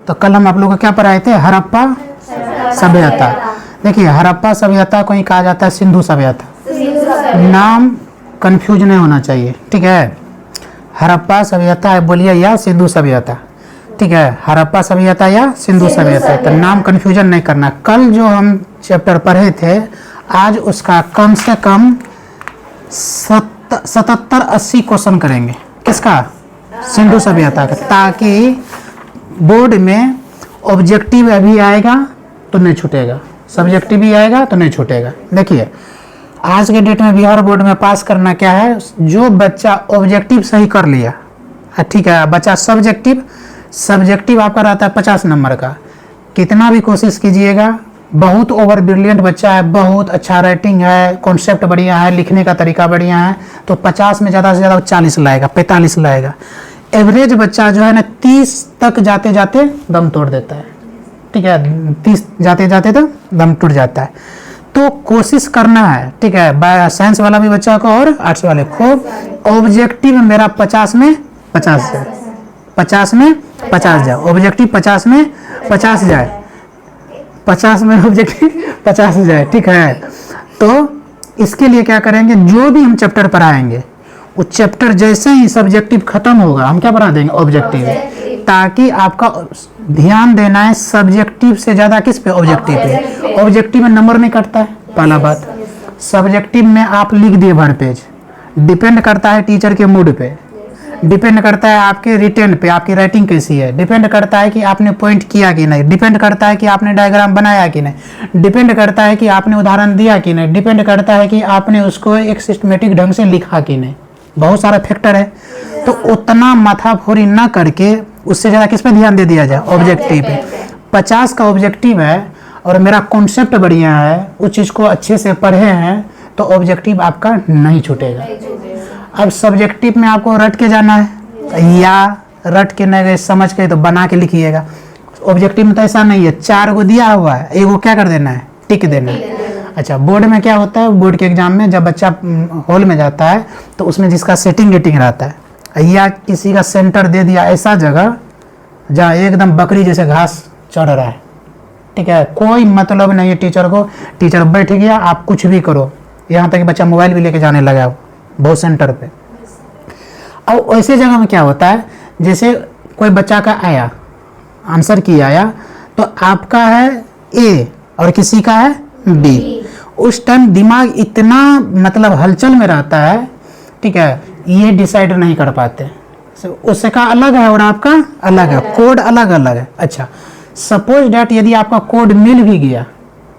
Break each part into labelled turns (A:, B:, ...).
A: तो कल हम आप लोगों को क्या पढ़ाए थे, हड़प्पा सभ्यता। देखिए हड़प्पा सभ्यता को ही कहा जाता है सिंधु सभ्यता, नाम कंफ्यूज नहीं होना चाहिए, ठीक है। हड़प्पा सभ्यता है बोलिए या सिंधु सभ्यता, ठीक है, हड़प्पा सभ्यता या सिंधु सभ्यता, तो नाम कंफ्यूजन नहीं करना। कल जो हम चैप्टर पढ़े थे आज उसका कम से कम 77-80 क्वेश्चन करेंगे, किसका, सिंधु सभ्यता का, ताकि बोर्ड में ऑब्जेक्टिव अभी आएगा तो नहीं छूटेगा, सब्जेक्टिव भी आएगा तो नहीं छूटेगा। देखिए आज के डेट में बिहार बोर्ड में पास करना क्या है, जो बच्चा ऑब्जेक्टिव सही कर लिया, ठीक है, बच्चा सब्जेक्टिव आपका रहता है 50 नंबर का, कितना भी कोशिश कीजिएगा, बहुत ओवर ब्रिलियंट बच्चा है, बहुत अच्छा राइटिंग है, कॉन्सेप्ट बढ़िया है, लिखने का तरीका बढ़िया है, तो 50 में ज़्यादा से ज़्यादा 40 लाएगा, 45 लाएगा। एवरेज बच्चा जो है ना 30 तक जाते जाते दम तोड़ देता है, ठीक है, 30 जाते जाते तो दम टूट जाता है। तो कोशिश करना है, ठीक है, साइंस वाला भी बच्चा को और आर्ट्स वाले को, ऑब्जेक्टिव मेरा 50 में 50 जाए, 50 में 50 जाए, ऑब्जेक्टिव 50 में 50 जाए, 50 में ऑब्जेक्टिव 50 जाए, ठीक है। तो इसके लिए क्या करेंगे, जो भी हम चैप्टर पढ़ाएंगे वो चैप्टर जैसे ही सब्जेक्टिव खत्म होगा हम क्या पढ़ा देंगे, ऑब्जेक्टिव, ताकि आपका ध्यान देना है सब्जेक्टिव से ज़्यादा किस पे, ऑब्जेक्टिव पे। ऑब्जेक्टिव में नंबर नहीं कटता है, पहला बात। सब्जेक्टिव में आप लिख दिए भर पेज, डिपेंड करता है टीचर के मूड पे, डिपेंड करता है आपके रिटेन पे, आपकी राइटिंग कैसी है, डिपेंड करता है कि आपने पॉइंट किया कि नहीं, डिपेंड करता है कि आपने डायग्राम बनाया कि नहीं, डिपेंड करता है कि आपने उदाहरण दिया कि नहीं, डिपेंड करता है कि आपने उसको एक सिस्टमेटिक ढंग से लिखा कि नहीं, बहुत सारा फैक्टर है। तो उतना माथाफोरी ना करके उससे ज़्यादा किस पे ध्यान दे दिया जाए, ऑब्जेक्टिव पे। 50 का ऑब्जेक्टिव है और मेरा कॉन्सेप्ट बढ़िया है, उस चीज़ को अच्छे से पढ़े हैं तो ऑब्जेक्टिव आपका नहीं छूटेगा। अब सब्जेक्टिव में आपको रट के जाना है, या रट के नहीं गए समझ के तो बना के लिखिएगा। ऑब्जेक्टिव में तो ऐसा नहीं है, 4 को दिया हुआ है, एगो क्या कर देना है, टिक देना है। अच्छा बोर्ड में क्या होता है, बोर्ड के एग्जाम में जब बच्चा हॉल में जाता है तो उसमें जिसका सेटिंग गेटिंग रहता है, या किसी का सेंटर दे दिया ऐसा जगह जहाँ एकदम बकरी जैसे घास चढ़ रहा है, ठीक है, कोई मतलब नहीं है टीचर को, टीचर बैठ गया आप कुछ भी करो, यहाँ तक कि बच्चा मोबाइल भी लेके जाने लगा बहुत सेंटर पे। अब ऐसे जगह में क्या होता है, जैसे कोई बच्चा का आया आंसर की आया तो आपका है ए और किसी का है बी, उस टाइम दिमाग इतना मतलब हलचल में रहता है, ठीक है, ये डिसाइड नहीं कर पाते, उसका अलग है और आपका अलग है, कोड अलग अलग है। अच्छा सपोज डैट यदि आपका कोड मिल भी गया,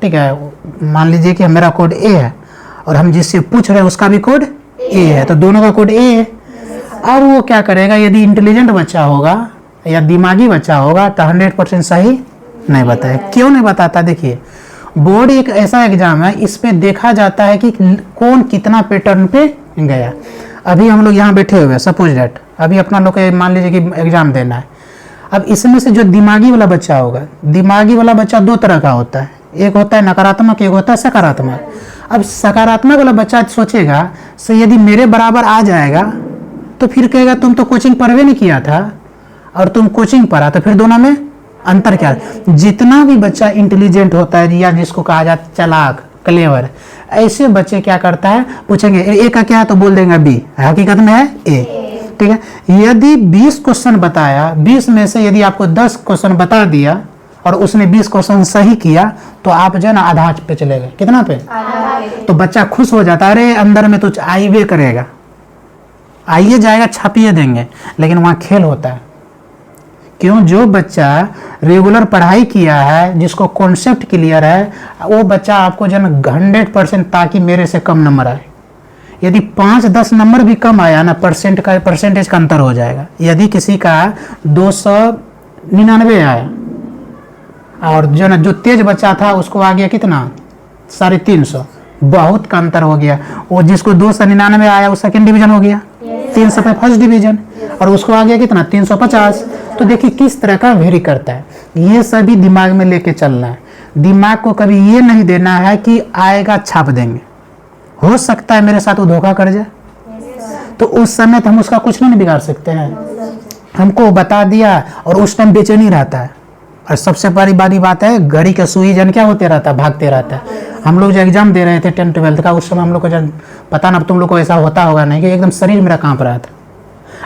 A: ठीक है, मान लीजिए कि मेरा कोड ए है और हम जिससे पूछ रहे हैं उसका भी कोड ए है, तो दोनों का कोड ए है। अब वो क्या करेगा, यदि इंटेलिजेंट बच्चा होगा या दिमागी बच्चा होगा तो 100% सही नहीं बताए। क्यों नहीं बताता, देखिए बोर्ड एक ऐसा एग्जाम है, इस पे देखा जाता है कि कौन कितना पैटर्न पे गया। अभी हम लोग यहाँ बैठे हुए हैं, सपोज डैट अभी अपना लोग मान लीजिए कि एग्जाम देना है। अब इसमें से जो दिमागी वाला बच्चा होगा, दिमागी वाला बच्चा 2 तरह का होता है, एक होता है नकारात्मक, एक होता है सकारात्मक। अब सकारात्मक वाला बच्चा सोचेगा से यदि मेरे बराबर आ जाएगा तो फिर कहेगा तुम तो कोचिंग पढ़वे नहीं किया था और तुम कोचिंग पढ़ा, तो फिर दोनों में अंतर क्या है। जितना भी बच्चा इंटेलिजेंट होता है या जिसको कहा जाता है चालाक, क्लेवर, ऐसे बच्चे क्या करता है, पूछेंगे ए का क्या है तो बोल देंगे बी, हकीकत में है ए, ठीक है। यदि 20 क्वेश्चन बताया, 20 में से यदि आपको 10 क्वेश्चन बता दिया और उसने 20 क्वेश्चन सही किया तो आप जो है ना आधा पे चले गए, कितना पे, तो बच्चा खुश हो जाता है, अरे अंदर में तो आइए करेगा, आइए जाएगा छापिए देंगे, लेकिन वहाँ खेल होता है। क्यों, जो बच्चा रेगुलर पढ़ाई किया है, जिसको कॉन्सेप्ट क्लियर है, वो बच्चा आपको जो है ना 100% ताकि मेरे से कम नंबर आए। यदि 5-10 नंबर भी कम आया ना, परसेंटेज का अंतर हो जाएगा। यदि किसी का 299 आया और जो ना जो तेज बच्चा था उसको आ गया कितना 350, बहुत का अंतर हो गया। वो जिसको 299 आया वो सेकंड डिवीजन हो गया, 300 पे फर्स्ट डिवीजन, और उसको आ गया कितना 350। तो देखिए किस तरह का वेरी करता है। ये सभी दिमाग में लेके चलना है। दिमाग को कभी ये नहीं देना है कि आएगा छाप देंगे, हो सकता है मेरे साथ वो धोखा कर जाए, तो उस समय तो हम उसका कुछ नहीं बिगाड़ सकते हैं। हमको बता दिया और उस टाइम बेचैनी रहता है, और सबसे बड़ी बात है, घड़ी का सुई जन क्या होते रहता है, भागते रहता है। हम लोग जो एग्जाम दे रहे थे 10th 12th का, उस समय हम लोग को जब पता ना तुम लोग को ऐसा होता होगा नहीं कि एकदम शरीर मेरा कांप रहा था,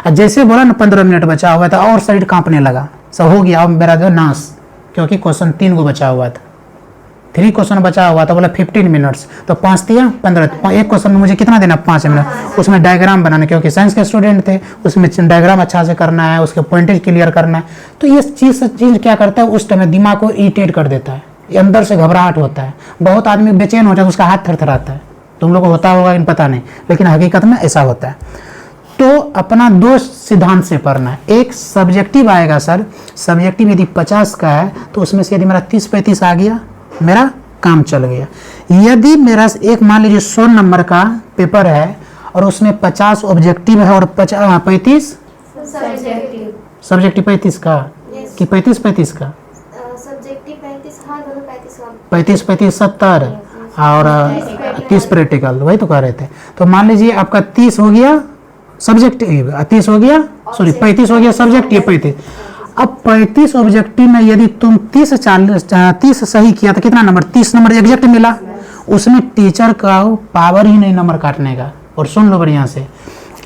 A: और जैसे बोला ना 15 मिनट बचा हुआ था और शरीर कांपने लगा, सब हो गया अब मेरा जो नाश, क्योंकि क्वेश्चन 3 को बचा हुआ था, 3 क्वेश्चन बचा हुआ था। बोला 15 मिनट्स, तो 5 दिया 15, एक क्वेश्चन में मुझे कितना देना, 5 मिनट। उसमें डायग्राम बनाना, क्योंकि साइंस के स्टूडेंट थे, उसमें डायग्राम अच्छा से करना है, उसके पॉइंटेज क्लियर करना है। तो ये चीज़ क्या करता है, उस टाइम दिमाग को इरिटेट कर देता है, ये अंदर से घबराहट होता है, बहुत आदमी बेचैन हो जाता है, उसका हाथ थरथराता है। तुम लोग को होता होगा इन पता नहीं, लेकिन हकीकत में ऐसा होता है। तो अपना 2 सिद्धांत से पढ़ना है। एक सब्जेक्टिव आएगा सर, सब्जेक्टिव यदि 50 का है तो उसमें से यदि मेरा 30-35 आ गया, मेरा काम चल गया। यदि मेरा एक मान लीजिए 100 नंबर का पेपर है और उसमें 50 ऑब्जेक्टिव है और 35 सब्जेक्टिव 35 का कि 35 का,
B: सब्जेक्टिव 35, हाँ दोनों
A: 35 70 और 30 प्रैक्टिकल, वही तो कह रहे थे। तो मान लीजिए आपका 30 हो गया सब्जेक्टिव, 30 हो गया, सॉरी 35 हो गया सब्जेक्टिव 35। अब 35 ऑब्जेक्टिव में यदि तुम 30 सही किया तो कितना नंबर, 30 नंबर एग्जैक्ट मिला। उसमें टीचर का पावर ही नहीं नंबर काटने का। और सुन लो बढ़िया से,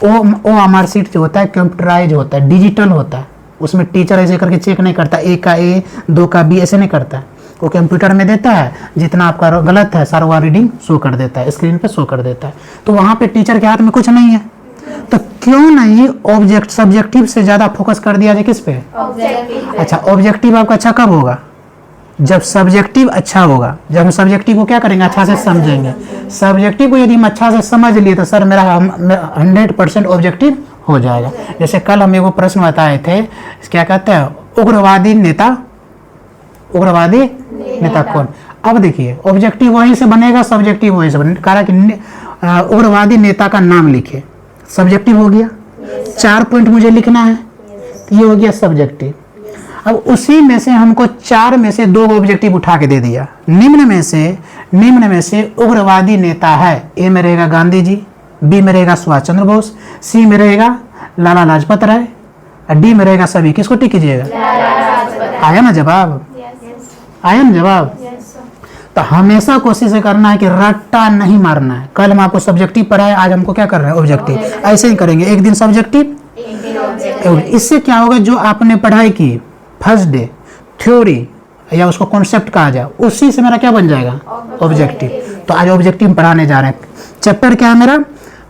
A: वो हमारा सीट जो होता है कंप्यूटराइज होता है, डिजिटल होता है, उसमें टीचर ऐसे करके चेक नहीं करता, ए का ए, 2 का बी ऐसे नहीं करता। वो कंप्यूटर में देता है, जितना आपका गलत है सारा रीडिंग शो कर देता है, स्क्रीन पे शो कर देता है। तो वहाँ पे टीचर के हाथ में कुछ नहीं है। तो क्यों नहीं सब्जेक्टिव से ज़्यादा फोकस कर दिया जाए, किस पे, अच्छा ऑब्जेक्टिव आपका अच्छा कब होगा, जब सब्जेक्टिव अच्छा होगा। जब हम सब्जेक्टिव को क्या करेंगे, अच्छा से समझेंगे। सब्जेक्टिव को यदि हम अच्छा से समझ लिए तो सर मेरा 100% ऑब्जेक्टिव हो जाएगा। जैसे कल हम एगो प्रश्न बताए थे, क्या कहते हैं, उग्रवादी नेता कौन। अब देखिए ऑब्जेक्टिव वहीं से बनेगा, सब्जेक्टिव वहीं से बनेगा। कहा कि उग्रवादी नेता का नाम लिखे, सब्जेक्टिव हो गया। 4 पॉइंट मुझे लिखना है, ये हो गया सब्जेक्टिव। अब उसी में से हमको 4 में से 2 ऑब्जेक्टिव उठा के दे दिया। निम्न में से उग्रवादी नेता है, ए में रहेगा गांधी जी, बी में रहेगा सुभाष चंद्र बोस, सी में रहेगा लाला लाजपत राय, और डी में रहेगा सभी। किसको टिक कीजिएगा, आया ना जवाब, आया ना जवाब। तो हमेशा कोशिश करना है कि रट्टा नहीं मारना है। कल हम आपको सब्जेक्टिव पढ़ाए, आज हमको क्या कर रहे हैं, ऑब्जेक्टिव। ऐसे ही करेंगे, एक दिन सब्जेक्टिव, इससे क्या होगा, जो आपने पढ़ाई की फर्स्ट डे थ्योरी या उसको कॉन्सेप्ट कहा जाए, उसी से मेरा क्या बन जाएगा, ऑब्जेक्टिव। तो आज ऑब्जेक्टिव पढ़ाने जा रहे हैं। चैप्टर क्या है मेरा,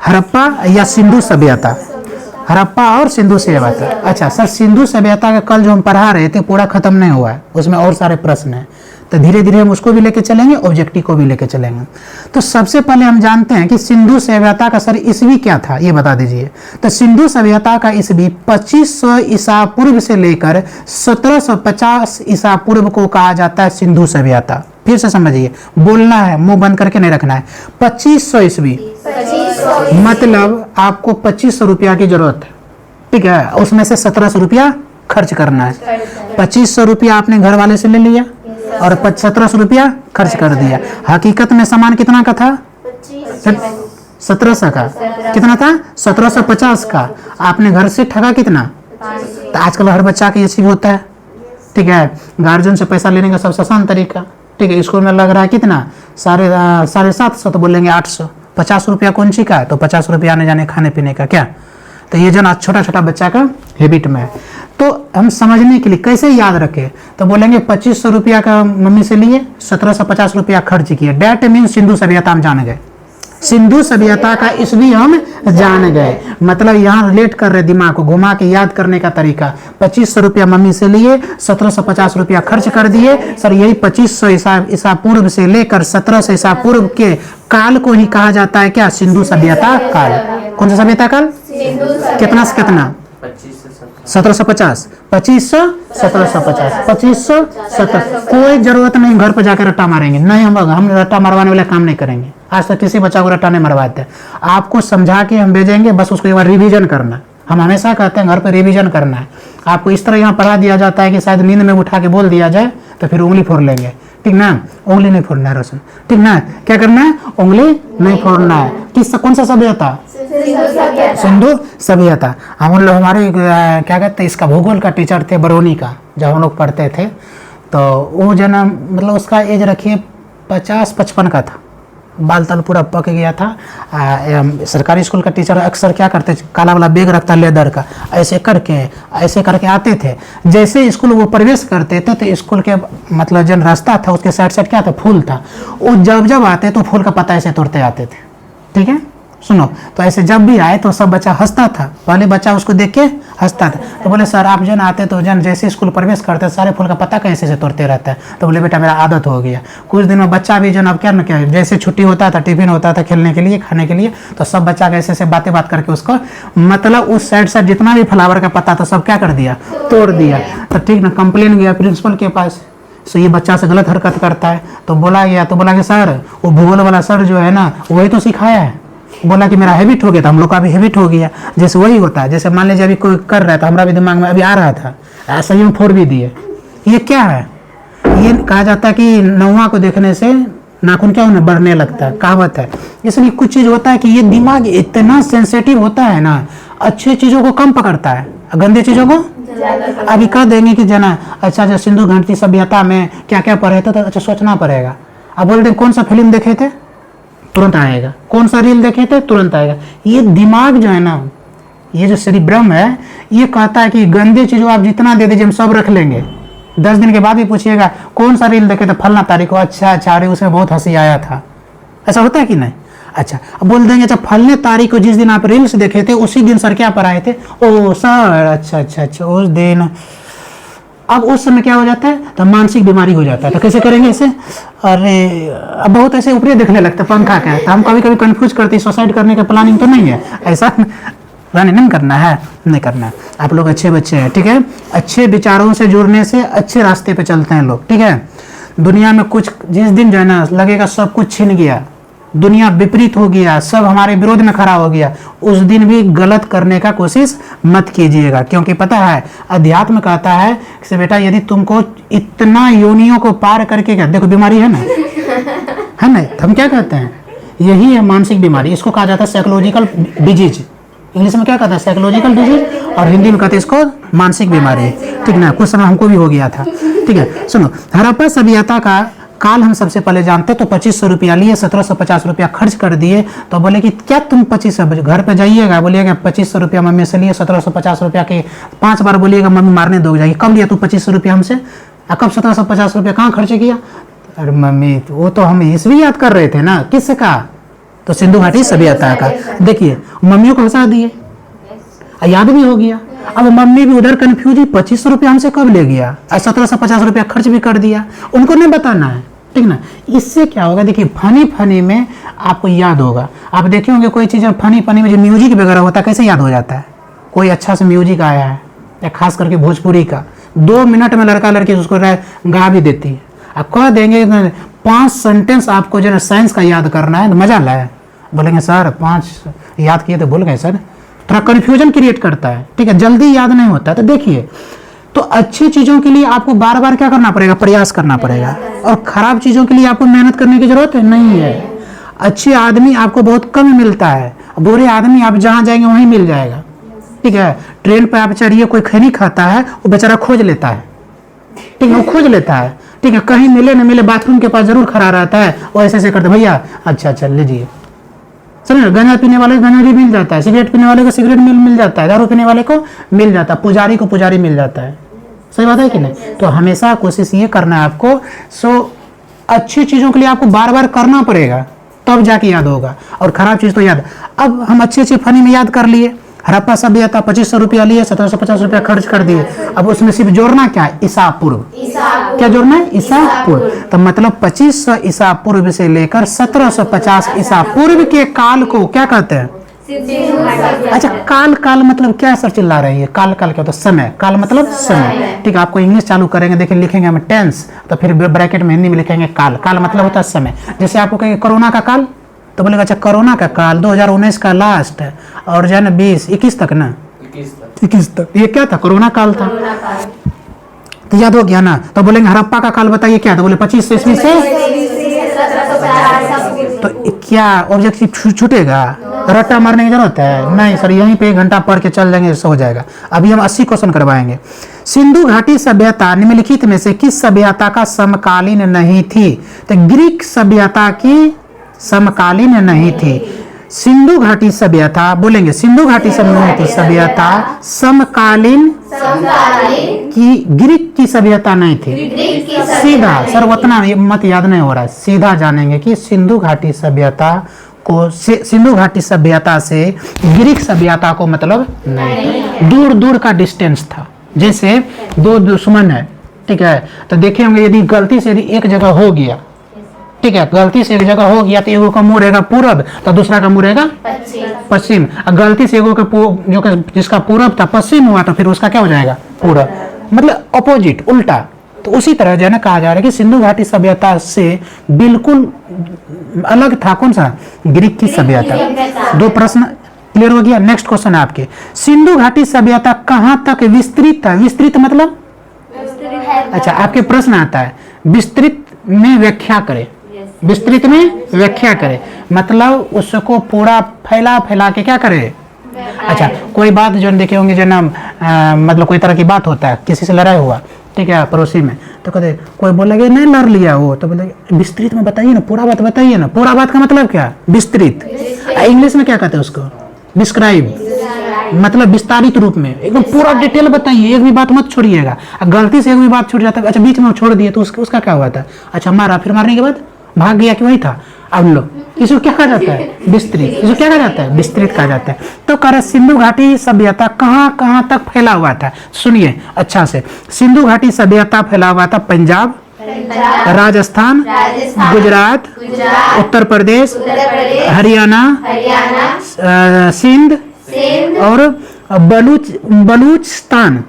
A: हड़प्पा या सिंधु सभ्यता, हड़प्पा और सिंधु सभ्यता। अच्छा सर, सिंधु सभ्यता का कल जो हम पढ़ा रहे थे पूरा खत्म नहीं हुआ है, उसमें और सारे प्रश्न हैं। तो धीरे धीरे हम उसको भी लेके चलेंगे, ऑब्जेक्टिव को भी लेके चलेंगे। तो सबसे पहले हम जानते हैं कि सिंधु सभ्यता का सर ईस्वी क्या था, ये बता दीजिए। तो सिंधु सभ्यता का ईस्वी 2500 ईसा पूर्व से लेकर 1750 ईसा पूर्व को कहा जाता है सिंधु सभ्यता। फिर से समझिए, बोलना है, मुंह बंद करके नहीं रखना है। 2500 ईस्वी मतलब आपको 2500 रुपया की जरूरत है, ठीक है। उसमें से 1700 रुपया खर्च करना है। 2500 रुपया आपने घर वाले से ले लिया और 1700 रुपया खर्च कर दिया। हकीकत में सामान कितना का था, 1700 का। कितना था, 1750 का। आपने घर से ठगा कितना। तो आजकल हर बच्चा का ये चीज होता है, ठीक है। गार्जियन से पैसा लेने का सबसे आसान तरीका, ठीक है। स्कूल में लग रहा है कितना, 750, तो बोलेंगे 800। 50 रुपया कौन सी का, तो 50 रुपया आने जाने खाने पीने का, क्या। तो ये जो ना छोटा छोटा बच्चा का हैबिट में है। तो हम समझने के लिए कैसे याद रखें, तो बोलेंगे 2500 रुपया का मम्मी से लिए, 1750 रुपया खर्च किए। डैट मीन सिंधु सभ्यता हम जान गए, सिंधु सभ्यता का ईस्वी हम जान गए। मतलब यहाँ रिलेट कर रहे, दिमाग को घुमा के याद करने का तरीका। 2500 रुपया मम्मी से लिए, 1750 रुपया खर्च कर दिए। सर यही 2500 ईसा पूर्व से लेकर 1700 ईसा पूर्व के काल को ही कहा जाता है क्या, सिंधु सभ्यता काल। कौन सा सभ्यता काल, कितना से कितना, 1750, 2500, 1750, 2500, 1700। कोई जरूरत नहीं घर पर जाकर रट्टा मारेंगे, नहीं। हम रट्टा मरवाने वाला काम नहीं करेंगे। आज तक किसी बच्चा को रट्टा नहीं मरवाते। आपको समझा के हम भेजेंगे, बस उसको एक बार रिवीजन करना। हम हमेशा कहते हैं घर पर रिवीजन करना है। आपको इस तरह यहाँ पढ़ा दिया जाता है कि शायद नींद में उठा के बोल दिया जाए तो फिर उंगली फोड़ लेंगे, ठीक ना। उंगली नहीं फोड़ना है रोशन, ठीक ना। क्या करना है, उंगली नहीं फोड़ना है। किस कौन सा सभ्यता, सिंधु सभ्यता। हम लोग हमारे क्या कहते हैं, इसका भूगोल का टीचर थे बरौनी का, जब हम लोग पढ़ते थे तो वो जो ना मतलब उसका एज रखिए 50-55 का था, बाल ताल पूरा पक गया था। सरकारी स्कूल का टीचर अक्सर क्या करते, काला वाला बैग रखता लेदर का, ऐसे करके आते थे। जैसे स्कूल वो प्रवेश करते थे तो स्कूल के मतलब जो रास्ता था उसके साइड साइड क्या था, फूल था। वो जब आते तो फूल का पत्ता ऐसे तोड़ते आते थे। ठीक है, सुनो, तो ऐसे जब भी आए तो सब बच्चा हंसता था, पहले बच्चा उसको देख के हंसता था। तो बोले सर आप जन आते तो जन जैसे स्कूल प्रवेश करते सारे फूल का पत्ता कैसे से तोड़ते रहता है। तो बोले बेटा मेरा आदत हो गया। कुछ दिन में बच्चा भी जन अब क्या न क्या, जैसे छुट्टी होता था, टिफिन होता था खेलने के लिए, खाने के लिए, तो सब बच्चा कैसे से बात करके उसको मतलब उस साइड से जितना भी फ्लावर का पत्ता था सब क्या कर दिया, तोड़ दिया। तो ठीक ना, कंप्लेन गया प्रिंसिपल के पास, तो ये बच्चा से गलत हरकत करता है। तो बोला गया, तो बोला कि सर वो भूगोल वाला सर जो है ना वही तो सिखाया है। बोला कि मेरा हैबिट हो गया था, हम लोग का भी हैबिट हो गया। जैसे वही होता है, जैसे मान लीजिए अभी कोई कर रहा था, हमारा भी दिमाग में अभी आ रहा था, ऐसा ही हम फोड़ भी दिए। ये क्या है, ये कहा जाता है कि नौवा को देखने से नाखून क्या होने बढ़ने लगता है, कहावत है। इसलिए कुछ चीज़ होता है कि ये दिमाग इतना सेंसिटिव होता है ना, अच्छी चीज़ों को कम पकड़ता है, गंदे चीज़ों को अभी कह देंगे कि जना अच्छा जो सिंधु घाटी सभ्यता में क्या क्या पढ़े थे, तो अच्छा सोचना पड़ेगा। अब बोल रहे कौन सा फिल्म देखे थे, तुरंत आएगा, कौन सा रील देखे थे, तुरंत आएगा। ये दिमाग जो है ना, ये जो सेरिब्रम है, ये कहता है कि गंदे चीज़ों आप जितना दे दीजिए हम सब रख लेंगे। 10 दिन के बाद भी पूछिएगा कौन सा रील देखे थे, फलना तारीख को, अच्छा अरे उसमें बहुत हंसी आया था। ऐसा होता है कि नहीं? अच्छा, अब बोल देंगे अच्छा फलने तारीख को जिस दिन आप रील्स देखे थे उसी दिन सर क्या पढ़ाए थे, ओ सर अच्छा उस दिन। अब उस समय क्या हो जाता है, तो मानसिक बीमारी हो जाता है। तो कैसे करेंगे इसे, अरे अब बहुत ऐसे ऊपरी देखने लगता है, पंखा का है। तो हम कभी कंफ्यूज करते हैं, सुसाइड करने का प्लानिंग तो नहीं है, ऐसा नहीं करना है, नहीं करना है। आप लोग अच्छे बच्चे हैं, ठीक है। अच्छे विचारों से जुड़ने से अच्छे रास्ते पे चलते हैं लोग, ठीक है। दुनिया में कुछ जिस दिन जो है ना लगेगा सब कुछ छिन गया, दुनिया विपरीत हो गया, सब हमारे विरोध में खड़ा हो गया, उस दिन भी गलत करने का कोशिश मत कीजिएगा। क्योंकि पता है अध्यात्म कहता है कि बेटा यदि तुमको इतना योनियों को पार करके, क्या देखो बीमारी है ना, है ना, हम क्या कहते हैं, यही है मानसिक बीमारी। इसको कहा जाता है साइकोलॉजिकल डिजीज। इंग्लिश में क्या कहता है, साइकोलॉजिकल डिजीज, और हिंदी में कहते हैं इसको मानसिक बीमारी। ठीक ना, कुछ समय हमको भी हो गया था। ठीक है, सुनो, हड़प्पा सभ्यता का काल हम सबसे पहले जानते, तो 2500 रुपया लिए, 1750 रुपया खर्च कर दिए। तो बोले कि क्या तुम 2500 घर पे जाइएगा, बोलिएगा 2500 रुपया मम्मी से लिए, 1750 रुपया के 5 बार बोलिएगा मम्मी मारने दो जाएगी। कब लिया तू 2500 रुपया हमसे, कब 1750 रुपया कहाँ खर्च किया? अरे मम्मी वो तो हम ईस्वी याद कर रहे थे ना, किसका, तो सिंधु घाटी सभ्यता का। देखिए मम्मियों को हंसा दिए, याद भी हो गया। अब मम्मी भी उधर कंफ्यूज ही, 2500 रुपया हमसे कब ले गया, 1750 रुपया खर्च भी कर दिया, उनको नहीं बताना है, ठीक ना। इससे क्या होगा, देखिए फनी में आपको याद होगा। आप देखे होंगे कोई चीज़ फनी में जो म्यूजिक वगैरह होता है कैसे याद हो जाता है। कोई अच्छा से म्यूजिक आया है, या खास करके भोजपुरी का, 2 मिनट में लड़का लड़की उसको गा भी देती है। आप कह देंगे 5 सेंटेंस आपको जो है साइंस का याद करना है, तो मजा लाए, बोलेंगे सर 5 याद किए तो भूल गए सर, थोड़ा कन्फ्यूजन क्रिएट करता है, ठीक है, जल्दी याद नहीं होता। तो देखिए, तो अच्छी चीज़ों के लिए आपको बार बार क्या करना पड़ेगा, प्रयास करना पड़ेगा, और खराब चीज़ों के लिए आपको मेहनत करने की जरूरत नहीं है। अच्छे आदमी आपको बहुत कम मिलता है, बुरे आदमी आप जहाँ जाएंगे वहीं मिल जाएगा, ठीक है। ट्रेन पर आप चढ़िए, कोई खैनी खाता है, वो बेचारा खोज लेता है, ठीक है, वो खोज लेता है, ठीक है, कहीं मिले न मिले बाथरूम के पास जरूर खड़ा रहता है, वो ऐसे करते भैया अच्छा लीजिए। समझ, गंजा पीने वाले को गंजा भी मिल जाता है, सिगरेट पीने वाले को सिगरेट मिल जाता है, दारू पीने वाले को मिल जाता है, पुजारी को पुजारी मिल जाता है। सही बात है कि नहीं? तो हमेशा कोशिश ये करना है आपको, अच्छी चीज़ों के लिए आपको बार बार करना पड़ेगा, तब जाके याद होगा, और खराब चीज़ तो याद। अब हम अच्छे फनी में याद कर लिए, हड़प्पा सभ्यता 2500 रुपया लिए, 1750 रुपया खर्च कर दिए। अब उसमें सिर्फ जोड़ना क्या है, ईसा पूर्व। क्या जोड़ना है, ईसा पूर्व। तो मतलब 2500 ईसा पूर्व से लेकर 1750 ईसा पूर्व के काल को क्या कहते हैं? अच्छा, काल मतलब क्या सर चिल्ला रही है, काल क्या होता है? समय। काल मतलब समय, ठीक है। आपको इंग्लिश चालू करेंगे, देखिए लिखेंगे हम टेंस, तो फिर ब्रैकेट में हिंदी में लिखेंगे काल मतलब होता है समय। जैसे आपको कहेंगे कोरोना का काल, तो बोलेगा अच्छा कोरोना का काल 2019 का लास्ट, और जो है ना 21 तक ना, 21 तक ये क्या था, कोरोना काल था। तो याद हो गया ना। तो बोलेंगे हड़प्पा का काल बताइए क्या था, बोले 2500 ईस्वी से, तो क्या ऑब्जेक्टिव छूटेगा? रट्टा मारने की जरूरत है नहीं सर, यहीं पे 1 घंटा पढ़ के चल जाएंगे, इससे हो जाएगा। अभी हम 80 क्वेश्चन करवाएंगे। सिंधु घाटी सभ्यता निम्नलिखित में से किस सभ्यता का समकालीन नहीं थी? तो ग्रीक सभ्यता की समकालीन नहीं थी। सिंधु घाटी सभ्यता, बोलेंगे सिंधु घाटी सभ्यता समकालीन की ग्रीक की सभ्यता नहीं थी। सीधा सर उतना मत याद नहीं हो रहा है, सीधा जानेंगे कि सिंधु घाटी सभ्यता को सिंधु घाटी सभ्यता से ग्रीक सभ्यता को मतलब नहीं, दूर दूर का डिस्टेंस था। जैसे 2 दुश्मन है, ठीक है, तो देखे होंगे यदि गलती से यदि एक जगह हो गया, ठीक है, गलती से एक जगह हो गया तो एगो का मुंह रहेगा पूरब तो दूसरा का मुंह रहेगा पश्चिम। गलती से एगो का जो जिसका पूरब था पश्चिम हुआ तो फिर उसका क्या हो जाएगा पूरब, मतलब अपोजिट, उल्टा। तो उसी तरह जो है ना कहा जा रहा है कि सिंधु घाटी सभ्यता से बिल्कुल अलग था कौन सा? ग्रीक की सभ्यता। 2 प्रश्न क्लियर हो गया। नेक्स्ट क्वेश्चन है आपके, सिंधु घाटी सभ्यता कहाँ तक विस्तृत था? विस्तृत मतलब अच्छा, आपके प्रश्न आता है विस्तृत में व्याख्या करें, विस्तृत में व्याख्या करें मतलब उसको पूरा फैला फैला के क्या करे। अच्छा, कोई बात जो देखे होंगे जो ना मतलब कोई तरह की बात होता है, किसी से लड़ाई हुआ, ठीक है, पड़ोसी में, तो कहते कोई बोलेगा नहीं लड़ लिया वो, तो बोलेगा विस्तृत में बताइए ना, पूरा बात बताइए ना। पूरा बात का मतलब क्या? विस्तृत। इंग्लिश में क्या कहते हैं उसको? डिस्क्राइब, मतलब विस्तारित रूप में एकदम पूरा डिटेल बताइए, एक भी बात मत छोड़िएगा। गलती से एक भी बात छूट जाता है, अच्छा बीच में छोड़ दिए तो उसका क्या हुआ था? अच्छा मारा, फिर मारने के बाद भाग गया कि वही था। अब लो इसको क्या कहा जाता है? विस्तृत। इसको क्या कहा जाता है? विस्तृत कहा जाता है। तो कह रहे सिंधु घाटी सभ्यता कहाँ कहाँ तक फैला हुआ था? सुनिए अच्छा से, सिंधु घाटी सभ्यता फैला हुआ था पंजाब, राजस्थान, गुजरात, उत्तर प्रदेश, हरियाणा, सिंध और बलूचिस्तान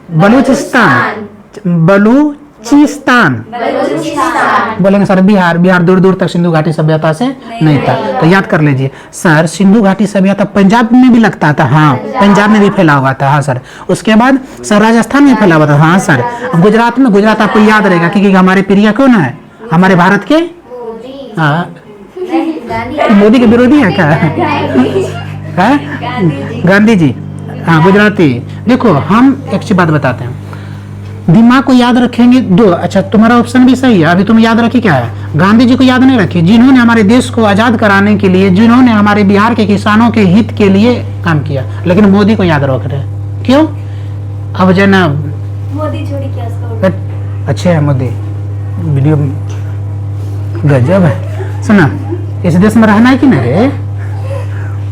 A: बोलेंगे सर बिहार दूर दूर तक सिंधु घाटी सभ्यता से नहीं था। तो याद कर लीजिए सर, सिंधु घाटी सभ्यता पंजाब में भी लगता था, हाँ पंजाब में भी फैला हुआ था, हाँ सर। उसके बाद सर राजस्थान में फैला हुआ था, हाँ सर। गुजरात में, गुजरात आपको याद रहेगा क्योंकि हमारे प्रिय कौन है? हमारे भारत के मोदी के विरोधी है क्या? गांधी जी, हाँ गुजराती। देखो हम एक चीज बात बताते हैं, दिमाग को याद रखेंगे 2। अच्छा तुम्हारा ऑप्शन भी सही है, अभी तुम याद रखी क्या है? गांधी जी को याद नहीं रखी, जिन्होंने हमारे देश को आजाद कराने के लिए, जिन्होंने हमारे बिहार के किसानों के हित के लिए काम किया। लेकिन मोदी को याद रख रहे, क्यों? अब जो ना मोदी छोड़ी क्या, अच्छे है मोदी, वीडियो गजब है। सुना, इस देश में रहना है कि नहीं रे,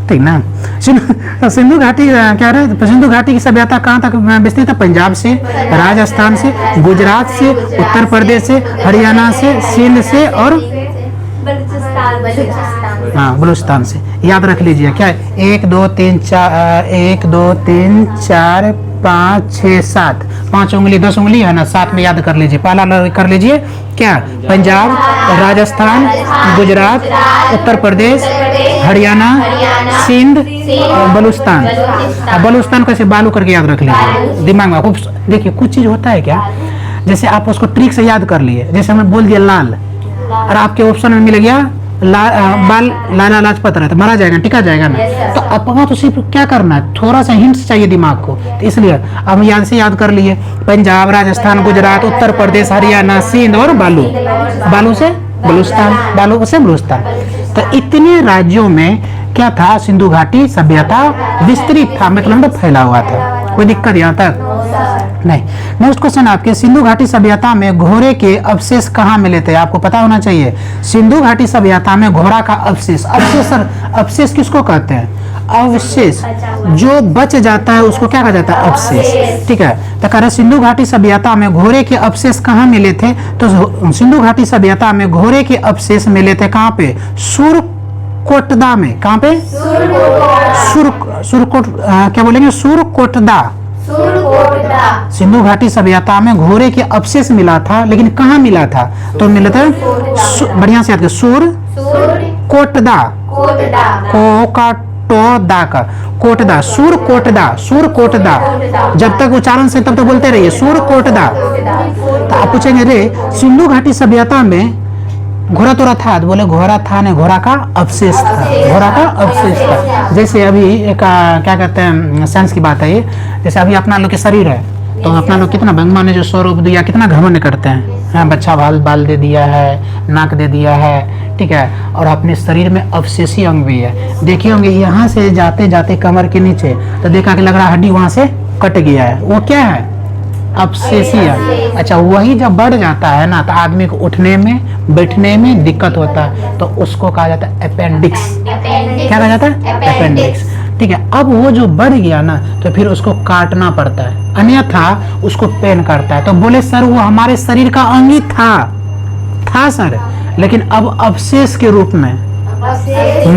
A: ठीक ना। सिंधु घाटी क्या रहे? सिंधु घाटी की सभ्यता कहाँ तक विस्तृत है? पंजाब से, राजस्थान से, गुजरात से, उत्तर प्रदेश से, हरियाणा से, सिंध से और हाँ बलूचिस्तान से। याद रख लीजिए क्या है? 1 2 3 4 5 6 7, 5 उंगली 10 उंगली है ना, 7 में याद कर लीजिए। पहला कर लीजिए क्या? पंजाब, राजस्थान, गुजरात, उत्तर प्रदेश, हरियाणा, सिंध और बलूचिस्तान। बलूचिस्तान कैसे बालू करके याद रख लीजिए दिमाग में। देखिए कुछ चीज होता है क्या, जैसे आप उसको ट्रिक से याद कर लिए, जैसे हमने बोल दिया लाल और आपके ऑप्शन में मिल गया लाला लाजपत राय, तो मारा जाएगा, टिका जाएगा ना। तो अपना तो सिर्फ क्या करना है, थोड़ा सा हिंट्स चाहिए दिमाग को, तो इसलिए हम याद से याद कर लिए पंजाब, राजस्थान, गुजरात, उत्तर प्रदेश, हरियाणा, सिंध और बालू से बलूचिस्तान। तो इतने राज्यों में क्या था? सिंधु घाटी सभ्यता विस्तृत था, मतलब फैला हुआ था। कोई दिक्कत यहाँ तक नहीं। नेक्स्ट क्वेश्चन आपके, सिंधु घाटी सभ्यता में घोड़े के अवशेष कहाँ मिले थे? आपको पता होना चाहिए। सिंधु घाटी सभ्यता में घोड़ा का अवशेष, अवशेष किसको कहते हैं? अवशेष, जो बच जाता है उसको क्या कहा जाता है? अवशेष, ठीक है। तो कह रहे सिंधु घाटी सभ्यता में घोड़े के अवशेष कहाँ मिले थे? तो सिंधु घाटी सभ्यता में घोड़े के अवशेष मिले थे कहाँ पे? सुरकोटदा में। कहाँ पे? क्या बोलेंगे? सुरकोटदा। सिंधु घाटी सभ्यता में घोड़े के अवशेष मिला था, लेकिन कहाँ मिला था? तो मिला था बढ़िया से याद कर, सुरकोटदा, सुरकोटदा। जब तक उच्चारण से तब तक बोलते रहिए सुरकोटदा। तो आप पूछेंगे रे सिंधु घाटी सभ्यता में घोड़ा तोड़ा था, तो बोले घोड़ा था नहीं, घोड़ा का अवशेष था, घोड़ा का अवशेष था। जैसे अभी एक क्या कहते हैं, साइंस की बात है ये, जैसे अभी अपना लोग के शरीर है, तो अपना लोग कितना भगवान ने जो स्वरूप दिया, कितना घमंड करते हैं, हाँ बच्चा बाल दे दिया है, नाक दे दिया है, ठीक है, और अपने शरीर में अवशेषी अंग भी है। देखिए होंगे यहाँ से जाते जाते कमर के नीचे तो देखा कि लग रहा हड्डी वहाँ से कट गया है, वो क्या है, अवशेषी अंग। अच्छा, वही जब बढ़ जाता है ना, तो आदमी को उठने में बैठने में दिक्कत होता है, तो उसको कहा जाता है अपेंडिक्स। क्या कहा जाता है, अपेंडिक्स, ठीक है। अब वो जो बढ़ गया ना, तो फिर उसको काटना पड़ता है, अन्यथा उसको पेन करता है। तो बोले सर वो हमारे शरीर का अंग ही था सर, लेकिन अब अवशेष के रूप में,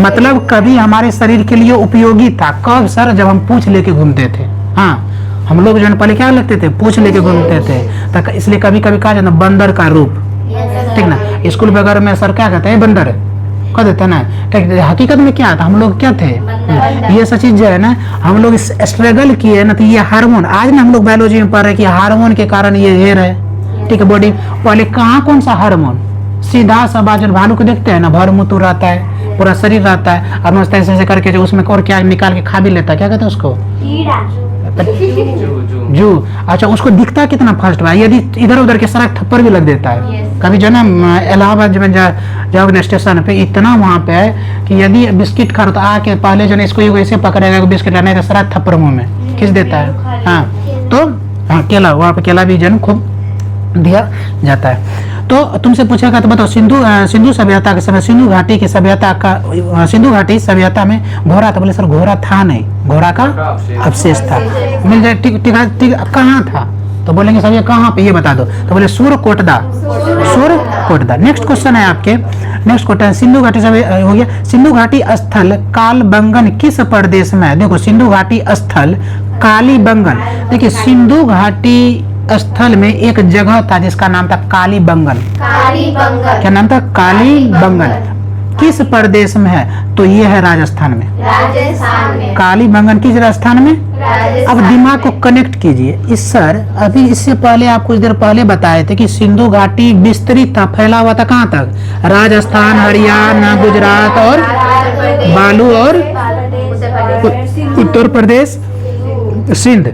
A: मतलब कभी हमारे शरीर के लिए उपयोगी था। कब सर, जब हम पूंछ लेके घूमते थे। हाँ, हम लोग जो पहले क्या लगते थे, पूंछ लेके घूमते थे, तो इसलिए कभी कभी कहा जाता बंदर का रूप, ठीक ना। स्कूल वगैरह में सर क्या कहते हैं, बंदर कह देते ना। हकीकत में क्या था, हम लोग क्या थे, ये सब चीज जो है ना, हम लोग स्ट्रगल किए ना, तो ये हार्मोन, आज ना हम लोग बायोलॉजी में पढ़ रहे हैं कि हार्मोन के कारण ये हेयर है, ठीक है, बॉडी। पहले कहाँ कौन सा हार्मोन, सीधा सा बाजू भालू को देखते हैं ना, भर मुतु रहता है, पूरा शरीर रहता है, और मस्त ऐसे करके जो उसमें और क्या निकाल के खा भी लेता है, क्या कहते हैं उसको, जू। अच्छा, उसको दिखता कितना फास्ट हुआ, यदि इधर उधर के सड़क थप्पड़ भी लग देता है। कभी जो ना इलाहाबाद में जाओगे स्टेशन पे, इतना वहाँ पे है कि यदि बिस्किट खा रहा तो आके पहले जो इसको ऐसे पकड़ेगा बिस्किट, नहीं तो सड़क थप्पड़ मुँह में खींच देता है। हाँ, तो हाँ केला, वहाँ पे केला भी जन खूब दिया जाता है। तो तुमसे पूछेगा तो बताओ, सिंधु सभ्यता के समय, सिंधु घाटी की सभ्यता का, सिंधु घाटी सभ्यता में घोड़ा था। बोले सर घोड़ा था नहीं, घोड़ा का अवशेष था। मिल जाए, ठीक, कहाँ था, तो बोलेंगे सर ये कहाँ पे, ये बता दो, तो बोले सूर्यकोटदा। नेक्स्ट क्वेश्चन है आपके, नेक्स्ट क्वेश्चन, सिंधु घाटी सभ्यता हो गया। सिंधु घाटी स्थल कालीबंगन किस प्रदेश में है। देखो सिंधु घाटी स्थल कालीबंगन, देखिए सिंधु घाटी स्थल में एक जगह था जिसका नाम था कालीबंगन। क्या नाम था, कालीबंगन। किस प्रदेश में है, तो ये है राजस्थान में। कालीबंगन किस राजस्थान में। अब दिमाग को कनेक्ट कीजिए। इस सर अभी इससे पहले आप कुछ देर पहले बताए थे कि सिंधु घाटी विस्तृत था, फैला हुआ था कहाँ तक, राजस्थान, हरियाणा, गुजरात और बालू और उत्तर प्रदेश, सिंध।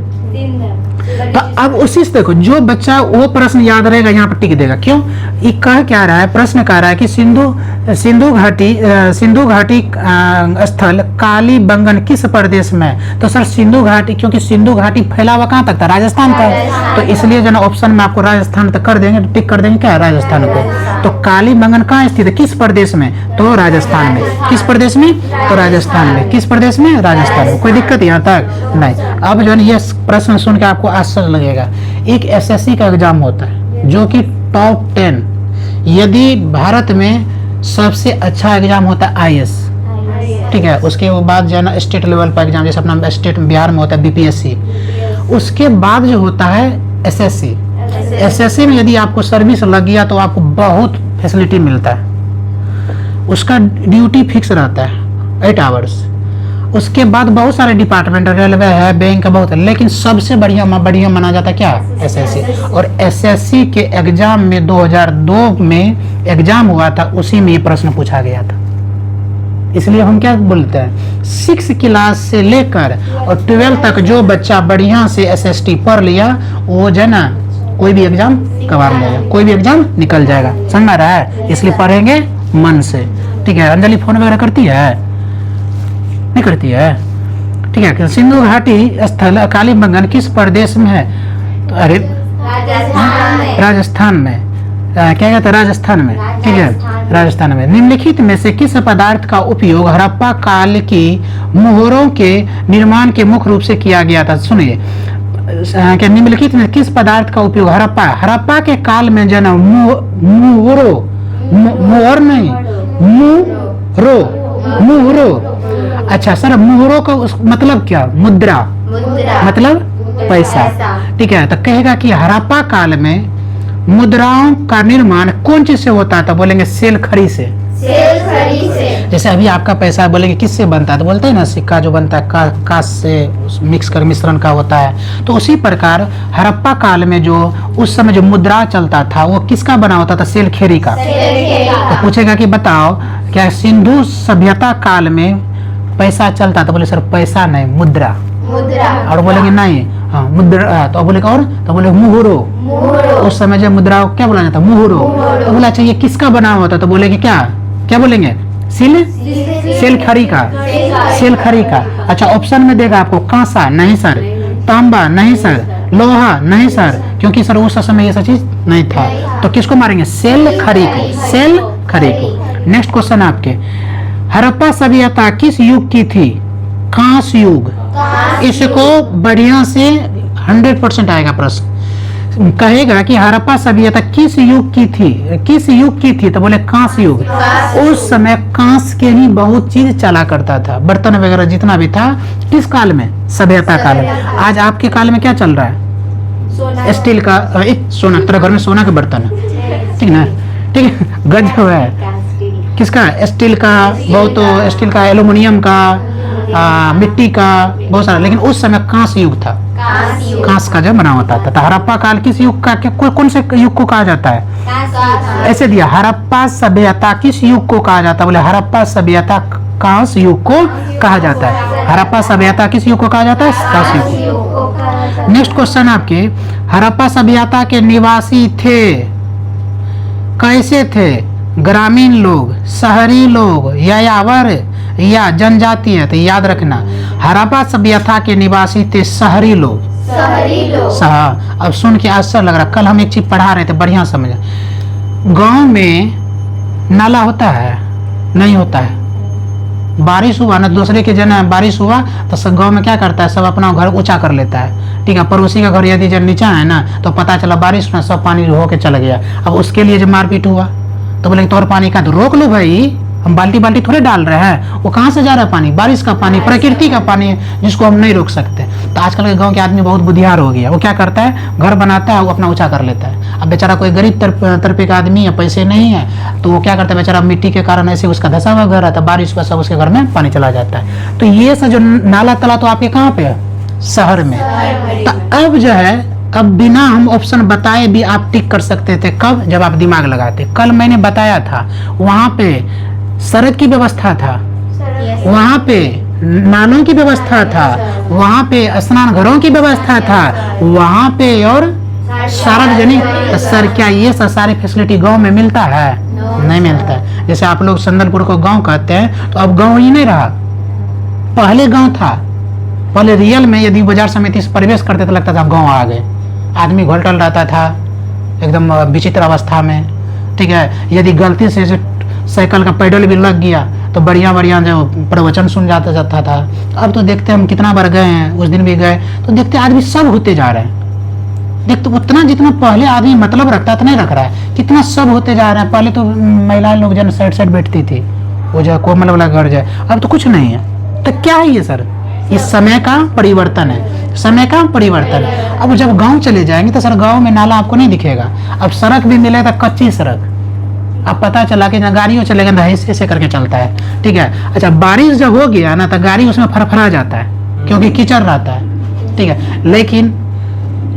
A: तो अब उसी से देखो, जो बच्चा वो प्रश्न याद रहेगा यहाँ पर टिक देगा। क्यों, ये कह क्या रहा है, प्रश्न कह रहा है कि सिंधु घाटी स्थल कालीबंगन किस प्रदेश में है। तो सर सिंधु घाटी, क्योंकि सिंधु घाटी फैला हुआ कहाँ तक था, राजस्थान तक, तो इसलिए जो ऑप्शन में आपको राजस्थान तक कर देंगे, तो टिक कर देंगे क्या, राजस्थान को। तो कालीबंगन कहाँ स्थित है, किस प्रदेश में, तो राजस्थान में। किस प्रदेश में, तो राजस्थान में। किस प्रदेश में, राजस्थान में। कोई दिक्कत यहाँ तक नहीं। अब जो है ये प्रश्न सुन के आपको आश्चर्य लगेगा। एक एसएससी का एग्जाम होता है जो कि टॉप 10, यदि भारत में सबसे अच्छा एग्जाम होता है आईएएस, ठीक है, उसके बाद जो है ना स्टेट लेवल पर एग्जाम, जैसे अपना स्टेट बिहार में होता है बीपीएससी, उसके बाद जो होता है एसएससी। एसएससी में यदि आपको सर्विस लग गया तो आपको बहुत फैसिलिटी मिलता है, उसका ड्यूटी फिक्स रहता है 8 आवर्स। उसके बाद बहुत सारे डिपार्टमेंट, रेलवे है, बैंक है, बहुत है, लेकिन सबसे बढ़िया माना जाता है क्या, एसएससी। और एसएससी के एग्जाम में 2002 में एग्जाम हुआ था, उसी में ये प्रश्न पूछा गया था। इसलिए हम क्या बोलते हैं, 6 क्लास से लेकर और 12 तक जो बच्चा बढ़िया से एसएसटी पढ़ लिया, वो जो है ना कोई भी एग्जाम कवर लेगा, कोई भी एग्जाम निकल जाएगा। समझ रहा है, इसलिए पढ़ेंगे मन से, ठीक है। अंजलि फोन वगैरह करती है, नहीं करती है, ठीक है। सिंधु घाटी स्थल कालीबंगन किस प्रदेश में है, तो अरे राजस्थान में। क्या कहते हैं, राजस्थान में, ठीक है, राजस्थान में। निम्नलिखित में से किस पदार्थ का उपयोग हड़प्पा काल की मोहरों के निर्माण के मुख्य रूप से किया गया था। सुनिए, क्या निम्नलिखित में किस पदार्थ का उपयोग हड़प्पा के काल में जन मोहर नहीं, मुहरो। अच्छा सर, मुहरों का मतलब क्या, मुद्रा मतलब पैसा, ठीक है। तो कहेगा कि हड़प्पा काल में मुद्राओं का निर्माण कौन चीज से होता था, बोलेंगे सेल खड़ी से।
B: सेल खरी से।
A: जैसे अभी आपका पैसा बोलेंगे किससे बनता है, तो बोलते हैं ना सिक्का जो बनता है कांच से मिक्स कर मिश्रण का होता है। तो उसी प्रकार हड़प्पा काल में जो उस समय जो मुद्रा चलता था वो किसका बना होता था, सेल खेरी का। तो पूछेगा कि बताओ क्या सिंधु सभ्यता काल में पैसा चलता, तो बोले सर पैसा नहीं मुद्रा।
B: मुद्रा।
A: और बोलेंगे नहीं हाँ मुद्रा, तो बोलेगा और, तो बोले मुहुरो। उस समय जब मुद्रा क्या बोला जाता मुहुरो। तो बोला अच्छा ये किसका बना होता, तो बोलेंगे क्या क्या बोलेंगे सेल खरी का। सेल खरी का। अच्छा ऑप्शन में देगा आपको कांसा नहीं सर, तांबा नहीं सर, लोहा नहीं सर, क्योंकि सर उस समय ये सब चीज नहीं था। तो किसको मारेंगे, सेल खरी को। सेल खरी को। नेक्स्ट क्वेश्चन आपके, हड़प्पा सभ्यता किस युग की थी, कांस युग। इसको बढ़िया से 100% आएगा प्रश्न। कहेगा कि हड़प्पा सभ्यता किस युग की थी, किस युग की थी, तो बोले कांस युग। उस समय कांस के ही बहुत चीज चला करता था, बर्तन वगैरह जितना भी था। किस काल में, सभ्यता काल में। आज आपके काल में क्या चल रहा है, स्टील का सोना, तेरा घर में सोना के बर्तन है ठीक ना, ठीक है गजब है। किसका, स्टील का, बहुत तो स्टील का, एल्युमिनियम का, मिट्टी का, बहुत सारा। लेकिन उस समय कांस युग था, कांस का जब बना होता था। तो हड़प्पा काल किस युग का, कौन से युग को कहा जाता है, ऐसे दिया हड़प्पा सभ्यता किस युग को कहा जाता है, बोले हड़प्पा सभ्यता कांस युग को कहा जाता है। हड़प्पा सभ्यता किस युग को कहा जाता है, कांस युग। नेक्स्ट क्वेश्चन आपके, हड़प्पा सभ्यता के निवासी थे कैसे थे, ग्रामीण लोग, शहरी लोग, यायावर या जनजातीय। तो याद रखना हड़प्पा सभ्यता के निवासी थे शहरी लोग। अब सुन के आश्चर्य लग रहा, कल हम एक चीज पढ़ा रहे थे बढ़िया समझ। गांव में नाला होता है, नहीं होता है। बारिश हुआ ना, दूसरे के जन बारिश हुआ तो सब गांव में क्या करता है, सब अपना घर ऊंचा कर लेता है, ठीक है। पड़ोसी का घर यदि जब नीचा है ना, तो पता चला बारिश में सब पानी होके चला गया। अब उसके लिए जब मारपीट हुआ तो बोले तोर पानी का, तो रोक लो भाई, हम बाल्टी बाल्टी थोड़े डाल रहे हैं, वो कहाँ से जा रहा है पानी, बारिश का पानी, प्रकृति का पानी है जिसको हम नहीं रोक सकते। तो आजकल के गांव के आदमी बहुत बुद्धियार हो गया, वो क्या करता है, घर बनाता है, वो अपना ऊंचा कर लेता है। अब बेचारा कोई गरीब तरफे का आदमी है, पैसे नहीं है, तो वो क्या करता है बेचारा, मिट्टी के कारण ऐसे उसका धसा हुआ घर रहता है, बारिश का सब उसके घर में पानी चला जाता है। तो ये सब जो नाला तला तो आपके कहाँ पे है, शहर में। तो अब जो है, अब बिना हम ऑप्शन बताए भी आप टिक कर सकते थे, कब, जब आप दिमाग लगाते। कल मैंने बताया था वहां पे सड़क की व्यवस्था था, वहां पे नालों की व्यवस्था था, वहां पे स्नान घरों की व्यवस्था था, वहां पे और सार्वजनिक। तो सर क्या ये सारी फैसिलिटी गांव में मिलता है, नहीं मिलता है। जैसे आप लोग संदलपुर को गांव कहते हैं, तो अब गांव ही नहीं रहा, पहले गांव था। पहले रियल में यदि बाजार समिति से प्रवेश करते तो लगता था गांव आ गए, आदमी घोलटल रहता था एकदम विचित्र अवस्था में, ठीक है। यदि गलती से साइकिल का पैडल भी लग गया तो बढ़िया बढ़िया जो प्रवचन सुन जाता था। अब तो देखते हम कितना बार गए हैं, उस दिन भी गए, तो देखते आदमी सब होते जा रहे हैं। देखते उतना जितना पहले आदमी मतलब रखता था नहीं रख रहा है, कितना सब होते जा रहे हैं। पहले तो महिलाएं लोग जन साइड बैठती थी, वो जो कोमल वाला घर जाए, अब तो कुछ नहीं है। तो क्या है ये सर, ये समय का परिवर्तन है, समय का परिवर्तन। अब जब गांव चले जाएंगे तो सर गांव में नाला आपको नहीं दिखेगा, अब सड़क भी मिले तो कच्ची सड़क। अब पता चला कि ना गाड़ियों चलेगा ना ऐसे करके चलता है, ठीक है। अच्छा बारिश जब हो गया ना तो गाड़ी उसमें फरफरा जाता है क्योंकि कीचड़ रहता है, ठीक है। लेकिन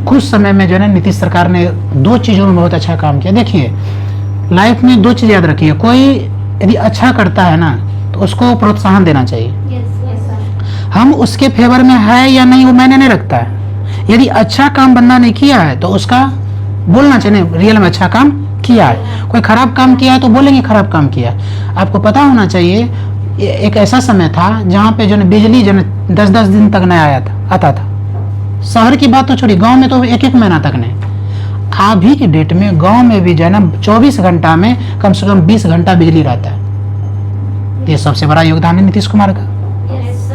A: कुछ समय में जो है नीतीश सरकार ने दो चीजों में बहुत अच्छा काम किया। देखिए लाइफ में दो चीज याद रखिए, कोई यदि अच्छा करता है ना तो उसको प्रोत्साहन देना चाहिए। हम उसके फेवर में है या नहीं वो मैंने नहीं रखता है। यदि अच्छा काम बंदा ने किया है तो उसका बोलना चाहिए, रियल में अच्छा काम किया है। कोई खराब काम किया है तो बोलेंगे खराब काम किया। आपको पता होना चाहिए एक ऐसा समय था जहाँ पे जो बिजली जो 10-10 दिन तक नहीं आता था। शहर की बात तो छोड़ी, गांव में तो 1-1 महीना तक नहीं। अभी के डेट में गांव में भी जो है ना 24 घंटा में कम से कम 20 घंटा बिजली रहता है। ये सबसे बड़ा योगदान है नीतीश कुमार का।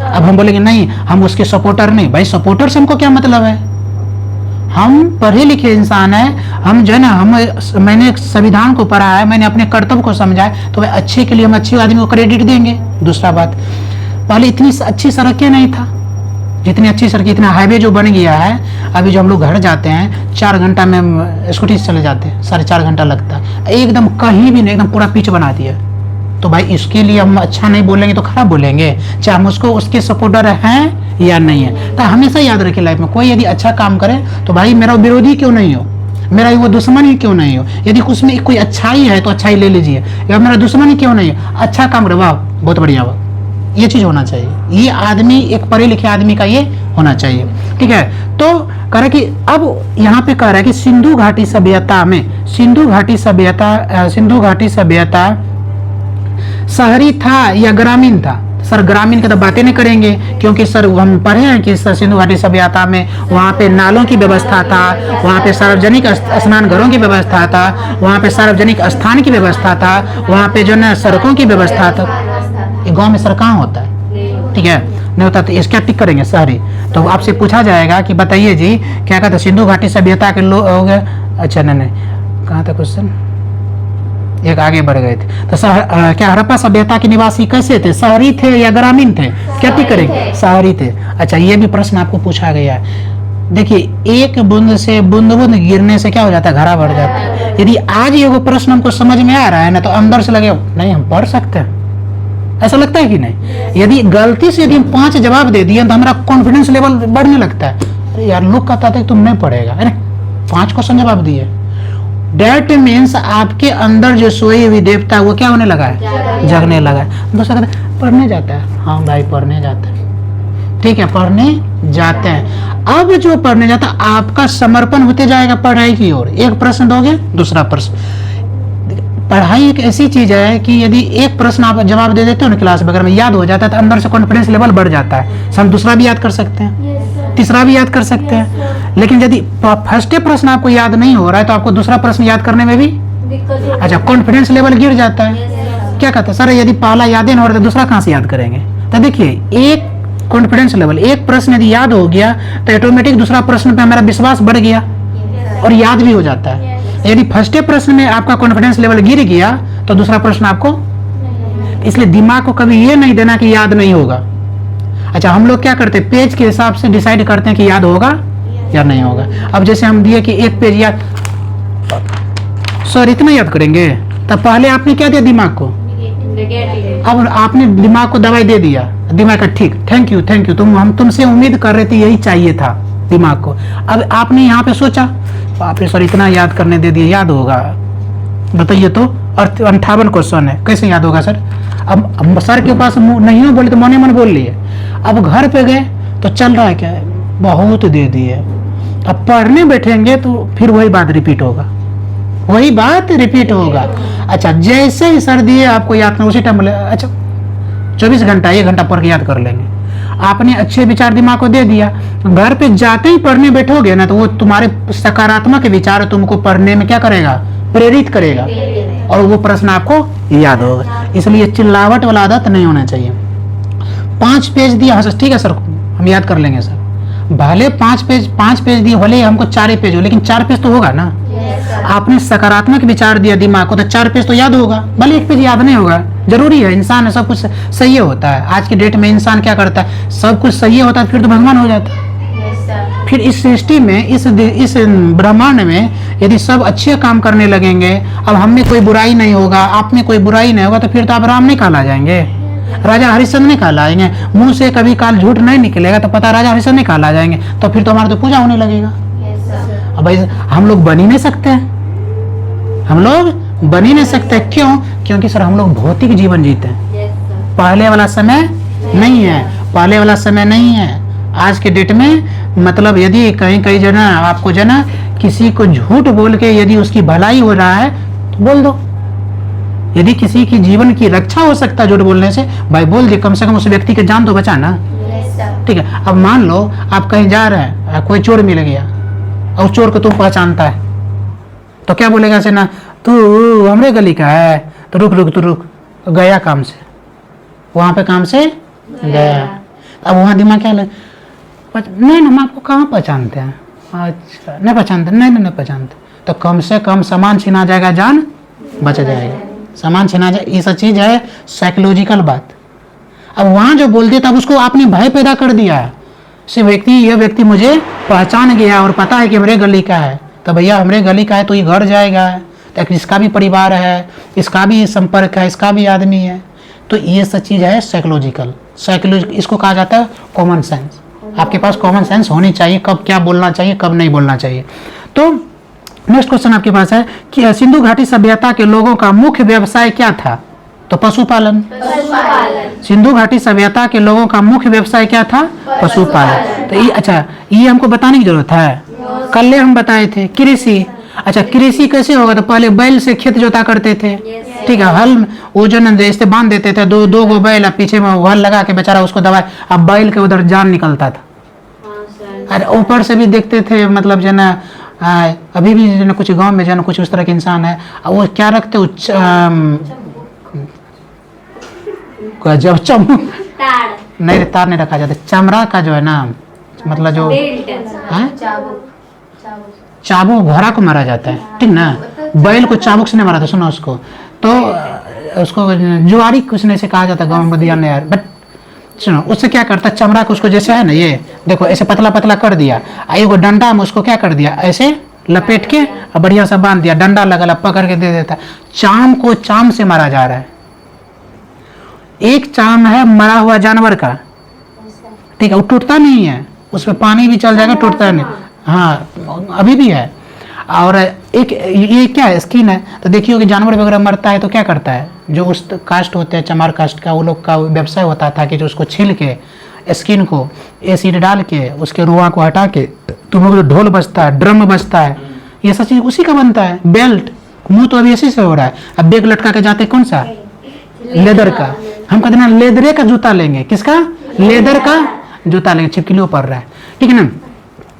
A: अब हम बोलेंगे नहीं हम उसके सपोर्टर नहीं, भाई सपोर्टर से हमको क्या मतलब है, हम पढ़े लिखे इंसान है, हम जो है ना मैंने संविधान को पढ़ा है, मैंने अपने कर्तव्य को समझा है, तो भाई अच्छे के लिए हम अच्छे आदमी को क्रेडिट देंगे। दूसरा बात, पहले इतनी अच्छी सड़कें नहीं था, जितनी अच्छी सड़कें, इतना हाईवे जो बन गया है। अभी जो हम लोग घर जाते हैं 4 घंटा में स्कूटी से चले जाते हैं, 4.5 घंटा लगता है, एकदम कहीं भी नहीं, एकदम पूरा पिच बना दिया, तो भाई इसके लिए हम अच्छा नहीं बोलेंगे तो खराब बोलेंगे, चाहे हम उसको उसके सपोर्टर हैं या नहीं है। तो हमेशा याद रखिए लाइफ में कोई यदि अच्छा काम करे तो भाई मेरा विरोधी क्यों नहीं हो, मेरा वो दुश्मन ही क्यों नहीं हो। यदि उसमें कोई अच्छाई है तो अच्छाई ले लीजिए, या मेरा दुश्मन ही क्यों नहीं है, अच्छा काम करे वाह बहुत बढ़िया वाह, ये चीज होना चाहिए। ये आदमी एक पढ़े लिखे आदमी का ये होना चाहिए, ठीक है। तो कह रहा कि अब यहाँ पे कह रहा है कि सिंधु घाटी सभ्यता में, सिंधु घाटी सभ्यता शहरी था या ग्रामीण था। सर ग्रामीण की तो बातें नहीं करेंगे, क्योंकि सर हम पढ़े हैं कि सर सिंधु घाटी सभ्यता में वहाँ पे नालों की व्यवस्था था, वहाँ पे सार्वजनिक स्नान घरों की व्यवस्था था, वहाँ पे सार्वजनिक स्थान की व्यवस्था था, वहाँ पे जो है सड़कों की व्यवस्था था। ये गांव में सर कहाँ होता है, ठीक है, नहीं होता। तो इसका टिक करेंगे शहरी। तो आपसे पूछा जाएगा कि बताइए जी क्या कहते हैं सिंधु घाटी सभ्यता के लोग, अच्छा नहीं कहाँ था क्वेश्चन, एक आगे बढ़ गए थे। तो क्या हड़प्पा सभ्यता के निवासी कैसे थे, शहरी थे या ग्रामीण थे, क्या टिक करेंगे, शहरी थे। अच्छा ये भी प्रश्न आपको पूछा गया है। देखिए एक बूंद से बूंद बूंद गिरने से क्या हो जाता है, घड़ा भर जाता है। यदि आज ये वो प्रश्न हमको समझ में आ रहा है ना, तो अंदर से लगे नहीं हम पढ़ सकते हैं, ऐसा लगता है कि नहीं। यदि गलती से यदि हम 5 जवाब दे दिए तो हमारा कॉन्फिडेंस लेवल बढ़ने लगता है। अरे यार लोग कहता था तुम नहीं पढ़ेगा, अरे 5 क्वेश्चन जवाब दिए, डेट मीन्स आपके अंदर जो सोई हुई देवता है वो क्या होने लगा है, जगने लगा है। दूसरा कहता है पढ़ने जाता है, हाँ भाई पढ़ने जाता है, ठीक है पढ़ने जाते हैं। अब जो पढ़ने जाता है आपका समर्पण होते जाएगा पढ़ाई की ओर। एक प्रश्न दोगे दूसरा प्रश्न, पढ़ाई एक ऐसी चीज है कि यदि एक प्रश्न आप जवाब दे देते हो ना क्लास वगैरह में, याद हो जाता है तो अंदर से कॉन्फिडेंस लेवल बढ़ जाता है। हम दूसरा भी याद कर सकते हैं, तीसरा भी याद कर सकते हैं। लेकिन यदि फर्स्ट प्रश्न आपको याद नहीं हो रहा है तो आपको दूसरा प्रश्न याद करने में भी अच्छा कॉन्फिडेंस लेवल गिर जाता है। क्या कहते हैं सर यदि पहला याद नहीं हो रहा तो दूसरा कहाँ से याद करेंगे। तो देखिए एक कॉन्फिडेंस लेवल, एक प्रश्न यदि याद हो गया तो ऑटोमेटिक दूसरा प्रश्न पे हमारा विश्वास बढ़ गया और याद भी हो जाता है। यदि फर्स्ट प्रश्न में आपका कॉन्फिडेंस लेवल गिर गया तो दूसरा प्रश्न आपको, इसलिए दिमाग को कभी ये नहीं देना कि याद नहीं होगा। अच्छा हम लोग क्या करते हैं पेज के हिसाब से डिसाइड करते हैं कि याद होगा या नहीं होगा। अब जैसे हम दिए कि एक पेज याद, सर इतना याद करेंगे, तब पहले आपने क्या दिया दिमाग को, अब आपने दिमाग को दवाई दे दिया, दिमाग का ठीक थैंक यू हम तुमसे उम्मीद कर रहे थे यही चाहिए था दिमाग को। अब आपने यहाँ पे सोचा बाप रे सर इतना याद करने दे दिया, याद होगा बताइए तो। और 58 क्वेश्चन है, कैसे याद होगा सर। अब सर के पास नहीं हो बोले तो मने मन बोल लिए। अब घर पे गए तो चल रहा है क्या है, बहुत दे दिए। अब पढ़ने बैठेंगे तो फिर वही बात रिपीट होगा, वही बात रिपीट होगा। अच्छा जैसे ही सर दिए आपको याद करना उसी टाइम बोले अच्छा 24 घंटा 1 घंटा पढ़ के याद कर लेंगे। आपने अच्छे विचार दिमाग को दे दिया, घर पे जाते ही पढ़ने बैठोगे ना तो वो तुम्हारे सकारात्मक विचार तुमको पढ़ने में क्या करेगा, प्रेरित करेगा और वो प्रश्न आपको याद होगा। इसलिए चिल्लावट वाला आदत नहीं होना चाहिए। 5 पेज दिया हाँ सर ठीक है सर हम याद कर लेंगे सर, भले 5 पेज दिए भले हमको 4 पेज हो, लेकिन 4 पेज तो होगा ना। आपने सकारात्मक विचार दिया दिमाग को तो 4 पेज तो याद होगा, भले 1 पेज याद नहीं होगा। जरूरी है इंसान सब कुछ सही होता है। आज के डेट में इंसान क्या करता है, सब कुछ सही होता है फिर तो भगवान हो जाता है। फिर इस सृष्टि में इस ब्रह्मांड में यदि सब अच्छे काम करने लगेंगे, अब हम में कोई बुराई नहीं होगा, आप में कोई बुराई नहीं होगा, तो फिर तो आप राम नहीं कहला जाएंगे, राजा हरिश्चंद्र नहीं कहलाएंगे। मुंह से कभी काल झूठ नहीं निकलेगा तो पता राजा हरिश्चंद्र नहीं कहला जाएंगे, तो फिर तो हमारा तो पूजा होने लगेगा। अब भाई हम लोग बन ही नहीं सकते, हम लोग बन ही नहीं सकते। क्यों? क्योंकि सर हम लोग भौतिक जीवन जीते हैं, पहले वाला समय नहीं है, पहले वाला समय नहीं है। आज के डेट में मतलब यदि कहीं जो ना आपको जो ना किसी को झूठ बोल के यदि उसकी भलाई हो रहा है तो बोल दो। यदि किसी की जीवन की रक्षा हो सकता है झूठ बोलने से, भाई बोल दे, कम से कम उस व्यक्ति के जान तो बचा ना। ठीक है, अब मान लो आप कहीं जा रहे हैं, कोई चोर मिल गया और चोर को तुम पहचानता है तो क्या बोलेगा से ना, तू हमरे गली का है, तो रुक तो गया काम से, वहां पे काम से गया। अब वहां दिमाग क्या लगे, नहीं हम आपको कहाँ पहचानते हैं, अच्छा नहीं पहचानते, नहीं पहचानते, तो कम से कम सामान छीना जाएगा, जान बच जाएगा, सामान छीना जाए। ये सब चीज है साइकोलॉजिकल बात। अब वहां जो बोल दिया तब उसको आपने भय पैदा कर दिया, यह व्यक्ति मुझे पहचान गया और पता है कि हमरे गली का है, तो भैया हमरे गली का है तो ये घर जाएगा, तो इसका भी परिवार है, इसका भी संपर्क है, इसका भी आदमी है। तो ये सब चीज़ है साइकोलॉजी, इसको कहा जाता है कॉमन सेंस। आपके पास कॉमन सेंस होनी चाहिए, कब क्या बोलना चाहिए, कब नहीं बोलना चाहिए। तो नेक्स्ट क्वेश्चन आपके पास है कि सिंधु घाटी सभ्यता के लोगों का मुख्य व्यवसाय क्या था? तो पशुपालन। सिंधु घाटी सभ्यता के लोगों का मुख्य व्यवसाय क्या था? पशुपालन। तो ये अच्छा, ये हमको बताने की जरूरत है? कल हम बताए थे कृषि। अच्छा, कृषि कैसे होगा? तो पहले बैल से खेत जोता करते थे, ठीक है, हल वो जो न इससे बांध देते थे, दो गो बैल, पीछे में हल लगा के बेचारा उसको दबाए, अब बैल के उधर जान निकलता था। अरे ऊपर से भी देखते थे, मतलब जो ना अभी भी जो ना कुछ गांव में जो ना कुछ उस तरह के इंसान है, वो क्या रखते जब नहीं, तार नहीं रखा जाता, चमड़ा का जो है ना, मतलब जो चाबुक घोड़ा को मारा जाता है, ठीक ना, बैल को चाबुक से नहीं मारा था, सुनो उसको। तो उसको जुआरी कुछ नहीं से कहा जाता गाँव में दिया नहीं यार, बट सुनो, उससे क्या करता, चमड़ा को उसको जैसे है ना, ये देखो ऐसे पतला पतला कर दिया, एगो डंडा में उसको क्या कर दिया, ऐसे लपेट के और बढ़िया सा बांध दिया, डंडा लगा पकड़ के दे देता। चाम को चाम से मारा जा रहा है। एक चाम है मरा हुआ जानवर का, ठीक है, वो टूटता नहीं है, उसमें पानी भी चल जाएगा, टूटता नहीं। हाँ, अभी भी है। और एक ये क्या है, स्किन है। तो देखिए कि जानवर वगैरह मरता है तो क्या करता है, जो उस कास्ट होते हैं चमार कास्ट का, वो लोग का व्यवसाय होता था कि जो उसको छील के स्किन को एसिड डाल के उसके रुआ को हटा के तुम लोग जो ढोल बजता है, ड्रम बजता है, ये सब चीज़ उसी का बनता है। बेल्ट, मुंह तो अभी इसी से हो रहा है। अब बैग लटका के जाते कौन सा, लेदर का। हम कहते हैं लेदरे का जूता लेंगे, किसका, लेदर का जूता लेंगे, छिपकलियों पड़ रहा है, ठीक है ना,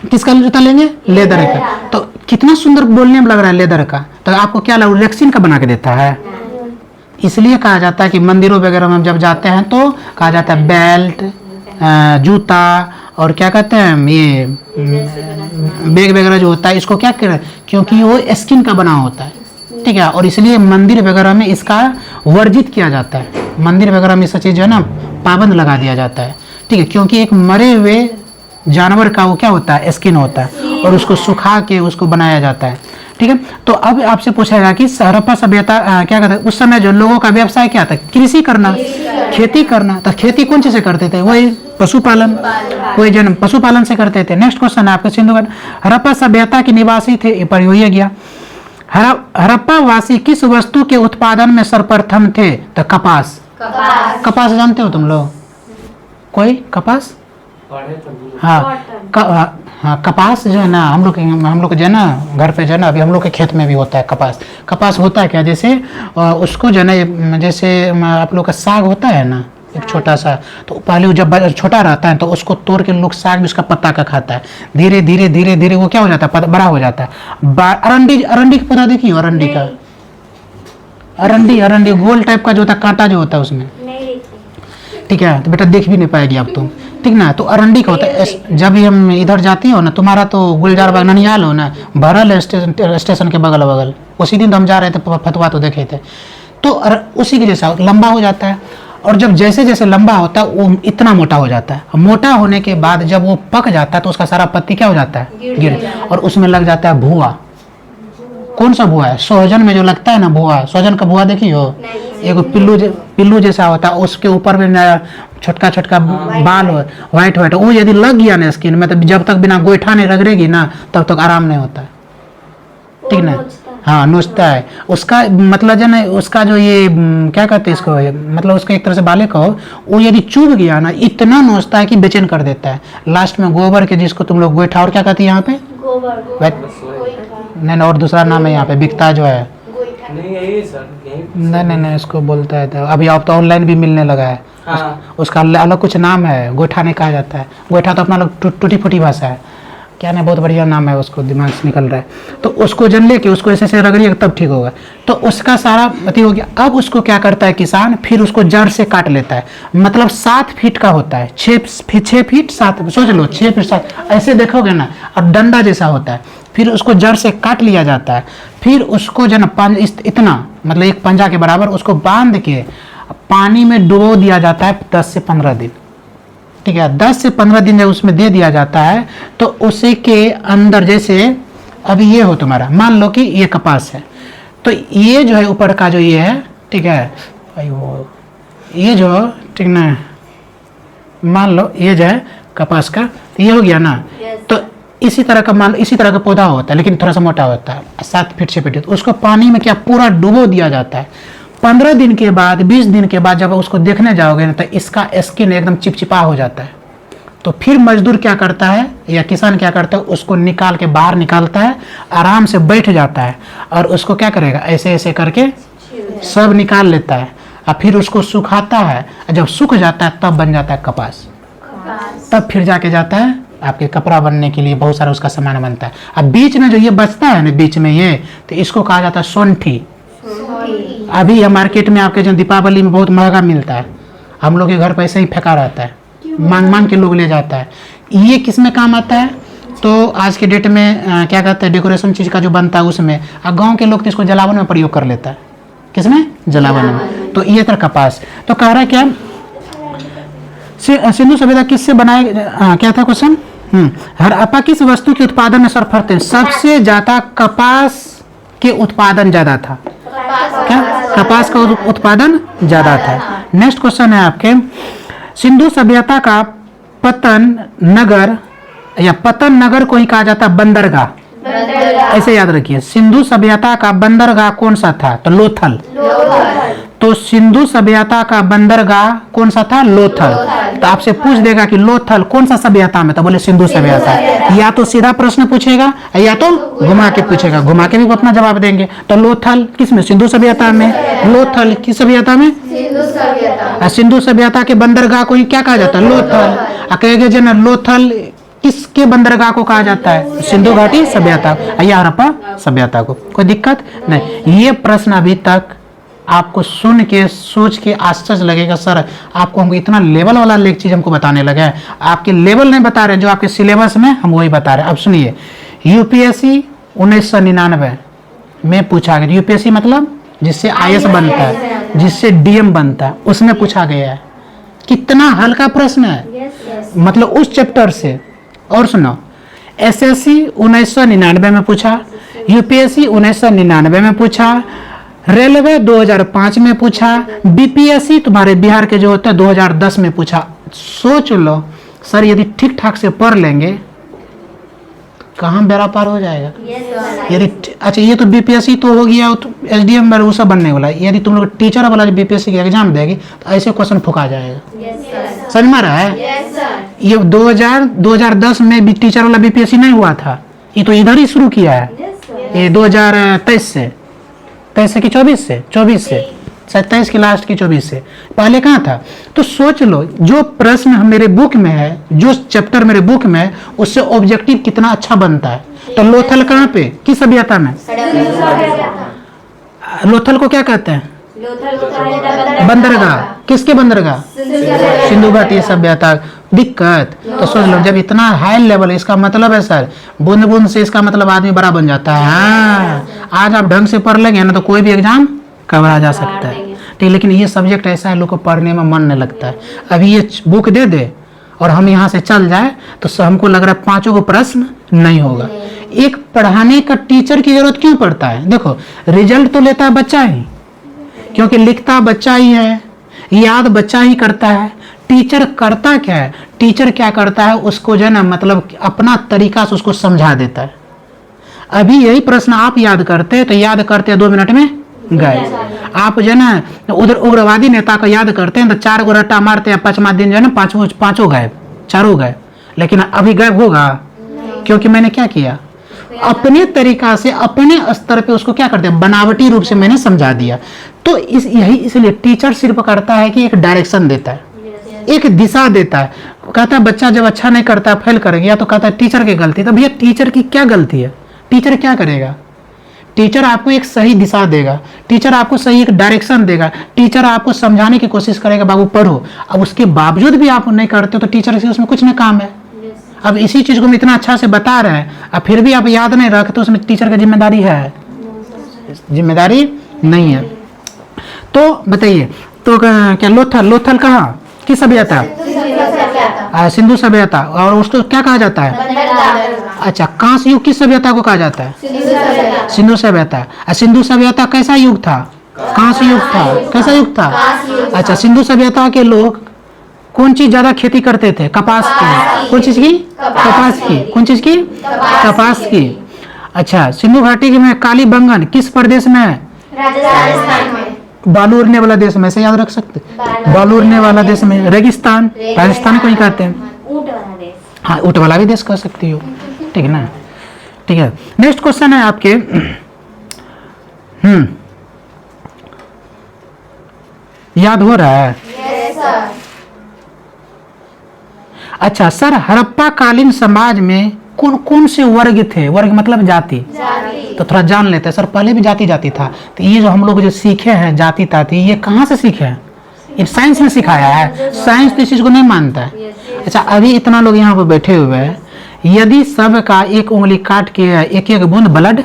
A: किसका जूता लेंगे, लेदर का। तो कितना सुंदर बोलने में लग रहा है लेदर का, तो आपको क्या लग, रेक्सिन का बना के देता है। इसलिए कहा जाता है कि मंदिरों वगैरह में हम जब जाते हैं तो कहा जाता है बेल्ट, जूता और क्या कहते हैं ये बैग वगैरह जो होता है, इसको क्या करें, क्योंकि वो स्किन का बना होता है, ठीक है। और इसलिए मंदिर वगैरह में इसका वर्जित किया जाता है, मंदिर वगैरह में सब चीज़ जो है ना पाबंद लगा दिया जाता है, ठीक है, क्योंकि एक मरे हुए जानवर का वो क्या होता है, स्किन होता है, और उसको सुखा के उसको बनाया जाता है, ठीक है। तो अब आपसे पूछेगा कि हड़प्पा सभ्यता क्या कहते हैं, उस समय जो लोगों का व्यवसाय क्या था, कृषि करना, खेती करना। तो खेती कौन चीज से करते थे, वही पशुपालन, वही जन्म पशुपालन से करते थे। नेक्स्ट क्वेश्चन है आपके, सिंधु हड़प्पा सभ्यता के निवासी थे, पर हो गया। हड़प्पा वासी किस वस्तु के उत्पादन में सर्वप्रथम थे? तो कपास। कपास जानते हो तुम लोग, कोई कपास? हाँ, कपास जो है ना, हम लोग जो है ना घर पे जो है ना, अभी हम लोग के खेत में भी होता है कपास। कपास होता है क्या, जैसे उसको जो है ना, जैसे आप लोग का साग होता है ना एक छोटा सा, तो पहले जब छोटा रहता है तो उसको तोड़ के लोग साग भी उसका पत्ता का खाता है, धीरे धीरे धीरे धीरे वो क्या हो जाता है, बड़ा हो जाता है। अरंडी का पौधा देखिए, अरंडी का, अरंडी गोल टाइप का जो होता है, कांटा जो होता है उसमें, ठीक है। तो बेटा देख भी नहीं पाएगी अब तुम, ठीक ना। तो अरंडी का होता है। जब भी हम इधर जाती हो ना, तुम्हारा तो गुलजार बाग ननियाल हो ना, भरल स्टेशन के बगल बगल, उसी दिन तो हम जा रहे थे, फतवा तो देखे थे। तो उसी के जैसा लंबा हो जाता है, और जब जैसे जैसे लंबा होता है वो इतना मोटा हो जाता है। मोटा होने के बाद जब वो पक जाता है तो उसका सारा पत्ती क्या हो जाता है, गिर, और उसमें लग जाता है भुआ। कौन सा भुआ है, सोहजन में जो लगता है ना भुआ, सोहजन का भुआ देखी हो, एक पिल्लू जैसा होता है, उसके ऊपर में छोटका छोटका बाल हो, व्हाइट वो यदि लग गया ना स्किन में, तो जब तक बिना गोईठा नहीं रगड़ेगी ना तब तक आराम नहीं होता है, ठीक ना। हाँ, नोचता है उसका, मतलब जो ना उसका जो ये क्या कहते हैं इसको, मतलब उसका एक तरह से बाले कहो, वो यदि चुभ गया ना इतना नोचता है कि बेचैन कर देता है। लास्ट में गोबर के, जिसको तुम लोग गोईठा और क्या कहती है यहाँ पे, नहीं, और दूसरा नाम है यहाँ पे बिकता जो है, नहीं इसको बोलता है, तो अभी आप तो ऑनलाइन भी मिलने लगा है। हाँ। उसका अलग कुछ नाम है, गोईठा नहीं कहा जाता है। गोईठा तो अपना लोग टूटी फूटी भाषा है, क्या नहीं, बहुत बढ़िया नाम है, उसको दिमाग से निकल रहा है। तो उसको जन लेके उसको ऐसे ऐसे रगड़िए तब ठीक होगा। तो उसका सारा अति हो गया। अब उसको क्या करता है किसान, फिर उसको जड़ से काट लेता है, मतलब 7 फीट का होता है, 6 फीट 7, सोच लो 6 फीट 7, ऐसे देखोगे ना, और डंडा जैसा होता है। फिर उसको जड़ से काट लिया जाता है, फिर उसको जो ना इतना, मतलब एक पंजा के बराबर उसको बांध के पानी में डुबो दिया जाता है 10 से 15 दिन, ठीक है। 10 से 15 दिन जब उसमें दे दिया जाता है तो उसी के अंदर, जैसे अभी ये हो तुम्हारा, मान लो कि ये कपास है, तो ये जो है ऊपर का जो ये है, ठीक है, अयो ये जो, ठीक ना, मान लो ये जो है कपास का, ये हो गया ना। तो इसी तरह का मान लो, इसी तरह का पौधा होता है लेकिन थोड़ा सा मोटा होता है, 7 फीट 6 फीट, तो उसको पानी में क्या पूरा डुबो दिया जाता है। 15 दिन के बाद, 20 दिन के बाद जब उसको देखने जाओगे ना, तो इसका स्किन एकदम चिपचिपा हो जाता है। तो फिर मजदूर क्या करता है या किसान क्या करता है, उसको निकाल के बाहर निकालता है, आराम से बैठ जाता है और उसको क्या करेगा, ऐसे ऐसे करके सब निकाल लेता है और फिर उसको सुखाता है। जब सूख जाता है तब बन जाता है कपास, तब फिर जाके जाता है आपके कपड़ा बनने के लिए, बहुत सारा उसका सामान बनता है। अब बीच में जो ये बचता है ना, बीच में ये, तो इसको कहा जाता है सोंठी। अभी ये मार्केट में आपके जो दीपावली में बहुत महंगा मिलता है, हम लोग के घर पर ऐसे ही फेंका रहता है, मांग मांग के लोग ले जाता है। ये किस में काम आता है, तो आज के डेट में क्या कहते हैं, डेकोरेशन चीज़ का जो बनता है उसमें, और गाँव के लोग तो इसको जलावन में प्रयोग कर लेता है। किसमें, जलावन में। तो ये तरह कपास, तो कह रहा है क्या, सिंधु सभ्यता किससे बनाए, क्या था क्वेश्चन, हड़प्पा किस वस्तु के उत्पादन में सरफराज थे, सबसे ज्यादा कपास के उत्पादन ज्यादा था, क्या कपास का उत्पादन ज्यादा था। नेक्स्ट क्वेश्चन है आपके, सिंधु सभ्यता का पतन नगर या पतन नगर को ही कहा जाता है बंदरगाह, ऐसे याद रखिए। सिंधु सभ्यता का बंदरगाह कौन सा था, तो लोथल। तो सिंधु सभ्यता का बंदरगाह कौन सा था, लोथल। तो आपसे पूछ देगा कि लोथल कौन सा सभ्यता में, तो बोले सिंधु सभ्यता। या तो सीधा प्रश्न पूछेगा या तो घुमा के पूछेगा, घुमा के भी अपना जवाब देंगे। तो लोथल किसमें, सिंधु सभ्यता में। लोथल किस सभ्यता में, सिंधु सभ्यता के बंदरगाह को ही क्या कहा जाता है, लोथल। कहेंगे जो ना लोथल किसके बंदरगाह को कहा जाता है, सिंधु घाटी सभ्यता या हड़प्पा सभ्यता को। कोई दिक्कत नहीं। ये प्रश्न अभी तक आपको सुन के सोच के आश्चर्य लगेगा, सर आपको हमको इतना लेवल वाला एक चीज हमको बताने लगा है। आपके लेवल नहीं बता रहे, जो आपके सिलेबस में हम वही बता रहे हैं। अब सुनिए, यूपीएससी 1999 में पूछा गया, यूपीएससी मतलब जिससे आईएएस बनता है, जिससे डीएम बनता है, उसमें पूछा गया है। कितना हल्का प्रश्न है, मतलब उस चैप्टर से। और सुनो, एसएससी 1999 में पूछा, यूपीएससी 1999 में पूछा, रेलवे 2005 में पूछा, बीपीएससी तुम्हारे बिहार के जो होता है 2010 में पूछा। सोच लो सर, यदि ठीक ठाक से पढ़ लेंगे कहाँ बेड़ा पार हो जाएगा। यदि अच्छा, ये तो बीपीएससी तो हो गया, तो एसडीएम वो सब बनने वाला है। यदि तुम लोग टीचर वाला बीपीएससी की एग्जाम देगी तो ऐसे क्वेश्चन फुका जाएगा। समझ में रहा है। ये 2010 में भी टीचर वाला बीपीएससी नहीं हुआ था, ये तो इधर ही शुरू किया है। ये 2023 से, 23 से कि 24 से, 24 से, 27 की लास्ट की 24 से, पहले कहाँ था। तो सोच लो, जो प्रश्न मेरे बुक में है, जो चैप्टर मेरे बुक में है, उससे ऑब्जेक्टिव कितना अच्छा बनता है। तो लोथल कहाँ पे, किस सभ्यता में, लोथल को क्या कहते हैं, बंदरगाह। किसके बंदरगाह, सिंधु घाटी सभ्यता। दिक्कत तो सोच लो, जब इतना हाई लेवल, इसका मतलब है सर बूंद बूंद से इसका मतलब आदमी बड़ा बन जाता है। हाँ, आज आप ढंग से पढ़ लेंगे ना तो कोई भी एग्जाम कवर जा सकता है। ठीक, लेकिन ये सब्जेक्ट ऐसा है, लोग को पढ़ने में मन नहीं लगता है। अभी ये बुक दे दे और हम यहाँ से चल जाए तो हमको लग रहा है 5 को प्रश्न नहीं होगा। एक पढ़ाने का टीचर की जरूरत क्यों पड़ता है। देखो, रिजल्ट तो लेता है बच्चा ही, क्योंकि लिखता बच्चा ही है, याद बच्चा ही करता है। टीचर करता क्या है, टीचर क्या करता है, उसको जो है ना मतलब अपना तरीका से उसको समझा देता है। अभी यही प्रश्न आप याद करते तो याद करते 2 मिनट में गए। आप जो है ना उधर उग्रवादी नेता को याद करते हैं तो 4 गो रट्टा मारते हैं, 5वां दिन जो है ना पांचों गायब, 4 गायब। लेकिन अभी गायब होगा, क्योंकि मैंने क्या किया, अपने तरीका से अपने स्तर पे उसको क्या करते हैं, बनावटी रूप से मैंने समझा दिया। तो इसलिए टीचर सिर्फ करता है कि एक डायरेक्शन देता है, एक दिशा देता है। कहता है बच्चा जब अच्छा नहीं करता फेल कर गया तो कहता है टीचर की गलती। तो भैया टीचर की क्या गलती है, टीचर क्या करेगा, टीचर आपको एक सही दिशा देगा, टीचर आपको सही एक डायरेक्शन देगा, टीचर आपको समझाने की कोशिश करेगा बाबू पढ़ो। अब उसके बावजूद भी आप नहीं करते तो टीचर से उसमें कुछ नहीं काम है। अब इसी चीज को हम इतना अच्छा से बता रहे हैं, अब फिर भी आप याद नहीं रखते, तो उसमें टीचर की जिम्मेदारी है, जिम्मेदारी नहीं है। तो बताइए, तो क्या लोथल कहाँ, किस सभ्यता, सिंधु सभ्यता। और उसको क्या कहा जाता है, अच्छा, कांस्य युग किस सभ्यता को कहा जाता है? सिंधु सभ्यता। सिंधु सभ्यता कैसा युग था? कांस्य युग था। कैसा युग था? अच्छा, सिंधु सभ्यता के लोग कौन चीज ज्यादा खेती करते थे? कपास की। कौन चीज की? कपास की। कौन चीज की? कपास की। अच्छा, सिंधु घाटी में कालीबंगन किस प्रदेश में है?
B: राजस्थान में।
A: बालू उड़ने वाला देश में, ऐसे याद रख सकते। बालू उड़ने वाला देश में। रेगिस्तान, राजस्थान को ही कहते हैं।
B: ऊंट वाला देश।
A: हाँ, ऊँट वाला भी देश कह सकती हो। ठीक है ना? ठीक है, नेक्स्ट क्वेश्चन है आपके। याद हो रहा है?
B: Yes sir.
A: अच्छा सर, हड़प्पा कालीन समाज में कौन कौन से वर्ग थे? वर्ग मतलब जाति। तो थोड़ा जान लेते हैं सर। पहले भी जाति जाति था, तो ये जो हम लोग जो सीखे हैं जाति ताति, ये कहाँ से सीखे हैं? ये साइंस में सिखाया है। साइंस तो इस चीज को नहीं मानता है। अच्छा, अभी इतना लोग यहाँ पे बैठे हुए हैं, यदि सब का एक उंगली काट के एक एक बूंद ब्लड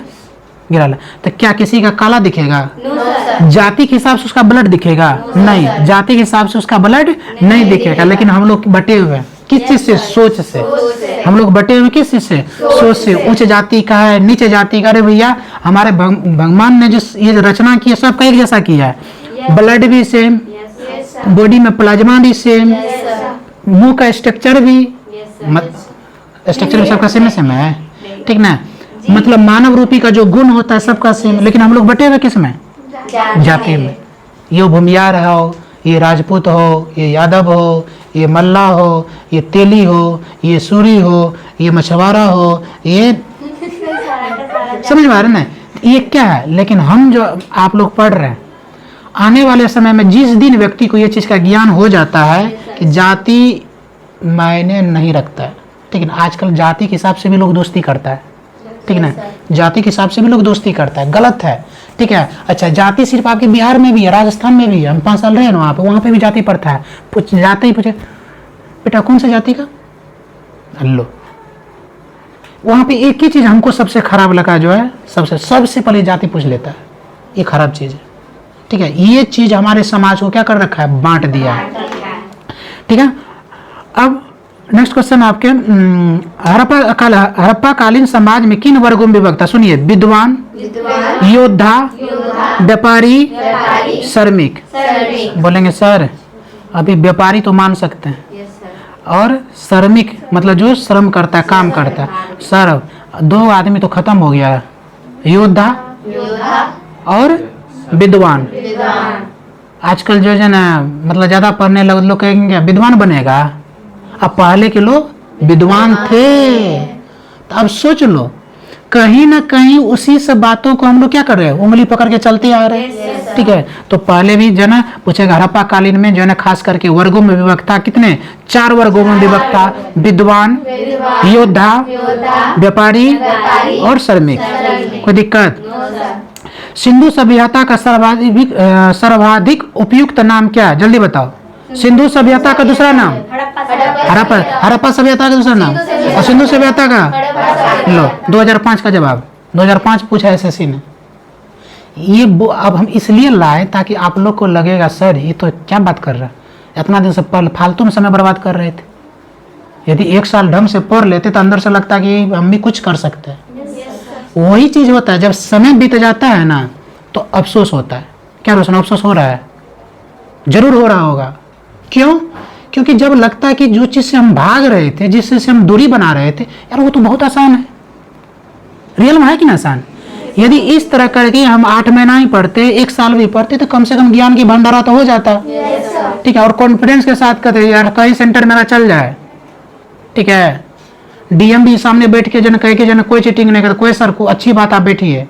A: गिरा तो क्या किसी का काला दिखेगा? जाति के हिसाब से उसका ब्लड दिखेगा? नहीं, जाति के हिसाब से उसका ब्लड नहीं दिखेगा। लेकिन हम लोग बटे हुए हैं किस चीज से? सोच से। हम लोग बटे हुए किस चीज से? सोच से। उच्च जाति का है, नीचे जाति का। अरे भैया, हमारे भगवान ने जो ये रचना की है सबका एक जैसा किया है। ब्लड भी सेम, बॉडी में प्लाज्मा भी सेम, मुंह का स्ट्रक्चर भी स्ट्रक्चर भी सबका सेम सेम है। ठीक ना? मतलब मानव रूपी का जो गुण होता है सबका सेम। लेकिन हम लोग बटे हुए किस में? जाति में। ये भूमियार हो, ये राजपूत हो, ये यादव हो, ये मल्ला हो, ये तेली हो, ये सूरी हो, ये मछुआरा हो, ये समझ में आ रहा है ना? ये क्या है? लेकिन हम जो आप लोग पढ़ रहे हैं, आने वाले समय में जिस दिन व्यक्ति को ये चीज़ का ज्ञान हो जाता है कि जाति मायने नहीं रखता है। ठीक है ना? आजकल जाति के हिसाब से भी लोग दोस्ती करता है। ठीक है ना? जाति के हिसाब से भी लोग दोस्ती करता है, गलत है। ठीक है? अच्छा, जाति सिर्फ आपके बिहार में भी है, राजस्थान में भी है। हम 5 साल रहे ना वहाँ पे भी जाति प्रथा है। जाते ही पूछे बेटा कौन सा जाति का? लो, वहाँ पे एक ही चीज हमको सबसे खराब लगा, जो है सबसे पहले जाति पूछ लेता है। ये खराब चीज है। ठीक है? ये चीज हमारे समाज को क्या कर रखा है? बांट दिया है। ठीक है? अब नेक्स्ट क्वेश्चन आपके, हड़प्पा कालीन समाज में किन वर्गों में विभक्त था? सुनिए, विद्वान, योद्धा, व्यापारी, श्रमिक। बोलेंगे सर अभी व्यापारी तो मान सकते हैं, और श्रमिक मतलब जो श्रम करता है, काम करता है। सर 2 आदमी तो खत्म हो गया, योद्धा और विद्वान। आजकल जो है ना, मतलब ज्यादा पढ़ने लगे लोग कहेंगे विद्वान बनेगा। अब पहले के लोग विद्वान थे, तो अब सोच लो, कहीं ना कहीं उसी सब बातों को हम लोग क्या कर रहे हैं? उंगली पकड़ के चलते आ रहे हैं। ठीक है? तो पहले भी जो ना पूछेगा, हड़प्पा कालीन में जो है खास करके वर्गों में विभक्त था। कितने? 4 वर्गों में विभक्त था। विद्वान, योद्धा, व्यापारी और श्रमिक। कोई दिक्कत? सिंधु सभ्यता का सर्वाधिक उपयुक्त नाम क्या है? जल्दी बताओ। सिंधु सभ्यता का दूसरा नाम? हड़प्पा सभ्यता का दूसरा नाम, और सिंधु सभ्यता का? लो, 2005 का जवाब। 2005 पूछा एसएससी ने। ये अब हम इसलिए लाए ताकि आप लोग को लगेगा सर ये तो क्या बात कर रहा है, इतना दिन से फालतू में समय बर्बाद कर रहे थे। यदि 1 साल ढंग से पढ़ लेते तो अंदर से लगता कि हम भी कुछ कर सकते हैं। वही चीज होता है, जब समय बीत जाता है ना तो अफसोस होता है। क्या रोशन अफसोस हो रहा है? जरूर हो रहा होगा। क्यों? क्योंकि जब लगता है कि जो चीज से हम भाग रहे थे, जिस चीज से हम दूरी बना रहे थे, यार वो तो बहुत आसान है। रियल में है कि ना आसान? यदि इस तरह करके हम 8 महीना ही पढ़ते, 1 साल भी पढ़ते, तो कम से कम ज्ञान की भंडारा तो हो जाता। ठीक है? और कॉन्फिडेंस के साथ कहते यार कहीं सेंटर मेरा चल जाए। ठीक है? डीएम भी सामने बैठ के जन कह के जन कोई चीटिंग नहीं करता, कोई सर को अच्छी बात आप बैठिए।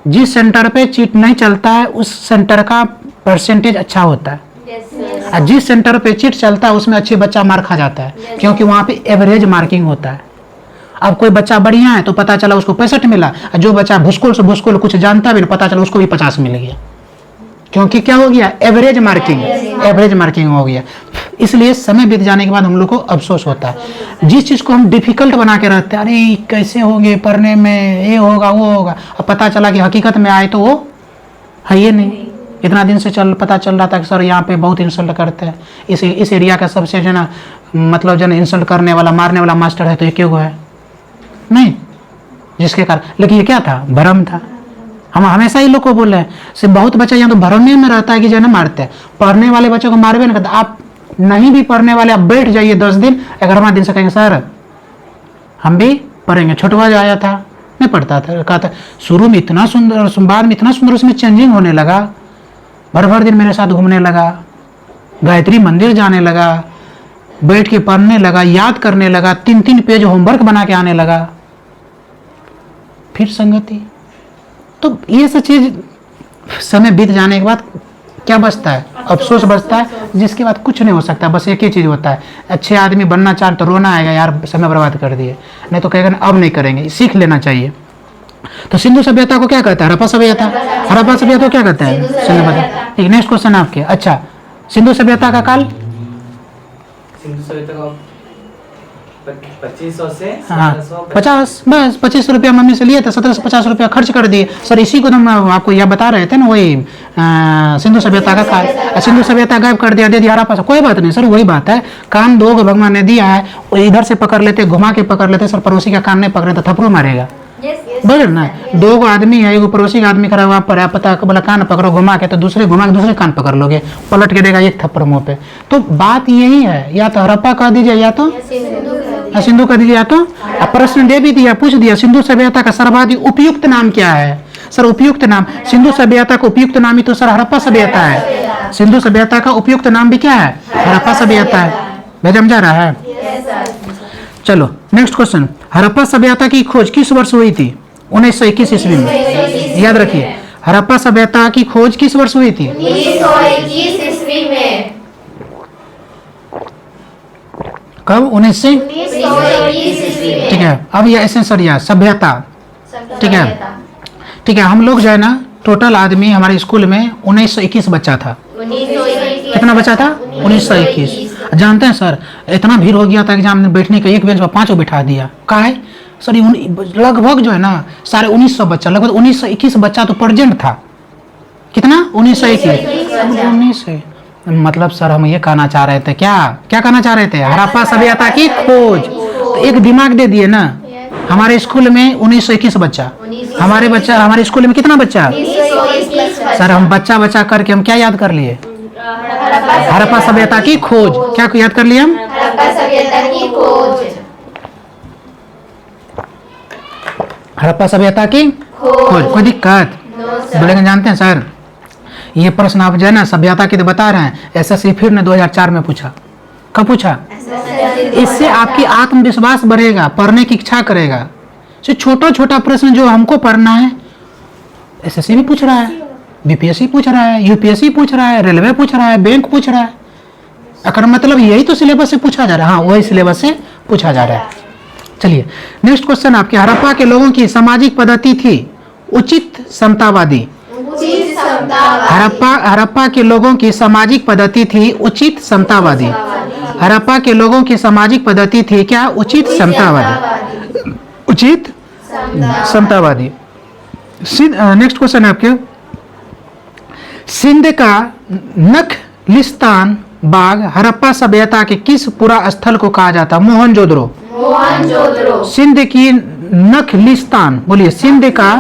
A: जिस सेंटर पे चीट नहीं चलता है उस सेंटर का परसेंटेज अच्छा होता है, और जिस सेंटर पे चीट चलता है उसमें अच्छे बच्चा मार खा जाता है, क्योंकि वहाँ पे एवरेज मार्किंग होता है। अब कोई बच्चा बढ़िया है तो पता चला उसको 65 मिला, और जो बच्चा भुसकुल से भुसकुल कुछ जानता भी नहीं, पता चला उसको भी 50 मिल गया, क्योंकि क्या हो गया? एवरेज मार्किंग हो गया। इसलिए समय बीत जाने के बाद हम लोग को अफसोस होता है। जिस चीज़ को हम डिफिकल्ट बना के रखते हैं, अरे कैसे होंगे पढ़ने में, ये होगा वो होगा, अब पता चला कि हकीकत में आए तो वो है ये नहीं। इतना दिन से पता चल रहा था कि सर यहाँ पे बहुत इंसल्ट करते हैं, इस एरिया का सबसे जो ना मतलब जो इंसल्ट करने वाला, मारने वाला मास्टर है, तो ये क्यों है? नहीं, जिसके कारण, लेकिन ये क्या था, भ्रम था। हम हमेशा ही लोग को बोल रहे हैं, सिर्फ बहुत बच्चा यहाँ तो भरने में रहता है कि जो है ना मारते हैं, पढ़ने वाले बच्चों को मारवे नहीं करते। आप नहीं भी पढ़ने वाले, आप बैठ जाइए 10 दिन, 11वां दिन से कहेंगे सर हम भी पढ़ेंगे। छोटवा जो आया था नहीं पढ़ता था, कहा था शुरू में इतना सुंदर, बाद में इतना सुंदर उसमें चेंजिंग होने लगा, भर भर दिन मेरे साथ घूमने लगा, गायत्री मंदिर जाने लगा, बैठ के पढ़ने लगा, याद करने लगा, 3-3 पेज होमवर्क बना के आने लगा। फिर संगति, तो ये सब चीज समय बीत जाने के बाद क्या बचता है, अफसोस बचता है, जिसके बाद कुछ नहीं हो सकता। बस एक ही चीज होता है, अच्छे आदमी बनना चाहे तो रोना आएगा यार समय बर्बाद कर दिए, नहीं तो कहेगा अब नहीं करेंगे, सीख लेना चाहिए। तो सिंधु सभ्यता को क्या कहता है, हड़प्पा सभ्यता। हड़प्पा सभ्यता को क्या कहता है, सिंधु सभ्यता। ठीक, नेक्स्ट क्वेश्चन आपके। अच्छा, सिंधु सभ्यता का काल,
C: सिंधु सभ्यता का 2500 से
A: हाँ
C: 1750
A: 50, बस 25 रुपया मम्मी से लिए थे, 1750 रुपया खर्च कर दिए सर। इसी को तो हम आपको यह बता रहे थे ना, वही सिंधु सभ्यता का काल। सिंधु सभ्यता गायब कर दिया, दे दिया हड़प्पा। कोई बात नहीं सर, वही बात है, कान दो भगवान ने दिया है, वो इधर से पकड़ लेते, घुमा के पकड़ लेते सर, पड़ोसी का कान नहीं पकड़े तो थपड़ू मारेगा। बोल ना, 2 आदमी है, एगो पड़ोसी का आदमी खड़ा हुआ पर है, पता बोला कान पकड़ो, घुमा के, तो दूसरे घुमा के दूसरे कान पकड़ लोगे, पलट के देगा एक थप्पड़ मुंह पे। तो बात यही है, या तो हड़प्पा कह दीजिए या तो सिंधु कह दीजिए, या तो प्रश्न दे भी दिया, पूछ दिया सिंधु सभ्यता का सर्वाधिक उपयुक्त नाम क्या है सर। उपयुक्त नाम, सिंधु सभ्यता का उपयुक्त नाम ही तो सर हड़प्पा सभ्यता है। सिंधु सभ्यता का उपयुक्त नाम भी क्या है, हड़प्पा सभ्यता है। भैया समझा रहा है। चलो नेक्स्ट क्वेश्चन, हड़प्पा सभ्यता की खोज किस वर्ष हुई थी, 1921 ईस्वी में। याद रखिए, हड़प्पा सभ्यता की खोज किस वर्ष हुई थी,
B: 1921 ईस्वी में।
A: कब, 1921।
B: 1921 ईस्वी में।
A: ठीक है, अब ये ऐसे सर यह सभ्यता, ठीक है ठीक है। हम लोग जो है ना टोटल आदमी हमारे स्कूल में 1921 बच्चा था।
B: 1921
A: कितना बच्चा था, 1921। जानते हैं सर, इतना भीड़ हो गया था एग्जाम में, बैठने का एक बेंच पर 5 बिठा दिया। कहा है सर, लगभग जो है ना 1950 बच्चा, लगभग 1921 बच्चा तो प्रेजेंट था। कितना, 1921। मतलब सर हम ये कहना चाह रहे थे, क्या क्या कहना चाह रहे थे, हड़प्पा सभ्यता की खोज। तो एक दिमाग दे दिए ना, हमारे स्कूल में 1921 बच्चा, हमारे स्कूल में कितना बच्चा,
B: 1921
A: सर हम बच्चा बच्चा करके हम क्या याद कर लिए, हड़प्पा सभ्यता की खोज। क्या याद कर लिए हम,
B: हड़प्पा सभ्यता की खोज।
A: हड़प्पा सभ्यता की खोज। कोई दिक्कत बोलेंगे, जानते हैं सर ये प्रश्न आप जो है ना सभ्यता की तो बता रहे हैं, एसएससी फिर ने 2004 में पूछा। कब पूछा, इससे आपकी आत्मविश्वास बढ़ेगा, पढ़ने की इच्छा करेगा। तो छोटा छोटा प्रश्न जो हमको पढ़ना है, एसएससी भी पूछ रहा है, बीपीएससी पूछ रहा है, यूपीएससी पूछ रहा है, रेलवे पूछ रहा है, बैंक पूछ रहा है। अगर मतलब यही तो सिलेबस से पूछा जा रहा है, हाँ वही सिलेबस से पूछा जा रहा है। चलिए नेक्स्ट क्वेश्चन आपके, हड़प्पा के लोगों की सामाजिक पद्धति थी उचित समतावादी। हड़प्पा के लोगों की सामाजिक पद्धति थी उचित समतावादी। हड़प्पा के लोगों की सामाजिक पद्धति थी क्या, उचित समतावादी, उचित समतावादी। नेक्स्ट क्वेश्चन है आपके, सिंध का नखलिस्तान बाग हड़प्पा सभ्यता के किस पुरा स्थल को कहा जाता, मोहनजोदड़ो। सिंध की नखलिस्तान, बोलिए सिंध का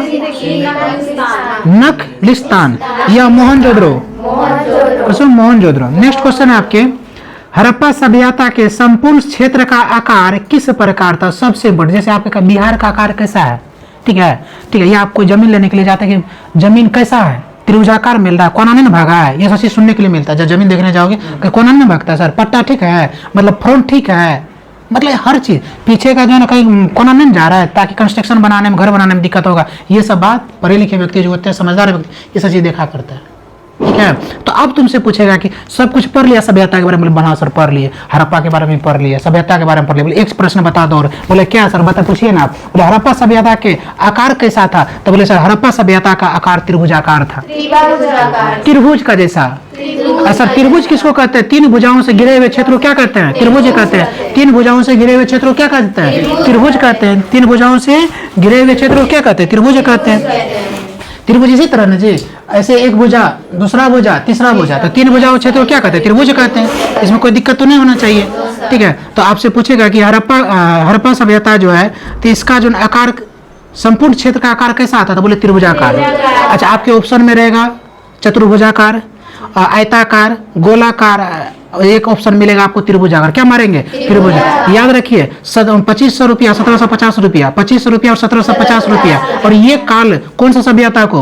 A: नखलिस्तान या मोहनजोदड़ो, मोहनजोदड़ो। नेक्स्ट क्वेश्चन है आपके, हड़प्पा सभ्यता के संपूर्ण क्षेत्र का आकार किस प्रकार था, सबसे बड़ा। जैसे आपके बिहार का आकार कैसा है, ठीक है ठीक है, ये आपको जमीन लेने के लिए जाते हैं कि जमीन कैसा है, त्रिभुजाकार मिल रहा है, कोना नहीं भागा है, ये सब चीज सुनने के लिए मिलता है। जब जमीन देखने जाओगे कि कोना नहीं भागता सर, पट्टा ठीक है, मतलब फ्रंट ठीक है, मतलब हर चीज पीछे का जो है ना कहीं कोना नहीं जा रहा है, ताकि कंस्ट्रक्शन बनाने में, घर बनाने में दिक्कत होगा। ये सब बात पढ़े लिखे व्यक्ति जो होते हैं, समझदार व्यक्ति, ये सब चीज देखा करता है, ठीक है। तो अब तुमसे पूछेगा कि सब कुछ पढ़ लिया सभ्यता के बारे में, बना सर पढ़ लिए, हड़प्पा के बारे में पढ़ लिया, सभ्यता के बारे में पढ़ लिया। बोले एक प्रश्न बता दो, और बोले क्या सर बता, पूछिए ना आप। बोले हड़प्पा सभ्यता के आकार कैसा था, तो बोले सर हड़प्पा सभ्यता का आकार त्रिभुजाकार था, त्रिभुज का जैसा। सर त्रिभुज किसको कहते हैं, 3 भुजाओं से घिरे हुए क्षेत्र को क्या कहते हैं, त्रिभुज कहते हैं। 3 भुजाओं से घिरे हुए क्षेत्र को क्या कहते हैं, त्रिभुज कहते हैं। 3 भुजाओं से घिरे हुए क्षेत्र को क्या कहते हैं, त्रिभुज कहते हैं। त्रिभुज इसी तरह ना जी, ऐसे एक भुजा, दूसरा भुजा, तीसरा भुजा, तो 3 भुजाओं क्षेत्र को क्या कहते हैं, त्रिभुज कहते हैं। इसमें कोई दिक्कत तो नहीं होना चाहिए, ठीक है। तो आपसे पूछेगा कि हड़प्पा सभ्यता जो है, तो इसका जो आकार संपूर्ण क्षेत्र का आकार कैसा आता था? बोले त्रिभुजाकार। अच्छा, आपके ऑप्शन में रहेगा चतुर्भुजाकार, आयताकार, गोलाकार, एक ऑप्शन मिलेगा आपको त्रिभुजाकार। क्या मारेंगे? त्रिभुज। याद रखिए 2500 रुपया, 1750 रुपया, 2500 रुपया और 1750 रुपया। और ये काल कौन सा सभ्यता को?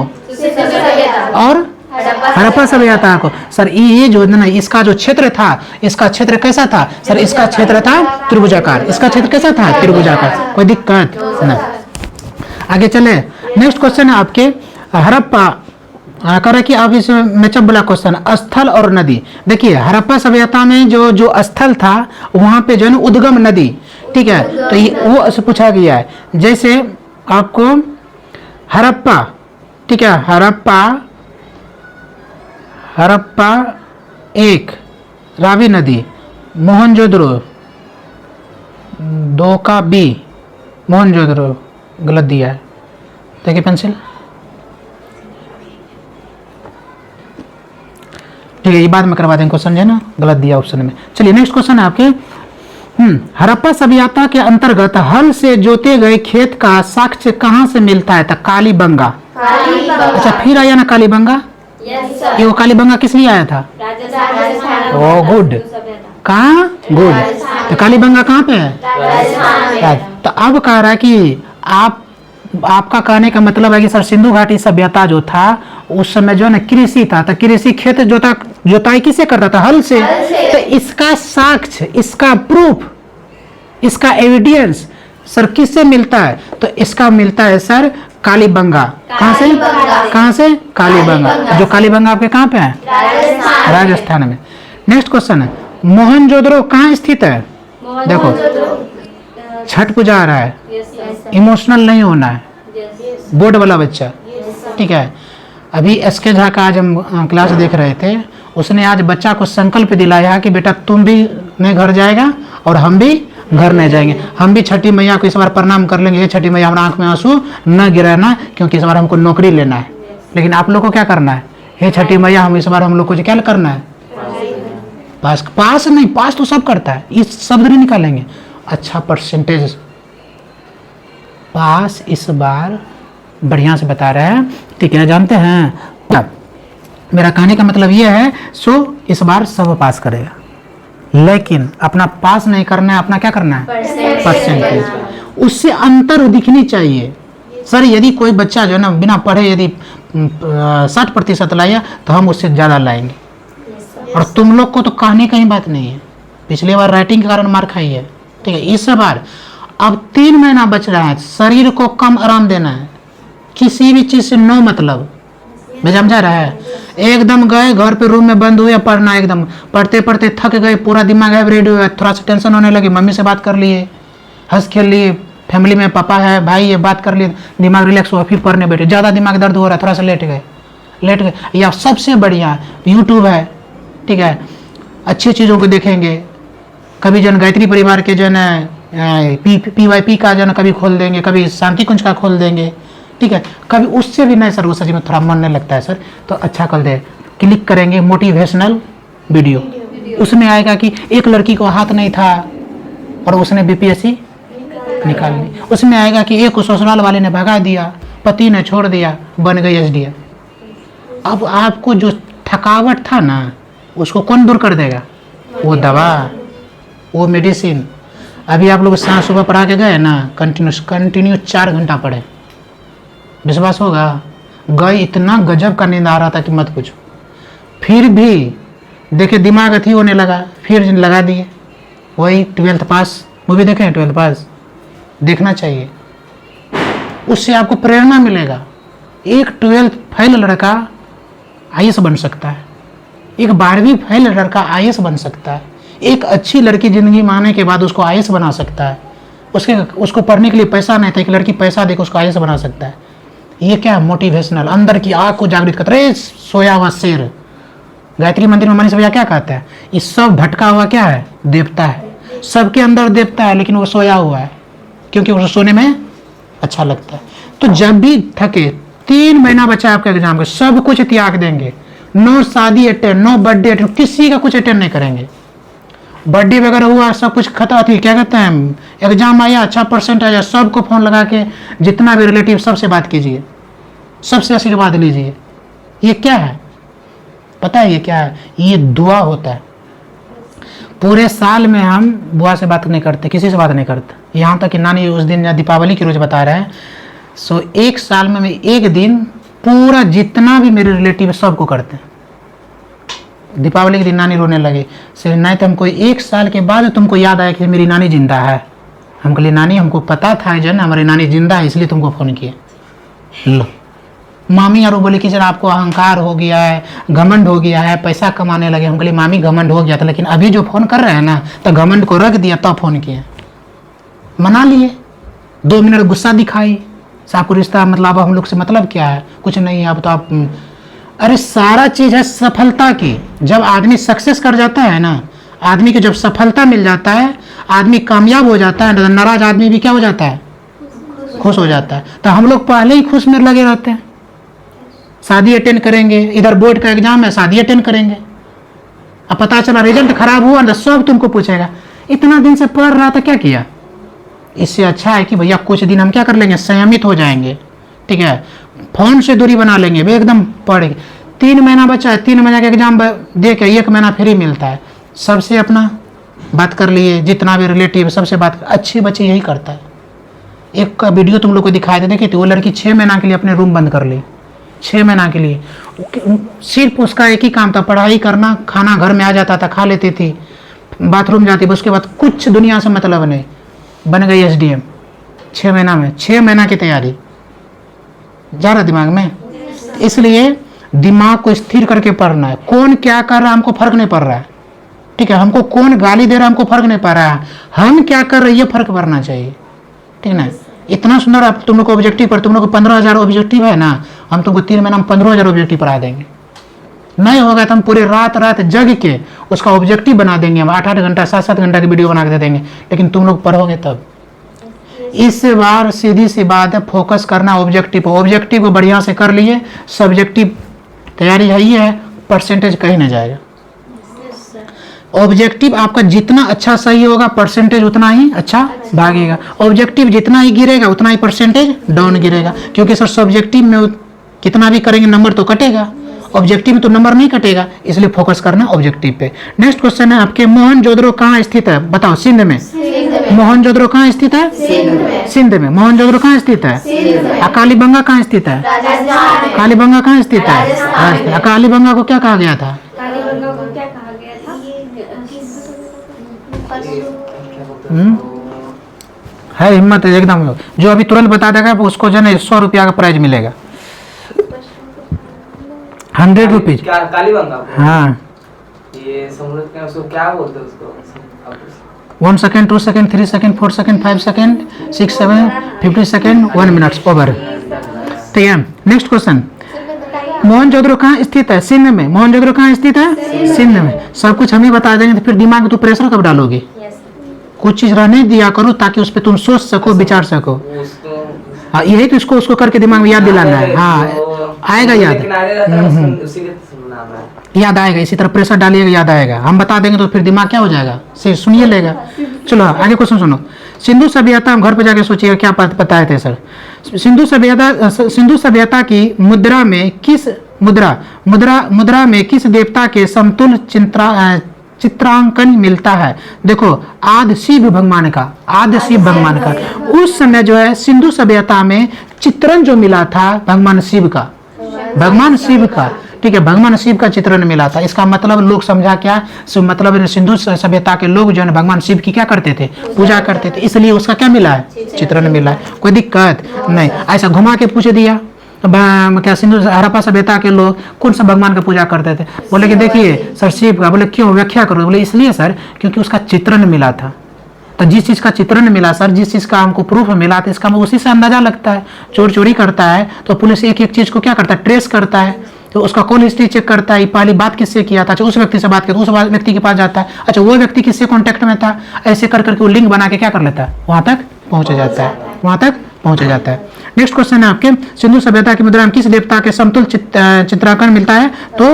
A: और हड़प्पा सभ्यता को। सर ये जो ना इसका जो क्षेत्र था, इसका क्षेत्र कैसा था? सर इसका क्षेत्र था त्रिभुजाकार। इसका क्षेत्र कैसा था? त्रिभुजाकार। कोई दिक्कत नहीं। आगे चले, नेक्स्ट क्वेश्चन है आपके हड़प्पा कर कि आप इस मैचअप वाला क्वेश्चन, स्थल और नदी। देखिए हड़प्पा सभ्यता में जो स्थल था वहां पे जो है ना उद्गम नदी, ठीक है, तो ये वो से पूछा गया है। जैसे आपको हड़प्पा, ठीक है, हड़प्पा एक, रावी नदी, मोहनजोदड़ो दो का बी, मोहनजोदड़ो गलत दिया है, देखिए पेंसिल, ठीक है, ये बाद में करवा देंगे क्वेश्चन, है ना, गलत दिया ऑप्शन में। चलिए नेक्स्ट क्वेश्चन है आपके, हड़प्पा सभ्यता के अंतर्गत हल से जोते गए खेत का साक्ष्य कहाँ से मिलता है? तो कालीबंगा। अच्छा, फिर आया ना कालीबंगा, ये वो कालीबंगा किस लिए आया था? ओ गुड, कहाँ? गुड। तो कालीबंगा कहाँ पे है? तो अब कह रहा है कि आपका कहने का मतलब है कि सर सिंधु घाटी सभ्यता जो था उस समय जो है ना कृषि था, तो कृषि खेत जोताई किसे करता था? हल से। तो इसका साक्ष्य, इसका प्रूफ, इसका एविडेंस सर किससे मिलता है? तो इसका मिलता है सर कालीबंगा। कहाँ से? कहाँ से? कालीबंगा। जो कालीबंगा आपके कहाँ पे है? राजस्थान में। नेक्स्ट क्वेश्चन है, मोहनजोदड़ो कहाँ स्थित है? देखो छठ पूजा आ रहा है, इमोशनल नहीं होना है, बोर्ड वाला बच्चा, ठीक है। अभी एसके झा का आज हम क्लास देख रहे थे, उसने आज बच्चा को संकल्प दिलाया कि बेटा तुम भी नहीं घर जाएगा और हम भी घर नहीं जाएंगे, हम भी छठी मैया को इस बार प्रणाम कर लेंगे। छठी मैया हमारा आंख में आंसू न गिराना, क्योंकि इस बार हमको नौकरी लेना है। लेकिन आप लोग को क्या करना है? हे छठी मैया, हम इस बार हम लोग को क्या करना है? पास नहीं, पास तो सब करता है, इस शब्द नहीं निकालेंगे। अच्छा परसेंटेज पास इस बार बढ़िया से बता रहे हैं, ठीक है, जानते हैं। मेरा कहने का मतलब यह है, सो इस बार सब पास करेगा, लेकिन अपना पास नहीं करना है, अपना क्या करना है? परसेंटेज। उससे अंतर दिखनी चाहिए। सर यदि कोई बच्चा जो है ना बिना पढ़े यदि 60% लाया तो हम उससे ज़्यादा लाएंगे। और तुम लोग को तो कहने का ही बात नहीं है, पिछली बार राइटिंग के कारण मार खाई है, ठीक है। इस बार अब 3 महीना बच रहा है, शरीर को कम आराम देना है, किसी भी चीज़ से नो मतलब, मैं समझा रहा है। एकदम गए घर पे रूम में बंद हुए पढ़ना, एकदम पढ़ते पढ़ते थक गए, पूरा दिमाग हाइब्रिड हुआ, थोड़ा सा टेंशन होने लगी, मम्मी से बात कर लिए, हंस खेल लिए, फैमिली में पापा है भाई है, बात कर लिए, दिमाग रिलैक्स हुआ, फिर पढ़ने बैठे, ज़्यादा दिमाग दर्द हो रहा है, थोड़ा सा लेट गए। या सबसे बढ़िया यूट्यूब है, ठीक है, अच्छी चीज़ों को देखेंगे। कभी जन गायत्री परिवार के जन PYP का जन कभी खोल देंगे, कभी शांति कुंज का खोल देंगे, ठीक है। कभी उससे भी नहीं सर, वो सच में थोड़ा मन नहीं लगता है सर, तो अच्छा कर दे, क्लिक करेंगे मोटिवेशनल वीडियो, उसमें आएगा कि एक लड़की को हाथ नहीं था और उसने BPSC निकाल ली। उसमें आएगा कि एक ससुराल वाले ने भगा दिया, पति ने छोड़ दिया, बन गई SDM। अब आपको जो थकावट था ना, उसको कौन दूर कर देगा? वो दवा, वो मेडिसिन। अभी आप लोग सांस सुबह पढ़ा के गए ना, कंटिन्यू 4 घंटा पढ़े, विश्वास होगा? गए, इतना गजब का नींद आ रहा था कि मत पूछो। फिर भी देखे दिमाग अथी होने लगा, फिर लगा दिए वही 12th पास मूवी देखें, 12th पास देखना चाहिए, उससे आपको प्रेरणा मिलेगा। एक 12th फेल लड़का IAS बन सकता है, एक 12वीं फेल लड़का IAS बन सकता है, एक अच्छी लड़की जिंदगी में आने के बाद उसको IAS बना सकता है। उसको पढ़ने के लिए पैसा नहीं था, एक लड़की पैसा देकर उसको IAS बना सकता है। ये क्या मोटिवेशनल, अंदर की आग को जागृत करता है। सोया हुआ शेर, गायत्री मंदिर में मनीष भैया क्या कहते हैं? ये सब भटका हुआ क्या है? देवता है। सबके अंदर देवता है, लेकिन वो सोया हुआ है, क्योंकि उसे सोने में अच्छा लगता है। तो जब भी थके, 3 महीना बचा आपके एग्जाम का, सब कुछ त्याग देंगे, नो शादी अटेंड, नो बर्थडे अटेंड, किसी का कुछ अटेंड नहीं करेंगे। बर्थडे वगैरह हुआ, सब कुछ खत्म थी, क्या कहते हैं, एग्जाम आया, अच्छा परसेंट आया, सबको फ़ोन लगा के जितना भी रिलेटिव सबसे बात कीजिए, सबसे आशीर्वाद लीजिए। ये क्या है पता है? ये क्या है? ये दुआ होता है। पूरे साल में हम बुआ से बात नहीं करते, किसी से बात नहीं करते, यहाँ तक कि नानी उस दिन दीपावली के रोज बता रहे हैं। सो एक साल में मैं एक दिन पूरा जितना भी मेरे रिलेटिव है सबको करते हैं। दीपावली के दिन नानी रोने लगे, सिर्फ नहीं तो हमको एक साल के बाद तुमको याद आया कि मेरी नानी जिंदा है। हम कहले नानी हमको पता था जन हमारी नानी जिंदा है, इसलिए तुमको फ़ोन किए। लो मामी और बोले कि सर आपको अहंकार हो गया है, घमंड हो गया है, पैसा कमाने लगे। हम कहले मामी घमंड हो गया था, लेकिन अभी जो फ़ोन कर रहे हैं ना तो घमंड को रख दिया तब फ़ोन किए, मना लिए। 2 मिनट गुस्सा दिखाई, आपको रिश्ता मतलब अब हम लोग से मतलब क्या है, कुछ नहीं है अब तो आप। अरे सारा चीज़ है सफलता की। जब आदमी सक्सेस कर जाता है ना, आदमी को जब सफलता मिल जाता है, आदमी कामयाब हो जाता है, नाराज आदमी भी क्या हो जाता है, खुश हो जाता है। तो हम लोग पहले ही खुश में लगे रहते हैं। शादी अटेंड करेंगे, इधर बोर्ड का एग्जाम है, शादी अटेंड करेंगे, अब पता चला रिजल्ट खराब हुआ ना, सब तुमको पूछेगा इतना दिन से पढ़ रहा था क्या किया। इससे अच्छा है कि भैया कुछ दिन हम क्या कर लेंगे, संयमित हो जाएंगे, ठीक है, फोन से दूरी बना लेंगे, वे एकदम पढ़ेंगे। 3 महीना बचा है, 3 महीना का एग्जाम दे के 1 महीना फ्री मिलता है, सबसे अपना बात कर लिए, जितना भी रिलेटिव सबसे बात। अच्छे बच्चे यही करता है। एक का वीडियो तुम लोग को दिखाए थे, देखिए, तो वो लड़की 6 महीना के लिए अपने रूम बंद कर ली, 6 महीना के लिए। सिर्फ उसका एक ही काम था, पढ़ाई करना, खाना घर में आ जाता था, खा लेती थी, बाथरूम जाती, उसके बाद कुछ दुनिया से मतलब नहीं, बन गई SDM 6 महीना में। 6 महीना की तैयारी जा रहा दिमाग में। इसलिए दिमाग को स्थिर करके पढ़ना है। कौन क्या कर रहा है हमको फर्क नहीं पड़ रहा है, ठीक है, हमको कौन गाली दे रहा है हमको फर्क नहीं पड़ रहा है, हम क्या कर रहे हैं ये फर्क पड़ना चाहिए, ठीक ना। इतना सुंदर आप तुम लोग को ऑब्जेक्टिव पर, तुम लोग को 15,000 ऑब्जेक्टिव है ना, हम तुमको 3 महीना में 15,000 ऑब्जेक्टिव पढ़ा देंगे। नहीं होगा तो हम पूरे रात जग के उसका ऑब्जेक्टिव बना देंगे, हम 8-8 घंटा 7-7 घंटा की वीडियो बना के दे देंगे, लेकिन तुम लोग पढ़ोगे तब। इस बार सीधी सी बात है, फोकस करना ऑब्जेक्टिव पर। ऑब्जेक्टिव को बढ़िया से कर लिए, सब्जेक्टिव तैयारी है ही है, परसेंटेज कहीं ना जाएगा। ऑब्जेक्टिव आपका जितना अच्छा सही होगा, परसेंटेज उतना ही अच्छा भागेगा। ऑब्जेक्टिव जितना ही गिरेगा उतना ही परसेंटेज डाउन गिरेगा, क्योंकि सर सब्जेक्टिव में कितना भी करेंगे नंबर तो कटेगा, ऑब्जेक्टिव में तो नंबर नहीं कटेगा, इसलिए फोकस करना ऑब्जेक्टिव पे। नेक्स्ट क्वेश्चन है आपके, मोहनजोदड़ो कहाँ स्थित है, बताओ। सिंध में। मोहनजोदड़ो कहाँ स्थित है? सिंध में। मोहनजोदड़ो कहाँ स्थित है? कालीबंगा कहाँ स्थित है? कालीबंगा कहाँ स्थित है? कालीबंगा को क्या कहा गया था? है हिम्मत है एकदम, जो अभी तुरंत बता देगा उसको जो है 100 रुपया का प्राइज मिलेगा, 100 रुपीज।
C: क्या कालीबंगा?
A: हाँ,
C: ये समुद्र के उसको क्या बोलते हैं उसको?
A: 1 second, 2 second, 3 second, 4 second, 5 second, 6, 7, 50 second, 1 minute over. ठीक है, नेक्स्ट क्वेश्चन, मोहनजोदड़ो कहाँ स्थित है? सिंध में। मोहनजोदड़ो कहाँ स्थित है? सिंध में। सब कुछ हम ही बता देंगे तो फिर दिमाग में तू प्रेशर कब डालोगे? कुछ चीज रहने दिया करो ताकि उस पर तुम सोच सको, विचार सको। हाँ, यही तो इसको उसको करके दिमाग में याद दिलाना है। हाँ, आएगा याद, याद आएगा। इसी तरह प्रेशर डालिएगा, याद आएगा। हम बता देंगे तो फिर दिमाग क्या हो जाएगा, सुनिए लेगा। चलो आगे क्वेश्चन सुनो। सिंधु सभ्यता, हम घर पे जाके सोचिएगा क्या बताए थे सर। सिंधु सभ्यता की मुद्रा में किस मुद्रा में किस देवता के समतुल्य चित्रांकन मिलता है? देखो, आदि शिव भगवान का उस समय जो है सिंधु सभ्यता में चित्रण जो मिला था भगवान शिव का, ठीक है, भगवान शिव का चित्रण मिला था। इसका मतलब लोग समझा क्या, मतलब सिंधु सभ्यता के लोग जो है भगवान शिव की क्या करते थे, पूजा करते थे, इसलिए उसका क्या मिला है, चित्रण मिला है। कोई दिक्कत नहीं। ऐसा घुमा के पूछ दिया क्या सिंधु हड़प्पा सभ्यता के लोग कौन सा भगवान का पूजा करते थे? बोले कि देखिए सर शिव का। बोले क्यों, व्याख्या करो। बोले इसलिए सर क्योंकि उसका चित्रण मिला था। तो जिस चीज़ का चित्रण मिला सर, जिस चीज़ का हमको प्रूफ मिला था, इसका उसी से अंदाजा लगता है। चोर चोरी करता है तो पुलिस एक एक चीज़ को क्या करता है, ट्रेस करता है, तो उसका कॉल हिस्ट्री चेक करता है, पहली बात किससे किया था, अच्छा उस व्यक्ति से बात किया तो उस व्यक्ति के पास जाता है, अच्छा वो व्यक्ति किससे कॉन्टैक्ट में था, ऐसे कर करके वो लिंक बना के क्या कर लेता है, वहाँ तक पहुँच जाता है। नेक्स्ट क्वेश्चन है आपके, सिंधु सभ्यता की मुद्रा में किस देवता के समतुल्य चित्रांकन मिलता है? तो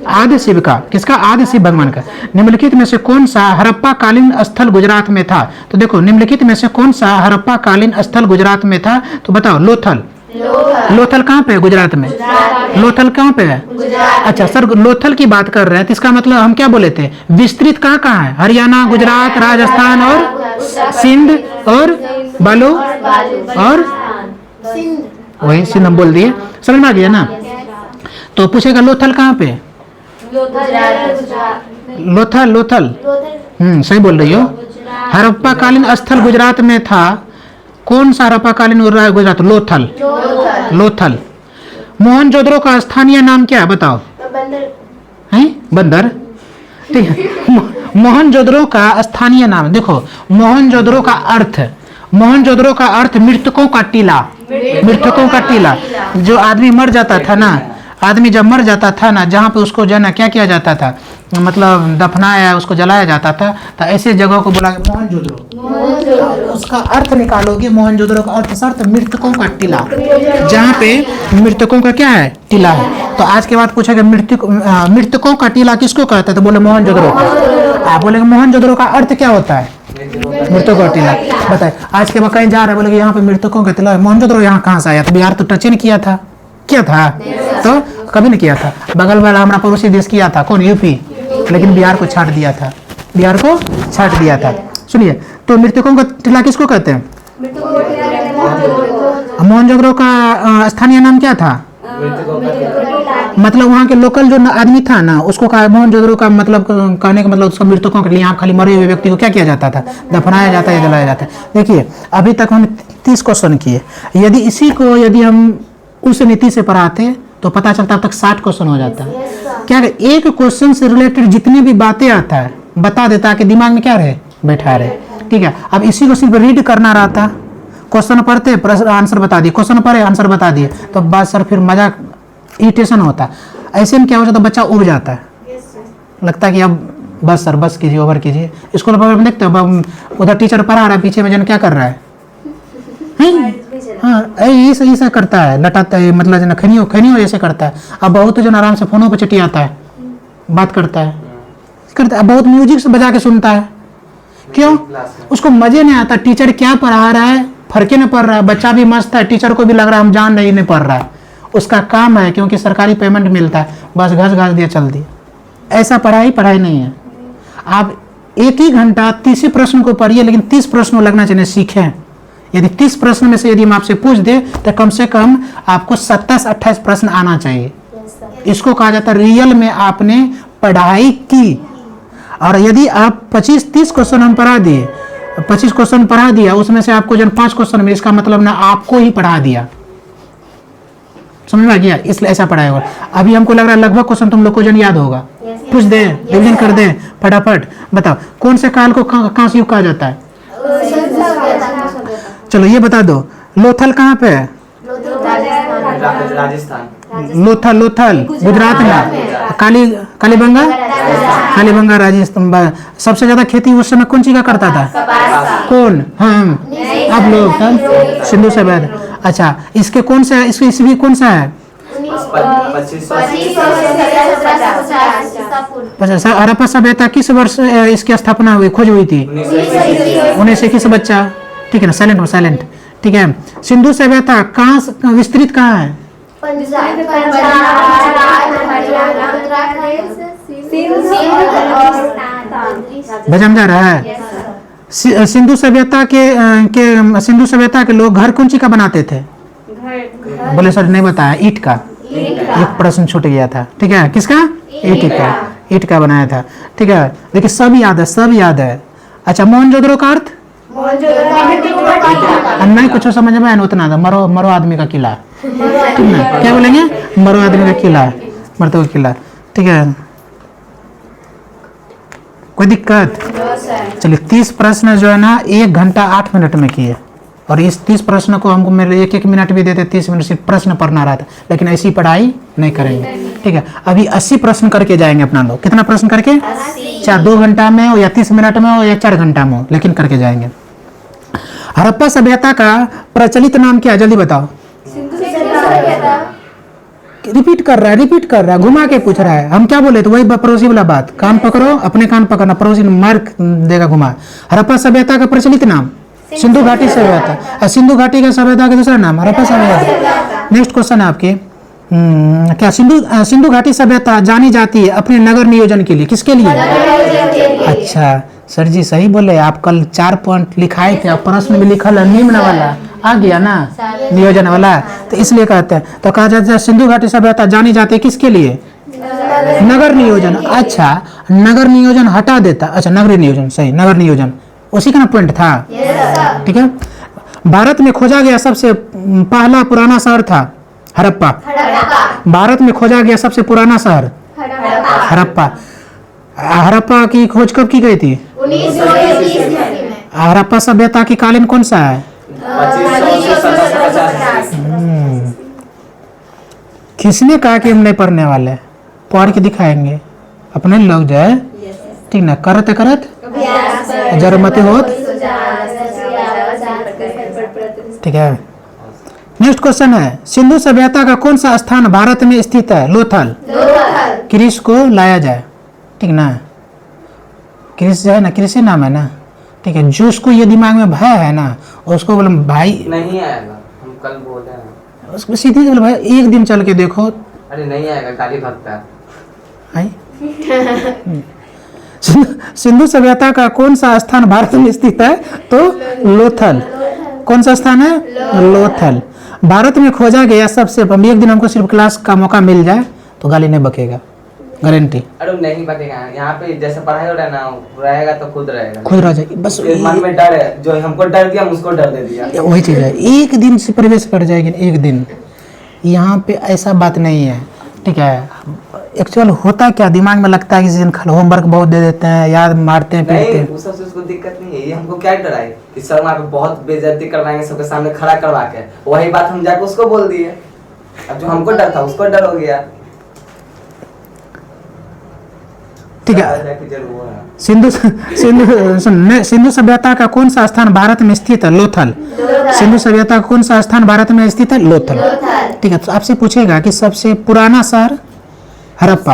A: आदि शिव का, किसका? आदि शिव भगवान का। निम्नलिखित में से कौन सा हड़प्पा कालीन स्थल गुजरात में था? तो देखो निम्नलिखित में से कौन सा हड़प्पा कालीन स्थल गुजरात में था? तो बताओ। लोथल। लोथल कहाँ पे है? गुजरात में। लोथल कहाँ पे है? अच्छा सर, लोथल की बात कर रहे हैं तो इसका मतलब हम क्या बोले थे? विस्तृत कहाँ कहाँ है? हरियाणा, गुजरात, राजस्थान और सिंध और बालू और वही सिंध हम बोल दिए। समझ में आ गया ना? तो पूछेगा लोथल कहाँ पे? लोथल। लोथल सही बोल रही हो। हड़प्पा कालीन स्थल गुजरात में था। कौन सा हड़प्पा कालीन गुजरात? लोथल। लोथल। मोहनजोदड़ो का स्थानीय नाम क्या है? बताओ। हैं? बंदर। ठीक है। मोहनजोदड़ो का स्थानीय नाम देखो। मोहनजोदड़ो का अर्थ, मोहनजोदड़ो का अर्थ मृतकों का टीला। मृतकों का टीला। जो आदमी मर जाता था ना, आदमी जब मर जाता था ना, जहाँ पे उसको जो है ना क्या किया जाता था, मतलब दफनाया, उसको जलाया जाता था, तो ऐसे जगह को बोला मोहनजोदड़ो। उसका अर्थ निकालोगे, मोहनजोदड़ो का अर्थ सर मृतकों का टीला, जहाँ पे मृतकों का क्या है? टीला है। तो आज के बाद पूछेगा मृतकों का टीला किसको कहते हैं? तो बोले मोहनजोदड़ो का। आप बोलेंगे मोहनजोदड़ो का अर्थ क्या होता है? मृतकों का टीला। बताए आज के बाद कहीं जा रहे, बोले यहाँ पे मृतकों का टीला है। मोहनजोदड़ो यहाँ कहाँ से आया था? बिहार तो टच नहीं किया था। किया था? तो कभी नहीं किया था। बगल वाला हमारा पड़ोसी देश किया था। कौन? यूपी। लेकिन बिहार को छाट दिया था। बिहार को छाट दिया था। सुनिए, तो मृतकों का टीला किसको कहते हैं? मोहनजोदड़ो का स्थानीय नाम क्या था? मतलब वहाँ के लोकल जो आदमी था ना, उसको कहा मोहनजोदड़ो का मतलब कहने का मतलब उसका मृतकों के लिए यहाँ खाली मरे हुए व्यक्ति को क्या किया जाता था? दफनाया जाता है, जलाया जाता है। देखिए अभी तक हम 30 क्वेश्चन किए। यदि इसी को यदि हम उस नीति से पढ़ाते तो पता चलता अब तक 60 क्वेश्चन हो जाता है। क्या एक क्वेश्चन से रिलेटेड जितनी भी बातें आता है बता देता कि दिमाग में क्या रहे? बैठा रहे। ठीक है। अब इसी को सिर्फ रीड करना रहता, क्वेश्चन पढ़ते आंसर बता दिए, क्वेश्चन पढ़े आंसर बता दिए, तो बस सर फिर मजा इरिटेशन होता। ऐसे में क्या हो जाता? बच्चा उब जाता है। लगता है कि अब बस सर बस कीजिए, ओवर कीजिए। स्कूल में देखते हो उधर टीचर पढ़ा रहा है, पीछे में जन क्या कर रहा है? हाँ ऐसा करता है, लटाता है, मतलब जन खनियो ऐसे करता है। अब बहुत जन आराम से फोनों पर चटियाता है, बात करता है बहुत म्यूजिक से बजा के सुनता है। क्यों? उसको मजे नहीं आता टीचर क्या पढ़ा रहा है, फर्क नहीं पड़ रहा है। बच्चा भी मस्त है, टीचर को भी लग रहा है हम जान रहे नहीं पढ़ रहा है। उसका काम है क्योंकि सरकारी पेमेंट मिलता है, बस घस दिया चल दिया। ऐसा पढ़ाई नहीं है। आप एक ही घंटा 30 प्रश्न को पढ़िए, लेकिन 30 प्रश्न लगना चाहिए, सीखें। यदि 30 प्रश्न में से यदि हम आपसे पूछ दे तो कम से कम आपको 27-28 प्रश्न आना चाहिए। इसको कहा जाता है रियल में आपने पढ़ाई की। और यदि आप 25-30 क्वेश्चन हम पढ़ा दिए, 25 क्वेश्चन पढ़ा दिया, उसमें से आपको जन 5 क्वेश्चन में, इसका मतलब ना आपको ही पढ़ा दिया। समझ में आ गया? इसलिए ऐसा पढ़ाया होगा। अभी हमको लग रहा है लगभग क्वेश्चन तुम लोग को जन याद होगा। पूछ दे, रिवीजन कर दे फटाफट। बताओ कौन से काल को कहाँ से युग कहा जाता है? चलो ये बता दो। लोथल कहाँ पे है?
C: राजस्थान।
A: लोथल गुजरात में। कालीबंगा राजस्थान। सबसे ज्यादा खेती उस समय कौन चीज का करता था? कौन? हम आप लोग सिंधु सभ्यता। अच्छा इसके कौन सा, इसके ईस्वी कौन सा है? 2550। हड़प्पा सभ्यता किस वर्ष इसकी स्थापना हुई, खोज हुई थी? 1921 बच्चा। ठीक है ना, साइलेंट। ठीक है। सिंधु सभ्यता कहाँ विस्तृत कहाँ है? भजम जा रहा है। सिंधु सभ्यता के लोग घर कौन सी का बनाते थे? बोले सर नहीं बताया, ईंट का। एक प्रश्न छूट गया था। ठीक है, किसका? ईंट का बनाया था। ठीक है, देखिए सब याद है। अच्छा मोहनजोदड़ो का अर्थ नहीं कुछ समझ में आया उतना था। मरो आदमी का किला। ठीक है, क्या बोलेंगे? मरो आदमी का किला, मरते का किला। ठीक है, कोई दिक्कत? चलिए 30 प्रश्न जो है ना 1 घंटा 8 मिनट में किए, और इस 30 प्रश्न को हमको मेरे 1-1 मिनट भी देते, 30 मिनट सिर्फ प्रश्न पढ़ना रहा था। लेकिन ऐसी पढ़ाई नहीं करेंगे। ठीक है, अभी 80 प्रश्न करके जाएंगे अपना लोग। कितना प्रश्न करके? चाहे 2 घंटा में हो या 30 मिनट में हो या 4 घंटा में हो, लेकिन करके जाएंगे। हड़प्पा सभ्यता का प्रचलित नाम क्या है? जल्दी बताओ। रिपीट कर रहा है, घुमा के पूछ रहा है। हम क्या बोले तो वही पड़ोसी वाला बात, कान पकड़ो, अपने कान पकड़ना, पड़ोसी मार देगा घुमा। हड़प्पा सभ्यता का प्रचलित नाम सिंधु घाटी सभ्यता, और सिंधु घाटी का सभ्यता का दूसरा नाम हड़प्पा सभ्यता। नेक्स्ट क्वेश्चन है आपके, क्या सिंधु घाटी सभ्यता जानी जाती है अपने नगर नियोजन के लिए, किसके लिए? अच्छा सर जी सही बोले, आप कल 4 पॉइंट लिखाए थे, आप प्रश्न में लिखल है निम्न वाला आ गया ना, नियोजन वाला, तो इसलिए कहते हैं। तो कहा जाता है सिंधु घाटी सभ्यता जानी जाती है किसके लिए? नगर नियोजन। अच्छा नगर नियोजन हटा देता, अच्छा नगरीय नियोजन, सही, नगर नियोजन उसी का ना पॉइंट था, ठीक है। भारत में खोजा गया सबसे पहला पुराना शहर था हड़प्पा। भारत में खोजा गया सबसे पुराना शहर हड़प्पा। हड़प्पा की खोज कब की गई थी?
B: 1921 में।
A: हड़प्पा सभ्यता की कालीन कौन सा है?
C: 2550।
A: किसने कहा कि हम नहीं पढ़ने वाले? पढ़ के दिखाएंगे अपने लोग जो है, ठीक ना, करत करत जरमती होत, ठीक है। नेक्स्ट क्वेश्चन है, सिंधु सभ्यता का कौन सा स्थान भारत में स्थित है? लोथल। क्रिस को लाया जाए, ठीक ना, क्रिस जो है ना, क्रिस नाम है ना, ठीक है। जो उसको ये दिमाग में भय है ना, उसको बोले भाई
C: नहीं आएगा, हम कल बोले हैं।
A: उसको सीधे बोले भाई एक दिन चल के देखो।
C: अरे नहीं आएगा, काली भक्त है।
A: आई सिंधु सभ्यता का कौन सा स्थान भारत में स्थित है? तो लोथल। कौन सा स्थान है? लोथल। भारत में खोजा गया सबसे, हम एक दिन हमको सिर्फ क्लास का मौका मिल जाए तो गाली नहीं बकेगा, गारंटी।
C: अरे नहीं बकेगा, यहाँ पे जैसे पढ़ाई हो रहा है ना, रहेगा तो खुद रहेगा,
A: खुद रह जाएगी बस।
C: मन में डर है, जो हमको डर दिया उसको डर दे दिया,
A: वही चीज है, एक दिन से प्रवेश कर जाएगी, एक दिन। यहाँ पे ऐसा बात नहीं है, ठीक है। एक्चुअल होता क्या, दिमाग में लगता है कि होमवर्क बहुत दे देते हैं, याद मारते हैं, पीटते
C: नहीं
A: हैं।
C: उस सबसे उसको दिक्कत नहीं है। ये हमको क्या डर है कि सर वहाँ पे बहुत बेइज्जती करवाएंगे, सबके सामने खड़ा करवा के, वही बात हम जाके उसको बोल दिए। अब जो हमको डर था उसको डर हो गया,
A: ठीक है। सिंधु सभ्यता का कौन सा स्थान भारत में स्थित है? लोथल। सिंधु सभ्यता का कौन सा स्थान भारत में स्थित है? लोथल, ठीक है। तो आपसे पूछेगा कि सबसे पुराना शहर हड़प्पा।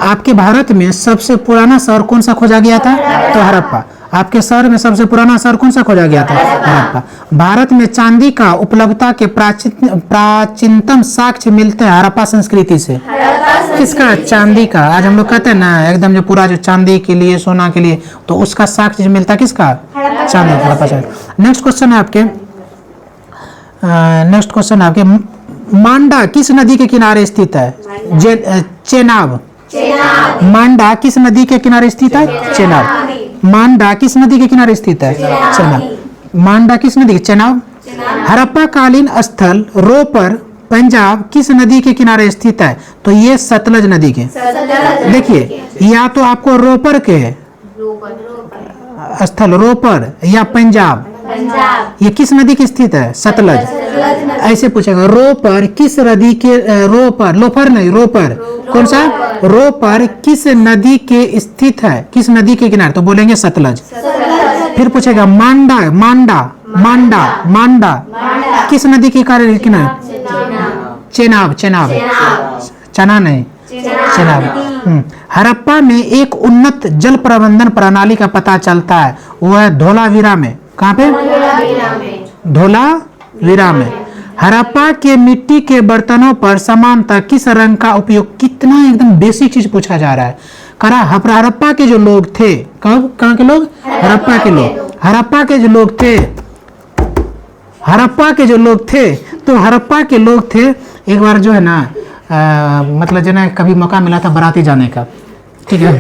A: आपके भारत में सबसे पुराना शहर कौन सा खोजा गया था? तो हड़प्पा। आपके शहर में सबसे पुराना शहर कौन सा खोजा गया था? हड़प्पा। भारत में चांदी का उपलब्धता के प्राचीनतम साक्ष्य मिलते हैं हड़प्पा संस्कृति से। किसका? चांदी का। आज हम लोग कहते हैं ना एकदम जो पूरा जो चांदी के लिए, सोना के लिए, तो उसका साक्ष्य मिलता है किसका? चांदी, हड़प्पा। नेक्स्ट क्वेश्चन है आपके, नेक्स्ट क्वेश्चन है आपके, मांडा किस नदी के किनारे स्थित है? चेनाब। मांडा किस नदी के किनारे स्थित है? चेनाब। मांडा किस नदी के किनारे स्थित है? चेनाब। मांडा किस नदी? चेनाब। हड़प्पा कालीन स्थल रोपर पंजाब किस नदी के किनारे स्थित है? तो ये सतलज नदी के। देखिए या तो आपको रोपर के स्थल रोपर या पंजाब, ये किस नदी की स्थित है? सतलज। ऐसे पूछेगा रोपर किस नदी के, रोपर, लोफर नहीं, रोपर कौन सा? रोपर किस नदी के स्थित है, किस नदी के किनारे? तो बोलेंगे सतलज। फिर पूछेगा मांडा, मांडा, मांडा, मांडा किस नदी के किनारे? चेनाब, चेनाब, चना नहीं, चेनाब। हड़प्पा में एक उन्नत जल प्रबंधन प्रणाली का पता चलता है, वो है धोलावीरा में। कहाँ पे? धोलावीरा में। हड़प्पा के मिट्टी के बर्तनों पर समानता किस रंग का उपयोग? कितना एकदम बेसिक चीज पूछा जा रहा है। करा हड़प्पा के जो लोग थे, कहाँ के लोग? हड़प्पा के लोग। हड़प्पा के जो लोग थे, हड़प्पा के जो लोग थे, तो हड़प्पा के लोग थे, एक बार जो है ना मतलब जो ना कभी मौका मिला था बाराती जाने का, ठीक है।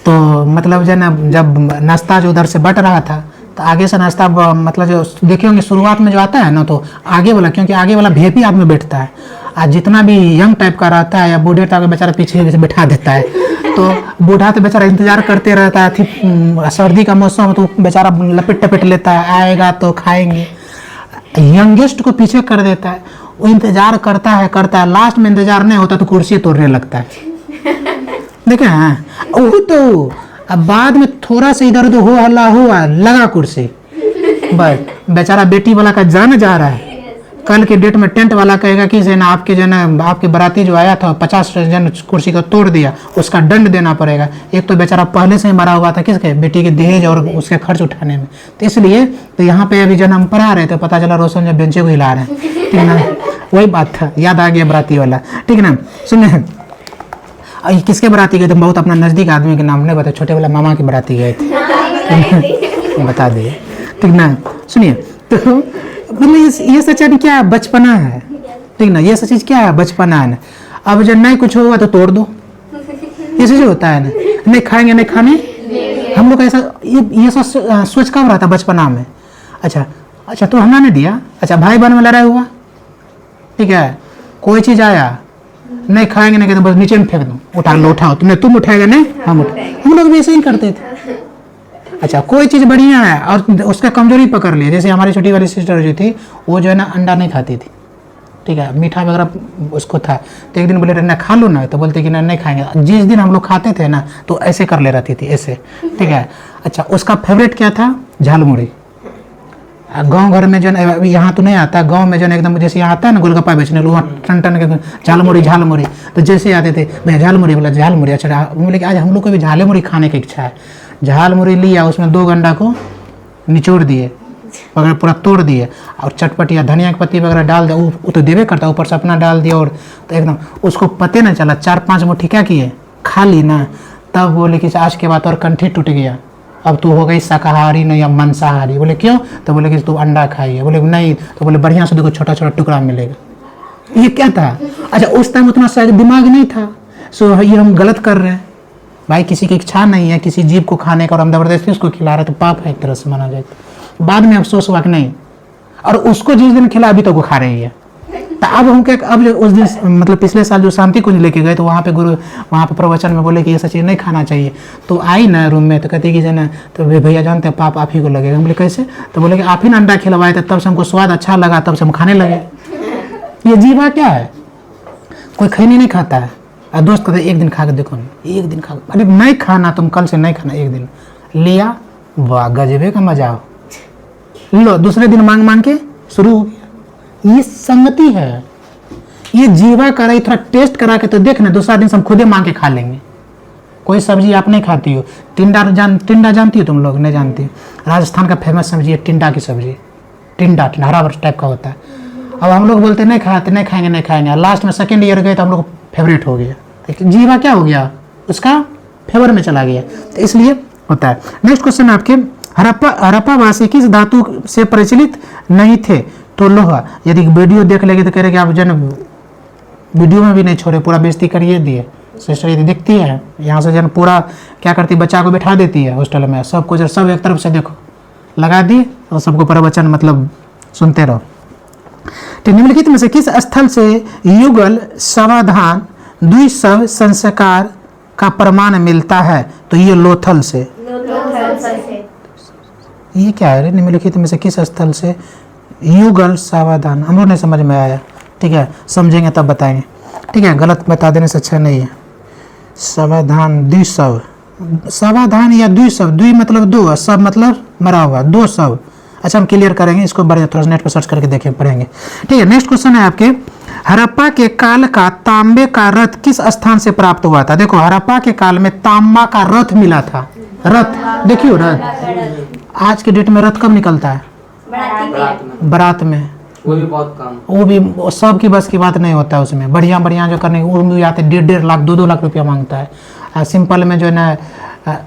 A: तो मतलब जो ना जब नाश्ता जो उधर से बट रहा था, तो आगे से नाश्ता मतलब जो देखे होंगे शुरुआत में जो आता है ना, तो आगे वाला, क्योंकि आगे वाला वीआईपी आदमी बैठता है, आज जितना भी यंग टाइप का रहता है या बूढ़े टाइप का बेचारा पीछे से बैठा देता है, तो बूढ़ा तो बेचारा इंतजार करते रहता है, सर्दी का मौसम तो बेचारा लपेट टपेट लेता है, आएगा तो खाएंगे। यंगेस्ट को पीछे कर देता है, वो इंतजार करता है, लास्ट में इंतजार नहीं होता तो कुर्सी तोड़ने लगता है। देखे हैं वो तो, अब बाद में थोड़ा सा इधर उधर हो हल्ला हुआ, लगा कुर्सी, बस बेचारा बेटी वाला का जान जा रहा है, कल के डेट में टेंट वाला कहेगा कि जो है ना आपके जो है ना आपके बाराती जो आया था 50 जन कुर्सी को तोड़ दिया, उसका दंड देना पड़ेगा। एक तो बेचारा पहले से ही मरा हुआ था किसके, बेटी के दहेज और उसके खर्च उठाने में। तो इसलिए तो यहाँ पे अभी जन हम पढ़ा रहे थे, पता चला रोशन जब बेंचे को हिला रहे हैं, ठीक है ना, वही बात था, याद आ गया बाराती वाला, ठीक है ना। सुनिए किसके बाराती गए थे, बहुत अपना नज़दीक आदमी के नाम नहीं बता, छोटे वाला मामा की बाराती गए थे बता दिए, ठीक ना। सुनिए तो मतलब ये सच है क्या, बचपना है, ठीक ना, ये सब चीज़ क्या है, बचपना है ना। अब जब नहीं कुछ होगा तो तोड़ दो, ये चीज़ होता है ना, नहीं खाएंगे नहीं खाने। हम लोग ऐसा ये सब सोच कब रहा था बचपना में। अच्छा तो हमने नहीं दिया, अच्छा भाई बहन में लड़ाई हुआ, ठीक है, कोई चीज़ आया नहीं खाएंगे नहीं, कहते बस नीचे में फेंक दो, उठा लो, उठाओ, तुम उठाएगा नहीं हम लोग भी ऐसे ही करते थे। अच्छा कोई चीज़ बढ़िया है और उसका कमजोरी पकड़ लिया, जैसे हमारी छोटी वाली सिस्टर जो थी वो जो है ना अंडा नहीं खाती थी, ठीक है, मीठा वगैरह उसको था, तो एक दिन बोले ना खा लो ना, तो बोलते कि नहीं खाएंगे। जिस दिन हम लोग खाते थे ना तो ऐसे कर ले रहती थी ऐसे, ठीक है। अच्छा उसका फेवरेट क्या था, झालमुड़ी। गांव घर में जो है यहाँ तो नहीं आता, गांव में जो है एकदम जैसे यहाँ आता है ना गोलगप्पा बेचने लोग, वहाँ टन टन के झालमुड़ी, तो जैसे आते थे भैया झालमुड़ी, बोला झालमुड़ी, अच्छा बोले कि आज हम लोग को भी झालमुड़ी खाने की इच्छा है। झालमुड़ी लिया, उसमें 2 गंडा को निचोड़ दिए वगैरह पूरा तोड़ दिए और चटपटी या धनिया की पत्ती वगैरह डाल दिया, वो तो देवे करता, ऊपर से अपना डाल दिया, और तो एकदम उसको पते न चला, 4-5 मुट्ठी क्या किए खा ली ना। तब बोले कि आज के बाद और कंठी टूट गया, अब तू हो गई शाकाहारी नहीं या मांसाहारी। बोले क्यों, तो बोले कि तू अंडा खाई है। बोले नहीं, तो बोले बढ़िया से देखो छोटा छोटा टुकड़ा मिलेगा। ये क्या था, अच्छा उस टाइम उतना शायद दिमाग नहीं था, सो ये हम गलत कर रहे हैं भाई। किसी की इच्छा नहीं है किसी जीव को खाने का और हम जबरदस्ती उसको खिला रहे तो पाप है, एक तरह से माना जाए। बाद में अफसोस हुआ कि नहीं, और उसको जिस दिन खिला अभी तो वो खा रही है। तो अब हम क्या, अब उस दिन मतलब पिछले साल जो शांति कुंज लेके गए तो वहाँ पे गुरु वहाँ पे प्रवचन में बोले कि ये सब चीज़ नहीं खाना चाहिए। तो आई ना रूम में तो कहती कि ना, तो भैया जानते हैं पाप आप ही को लगेगा। हम बोले कैसे, तो बोले कि आप ही ना अंडा खिलवाए थे, तब से हमको स्वाद अच्छा लगा, तब से हम खाने लगे। ये जीवा क्या है, कोई खैनी नहीं खाता है। और दोस्त कहते एक दिन खा के देखो, एक दिन खा, अरे नहीं खाना तुम कल से नहीं खाना, एक दिन लिया, वाह गजबे का मजा हो, लो दूसरे दिन मांग मांग के शुरू हो गया। ये संगति है, ये जीवा कर रही, थोड़ा टेस्ट करा के तो देख ना, दूसरा दिन से हम खुदे मांग के खा लेंगे। कोई सब्जी आप नहीं खाती हो, टिंडा जानती हो तुम लोग, नहीं जानती। राजस्थान का फेमस सब्जी है टिंडा की सब्जी, टिंडा हरा टाइप का होता है। अब हम लोग बोलते नहीं खाते, नहीं खाएंगे, लास्ट में 2nd ईयर गए तो हम लोग फेवरेट हो गया। जीवा क्या हो गया, उसका फेवर में चला गया, तो इसलिए होता है। नेक्स्ट क्वेश्चन आपके, हड़प्पावासी किस धातु से प्रचलित नहीं थे, तो लोहा। यदि वीडियो देख लेंगे तो कह रहे कि आप जन वीडियो में भी नहीं छोड़े, पूरा बेइज्जती करिए दिए। सिस्टर यदि देखती है यहाँ से जन पूरा क्या करती, बच्चा को बैठा देती है हॉस्टल में, सबको जब सब एक तरफ से देखो लगा दी और सबको प्रवचन मतलब सुनते रहो। तो निम्नलिखित में से किस स्थल से युगल समाधान द्विशव संस्कार का प्रमाण मिलता है, तो ये लोथल से। ये क्या है, निम्नलिखित में से किस स्थल से युगल सावधान, हम लोग नहीं समझ में आया, ठीक है समझेंगे तब बताएंगे, ठीक है, गलत बता देने से अच्छा नहीं है। सावधान द्विशव, सावधान या द्विशव, द्वि मतलब 2, सब मतलब मरा हुआ, 2 शव। अच्छा हम क्लियर करेंगे इसको, बड़े थोड़ा नेट पर सर्च करके देखें पढ़ेंगे, ठीक है। नेक्स्ट क्वेश्चन है आपके, हड़प्पा के काल का तांबे का रथ किस स्थान से प्राप्त हुआ था। देखो हड़प्पा के काल में तांबा का रथ मिला था, रथ देखियो रथ, आज के डेट में रथ कब निकलता है, बारात में,
C: वो भी बहुत कम,
A: वो भी सब की बस की बात नहीं होता है उसमें, बढ़िया जो करने वो भी आते 1.5 लाख 2 लाख रुपया मांगता है। सिंपल में जो है ना,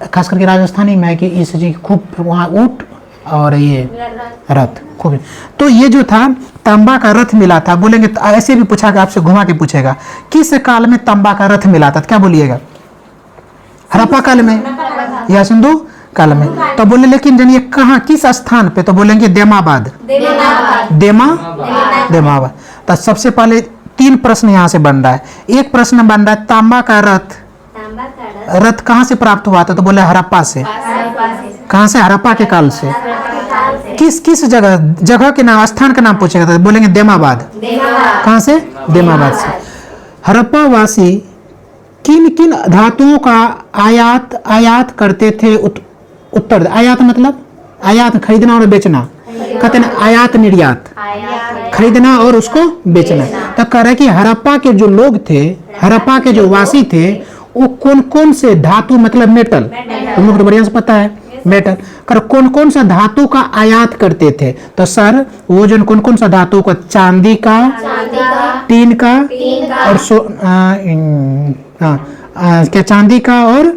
A: खास करके राजस्थानी में है कि इस चीज खूब वहाँ ऊँट और ये रथ खूब। तो ये जो था तांबा का रथ मिला था, बोलेंगे तो ऐसे भी पूछा आपसे घुमा के पूछेगा किस काल में तांबा का रथ मिला था, तो क्या बोलिएगा, हड़प्पा काल में या सिंधु काल में। तो बोले लेकिन जानिए कहाँ किस स्थान पे, तो बोलेंगे देमाबाद, देमाबाद। तो सबसे पहले 3 प्रश्न यहाँ से बन रहा है। एक प्रश्न बन रहा है तांबा का रथ कहाँ से प्राप्त हुआ था, तो बोले हड़प्पा से। कहाँ से, हड़प्पा के काल से। किस जगह के नाम, स्थान का नाम पूछेगा तो बोलेंगे देमाबाद। कहाँ से, देमाबाद से। हड़प्पा वासी किन किन धातुओं का आयात करते थे, उत्तर। आयात मतलब आयात खरीदना और बेचना, कहते हैं आयात निर्यात, खरीदना और उसको बेचना। तो कह रहे कि हड़प्पा के जो लोग थे, हड़प्पा के जो वासी थे, वो कौन कौन से धातु मतलब मेटल, तुम लोग तो बढ़िया से पता है मेटल, कर कौन कौन सा धातु का आयात करते थे। तो सर वो जो कौन कौन सा धातु का, चांदी का, टीन का और क्या, चांदी का और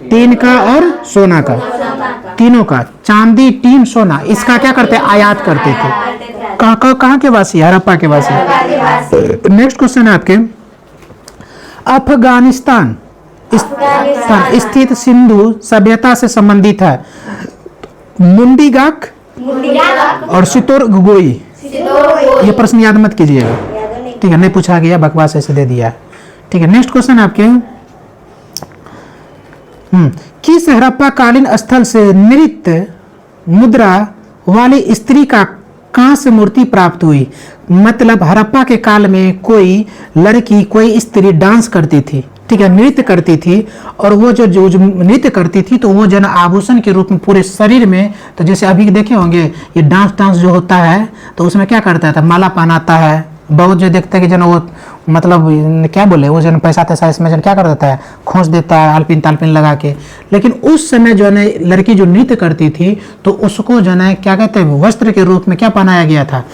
A: टीन का और सोना का, तीनों का, चांदी टीन सोना, इसका क्या करते, आयात करते थे। कहाँ के वासी, हड़प्पा के वासी। नेक्स्ट क्वेश्चन है आपके, अफगानिस्तान स्थित सिंधु सभ्यता से संबंधित है मुंडीगाक और सितोर-गोई। ये प्रश्न याद मत कीजिएगा, ठीक है, नहीं पूछा गया, बकवास ऐसे दे दिया, ठीक है। नेक्स्ट क्वेश्चन आपके, किस हड़प्पा कालीन स्थल से नृत्य मुद्रा वाली स्त्री का कांस्य मूर्ति प्राप्त हुई। मतलब हड़प्पा के काल में कोई लड़की, कोई स्त्री डांस करती थी, ठीक है, नृत्य करती थी, और वो जो नृत्य करती थी तो वो जन आभूषण के रूप में पूरे शरीर में, तो जैसे अभी देखे होंगे ये डांस जो होता है तो उसमें क्या करता है, माला पहनाता है, बहुत जो देखते हैं कि जन वो मतलब क्या बोले, वो जन पैसा तैसा इसमें जन क्या कर देता है, खोस देता है आलपिन तालपिन लगा के। लेकिन उस समय जो है लड़की जो नृत्य करती थी तो उसको जो है क्या कहते हैं, वस्त्र के रूप में क्या पहनाया गया था,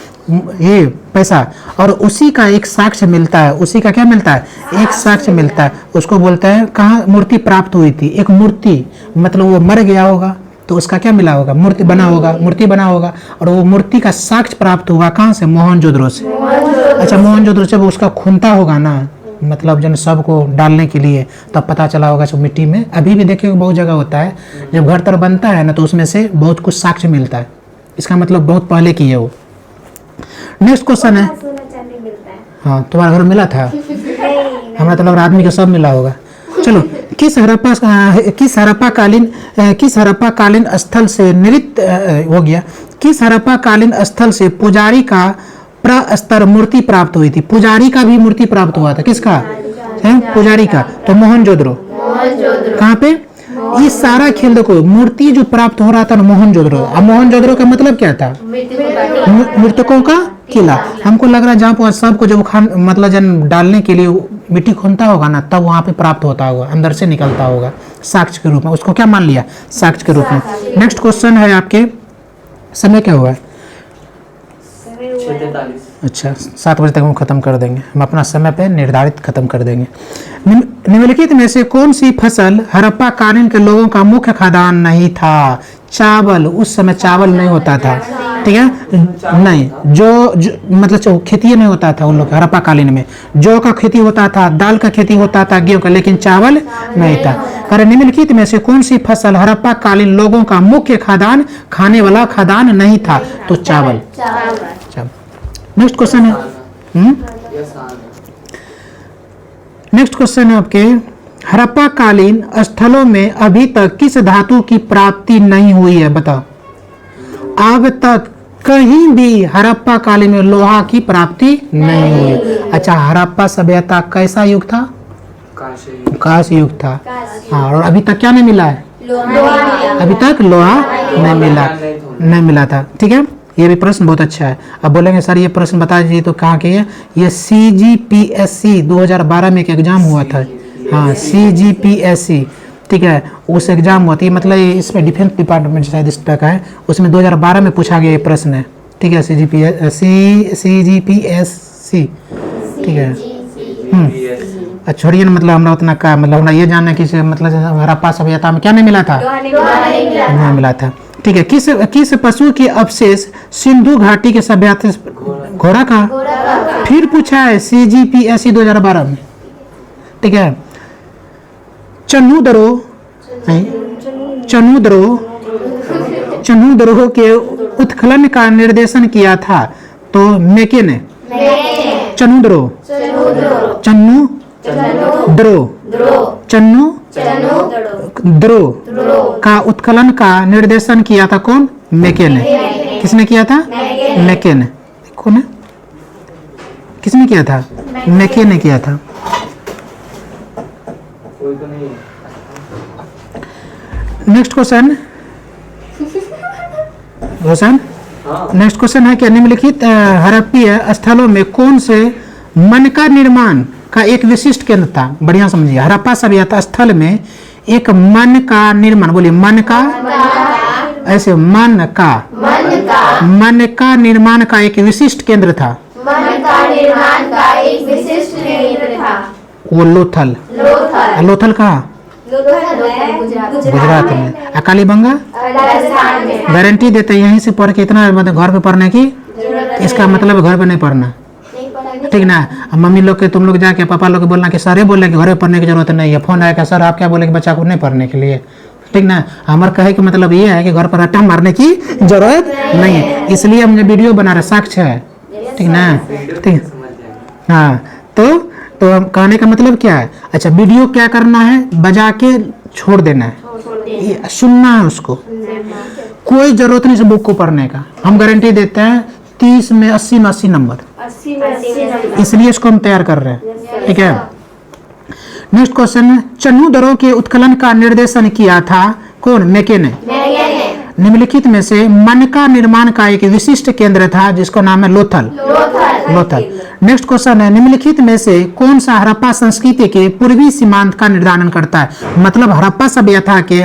A: ये पैसा, और उसी का एक साक्ष्य मिलता है, उसी का क्या मिलता है, एक साक्ष्य मिलता है, उसको बोलते हैं कहाँ मूर्ति प्राप्त हुई थी, एक मूर्ति, मतलब वो मर गया होगा तो उसका क्या मिला होगा, मूर्ति बना होगा, और वो मूर्ति का साक्ष्य प्राप्त हुआ कहाँ से, मोहनजोदड़ो से। अच्छा, मोहनजोदड़ो से उसका खूंटा होगा ना, मतलब जन सबको डालने के लिए, तब पता चला होगा सब मिट्टी में। अभी भी देखिए बहुत जगह होता है, जब घर तर बनता है ना तो उसमें से बहुत कुछ साक्ष्य मिलता है, इसका मतलब बहुत पहले की है वो। नेक्स्ट क्वेश्चन है, हाँ तुम्हारे घर मिला था, हमारा तो लग रहा आदमी का सब मिला होगा। चलो, किस हड़प्पा कालीन स्थल से नृत्य हो गया, किस हड़प्पा कालीन स्थल से पुजारी का प्रस्तर मूर्ति प्राप्त हुई थी। पुजारी का भी मूर्ति प्राप्त हुआ था, किसका है, पुजारी का, तो मोहनजोदड़ो। कहाँ पे, ये सारा खेल देखो, मूर्ति जो प्राप्त हो रहा था ना मोहनजोदड़ो। अब मोहनजोदड़ो का मतलब क्या था, मृतकों का किला। हमको लग रहा है जहाँ पर सबको जब मतलब जन डालने के लिए मिट्टी खोनता होगा ना, तब वहाँ पे प्राप्त होता होगा, अंदर से निकलता होगा साक्ष्य के रूप में, उसको क्या मान लिया, साक्ष्य के रूप में। नेक्स्ट क्वेश्चन है आपके, समय क्या हुआ है,
C: 6:43।
A: अच्छा 7 बजे तक हम खत्म कर देंगे, हम अपना समय पे निर्धारित खत्म कर देंगे। निम्नलिखित में से कौन सी फसल हड़प्पा कालीन के लोगों का मुख्य खाद्यान्न नहीं था। चावल, उस समय चावल नहीं होता था, ठीक है, नहीं, जो मतलब खेती नहीं होता था उन लोग हड़प्पा कालीन में, जौ का खेती होता था, दाल का खेती होता था, गेहूं का, लेकिन चावल नहीं था। कारण निम्नलिखित में से कौन सी फसल हड़प्पा कालीन लोगों का मुख्य खाद्यान्न, खाने वाला खाद्यान्न नहीं था, तो चावल। नेक्स्ट क्वेश्चन है, नेक्स्ट क्वेश्चन है आपके, हड़प्पा कालीन स्थलों में अभी तक किस धातु की प्राप्ति नहीं हुई है, बताओ। अब तक कहीं भी हड़प्पा कालीन में लोहा की प्राप्ति नहीं हुई। अच्छा, हड़प्पा सभ्यता कैसा युग था, कांस्य युग था, हाँ, और अभी तक क्या नहीं मिला है, अभी तक लोहा नहीं मिला था, ठीक है। ये भी प्रश्न बहुत अच्छा है। अब बोलेंगे सर ये प्रश्न बता दीजिए, तो कहाँ के है ये, CGPSC 2012 में एक एग्जाम हुआ था, हाँ CGPSC, ठीक है, उस एग्जाम हुआ था, मतलब इसमें डिफेंस डिपार्टमेंट शायद इस तक है, उसमें 2012 में पूछा गया ये प्रश्न है, ठीक है, CGPSC, ठीक है। छोड़िए, मतलब हमरा उतना का, मतलब हमरा ये जानना कि मतलब हड़प्पा सभ्यता में क्या नहीं मिला था, नहीं मिला था, ठीक है। किस पशु के अवशेष सिंधु घाटी के सभ्यता, घोड़ा का, फिर पूछा है CGPSC 2012 में, ठीक है। चनूदरो के उत्खनन का निर्देशन किया था, तो मेके ने, चनूदरो का उत्खनन का निर्देशन किया था, कौन, मेके ने। किसने किया था, मेके ने, कौन है, किसने किया था, मेके ने किया था। नेक्स्ट क्वेश्चन, रोशन, नेक्स्ट क्वेश्चन है कि निम्नलिखित हड़प्पीय स्थलों में कौन से मन का निर्माण का एक विशिष्ट केंद्र था? बढ़िया समझिए, हड़प्पा सभ्यता स्थल में एक मन का निर्माण, बोलिए मन का, ऐसे मन का निर्माण का एक विशिष्ट केंद्र था।
B: मन का निर्माण का एक विशिष्ट केंद्र था।
A: वो लोथल। लोथल कहाँ? गुजरात में। कालीबंगा
B: राजस्थान में।
A: गारंटी देते हैं यहीं से पढ़ के इतना मतलब घर पे पढ़ने की, इसका मतलब घर पे नहीं पढ़ना, ठीक ना। अब मम्मी लोग के तुम लोग जाके पापा लोग बोलना कि सर बोले कि घर पे पढ़ने की जरूरत नहीं है, फोन आएगा सर आप क्या बोले कि बच्चा को नहीं पढ़ने के लिए, ठीक ना। हमारे कहे कि मतलब ये है कि घर पर रट्टा मारने की जरूरत नहीं है, इसलिए हमने वीडियो बना रहे, साक्ष्य है, ठीक ना। ठीक, हाँ। तो कहने का मतलब क्या है? अच्छा, वीडियो क्या करना है, बजा के छोड़ देना है, सुनना है उसको, कोई जरूरत नहीं इस बुक को पढ़ने का। हम गारंटी देते हैं 30 में 80 में 80 नंबर, इसलिए इसको हम तैयार कर रहे हैं, ठीक है। नेक्स्ट क्वेश्चन, चन्हू के उत्खनन का निर्देशन किया था कौन? मेके ने। निम्नलिखित में से मन का निर्माण का एक विशिष्ट केंद्र था जिसका नाम है लोथल। नेक्स्ट क्वेश्चन है, निम्नलिखित में से कौन सा हड़प्पा संस्कृति के पूर्वी सीमांत का निर्धारण करता है? मतलब हड़प्पा सभ्यता के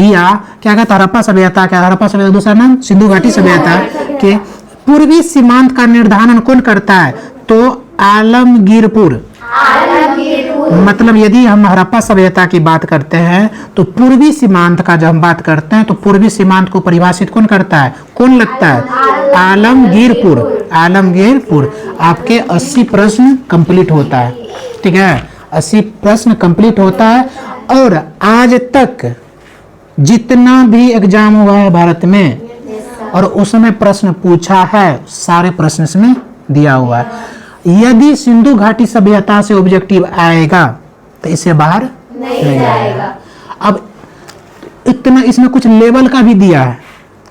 A: या क्या कहता है, हड़प्पा सभ्यता दूसरा नाम सिंधु घाटी सभ्यता के पूर्वी सीमांत का निर्धारण कौन करता है? तो आलमगीरपुर। मतलब यदि हम हड़प्पा सभ्यता की बात करते हैं तो पूर्वी सीमांत का जब हम बात करते हैं तो पूर्वी सीमांत को परिभाषित कौन करता है, कौन लगता है? आलमगीरपुर। आपके 80 प्रश्न कंप्लीट होता है, ठीक है, 80 प्रश्न कंप्लीट होता है। और आज तक जितना भी एग्जाम हुआ है भारत में और उसमें प्रश्न पूछा है, सारे प्रश्न इसमें दिया हुआ है। यदि सिंधु घाटी सभ्यता से ऑब्जेक्टिव आएगा तो इसे बाहर नहीं जाएगा। अब इतना इसमें कुछ लेवल का भी दिया है,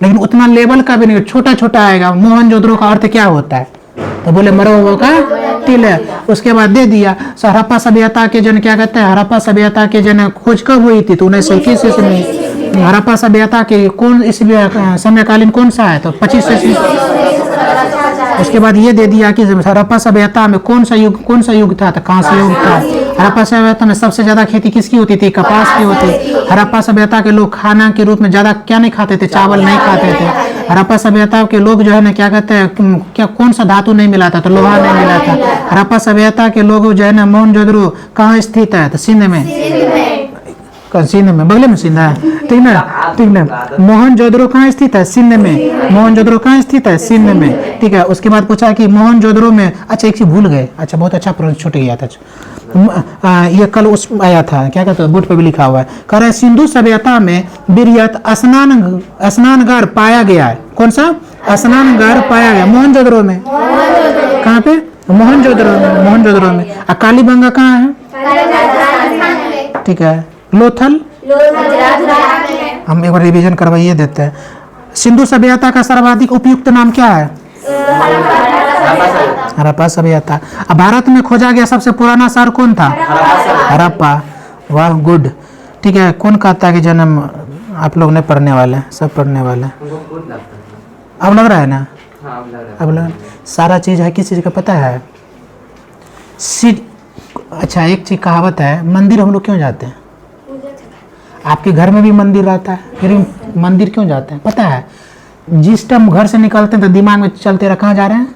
A: लेकिन उतना लेवल का भी नहीं, छोटा छोटा आएगा। मोहनजोदड़ो का अर्थ क्या होता है? तो बोले मरो हुआ का तिल है। उसके बाद दे दिया हड़प्पा सभ्यता के जन क्या कहते हैं, हड़प्पा सभ्यता के जन खोज कब हुई थी? तो 1921 ईस्वी में। हड़प्पा सभ्यता के कौन इस समयकालीन कौन सा है? तो 25 ईस्वी। उसके बाद ये दे दिया कि हड़प्पा सभ्यता में कौन सा युग था? तो कांस्य युग था। हड़प्पा सभ्यता में सबसे ज्यादा खेती किसकी होती थी? कपास की होती। हड़प्पा सभ्यता के लोग खाना के रूप में ज्यादा क्या नहीं खाते थे? चावल नहीं खाते थे। हड़प्पा सभ्यता के लोग जो है ना क्या कहते हैं, क्या कौन सा धातु नहीं मिला था? तो लोहा नहीं मिला था। हड़प्पा सभ्यता के लोग जो है ना, मोहनजोदड़ो कहाँ स्थित है? तो सिंध में, बगल में सिंध है, ठीक ना। मोहनजोदड़ो कहाँ स्थित है? सिंध में। मोहनजोदड़ो कहाँ स्थित है? सिंध में, ठीक है। उसके बाद पूछा कि मोहनजोदड़ो में, अच्छा एक चीज भूल गए, अच्छा बहुत अच्छा प्रश्न छूट गया था, ये कल उस आया था, क्या कहते हैं, बोर्ड पे भी लिखा हुआ है। कह रहे सिंधु सभ्यता में बिरयत स्नानघर पाया गया है। कौन सा स्नानघर पाया गया? मोहनजोदड़ो में। कहाँ पे? मोहनजोदड़ो में। कालीबंगा कहाँ है? ठीक है। लोथल हम एक बार रिवीजन करवाइए देते हैं। सिंधु सभ्यता का सर्वाधिक उपयुक्त नाम क्या है? हड़प्पा सभ्यता। अब भारत में खोजा गया सबसे पुराना शहर कौन था? हड़प्पा। वाह, गुड, ठीक है। कौन कहता है कि जन्म आप लोग नहीं पढ़ने वाले, सब पढ़ने वाले। अब लग रहा है ना? अब लग सारा चीज है। किस चीज का पता है? अच्छा, एक चीज कहावत है, मंदिर हम लोग क्यों जाते हैं? आपके घर में भी मंदिर रहता है, फिर मंदिर क्यों जाते हैं पता है? जिस टाइम घर से निकलते हैं तो दिमाग में चलते रहा, कहाँ जा रहे हैं?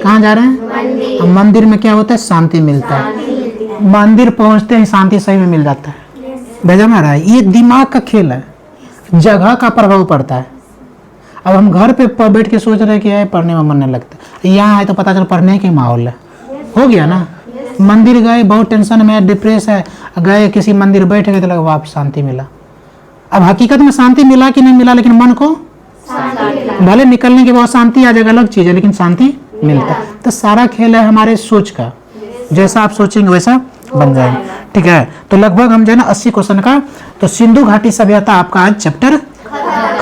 A: कहाँ जा रहे हैं? मंदिर में क्या होता है? शांति मिलता है। मंदिर पहुंचते ही शांति सही में मिल जाता है। भेजा में रहा है, ये दिमाग का खेल है, जगह का प्रभाव पड़ता है। अब हम घर पे बैठ के सोच रहे कि पढ़ने में मन नहीं लगता, यहाँ आए तो पता चल पढ़ने के माहौल है, हो गया ना। मंदिर गए, बहुत टेंशन में, डिप्रेस है, गए किसी मंदिर बैठ गए तो लगा वाह शांति मिला। अब हकीकत में शांति मिला कि नहीं मिला, लेकिन मन को भले निकलने के बाद शांति आ जाएगा, अलग चीज है, लेकिन शांति मिलता है। तो सारा खेल है हमारे सोच का, जैसा आप सोचेंगे वैसा बन जाएगा, ठीक है। तो लगभग हम जो है ना 80 क्वेश्चन का, तो सिंधु घाटी सभ्यता आपका आज चैप्टर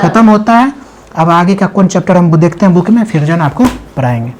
A: खत्म होता है। अब आगे का कौन चैप्टर हम देखते हैं बुक में, फिर जो है ना आपको पढ़ाएंगे।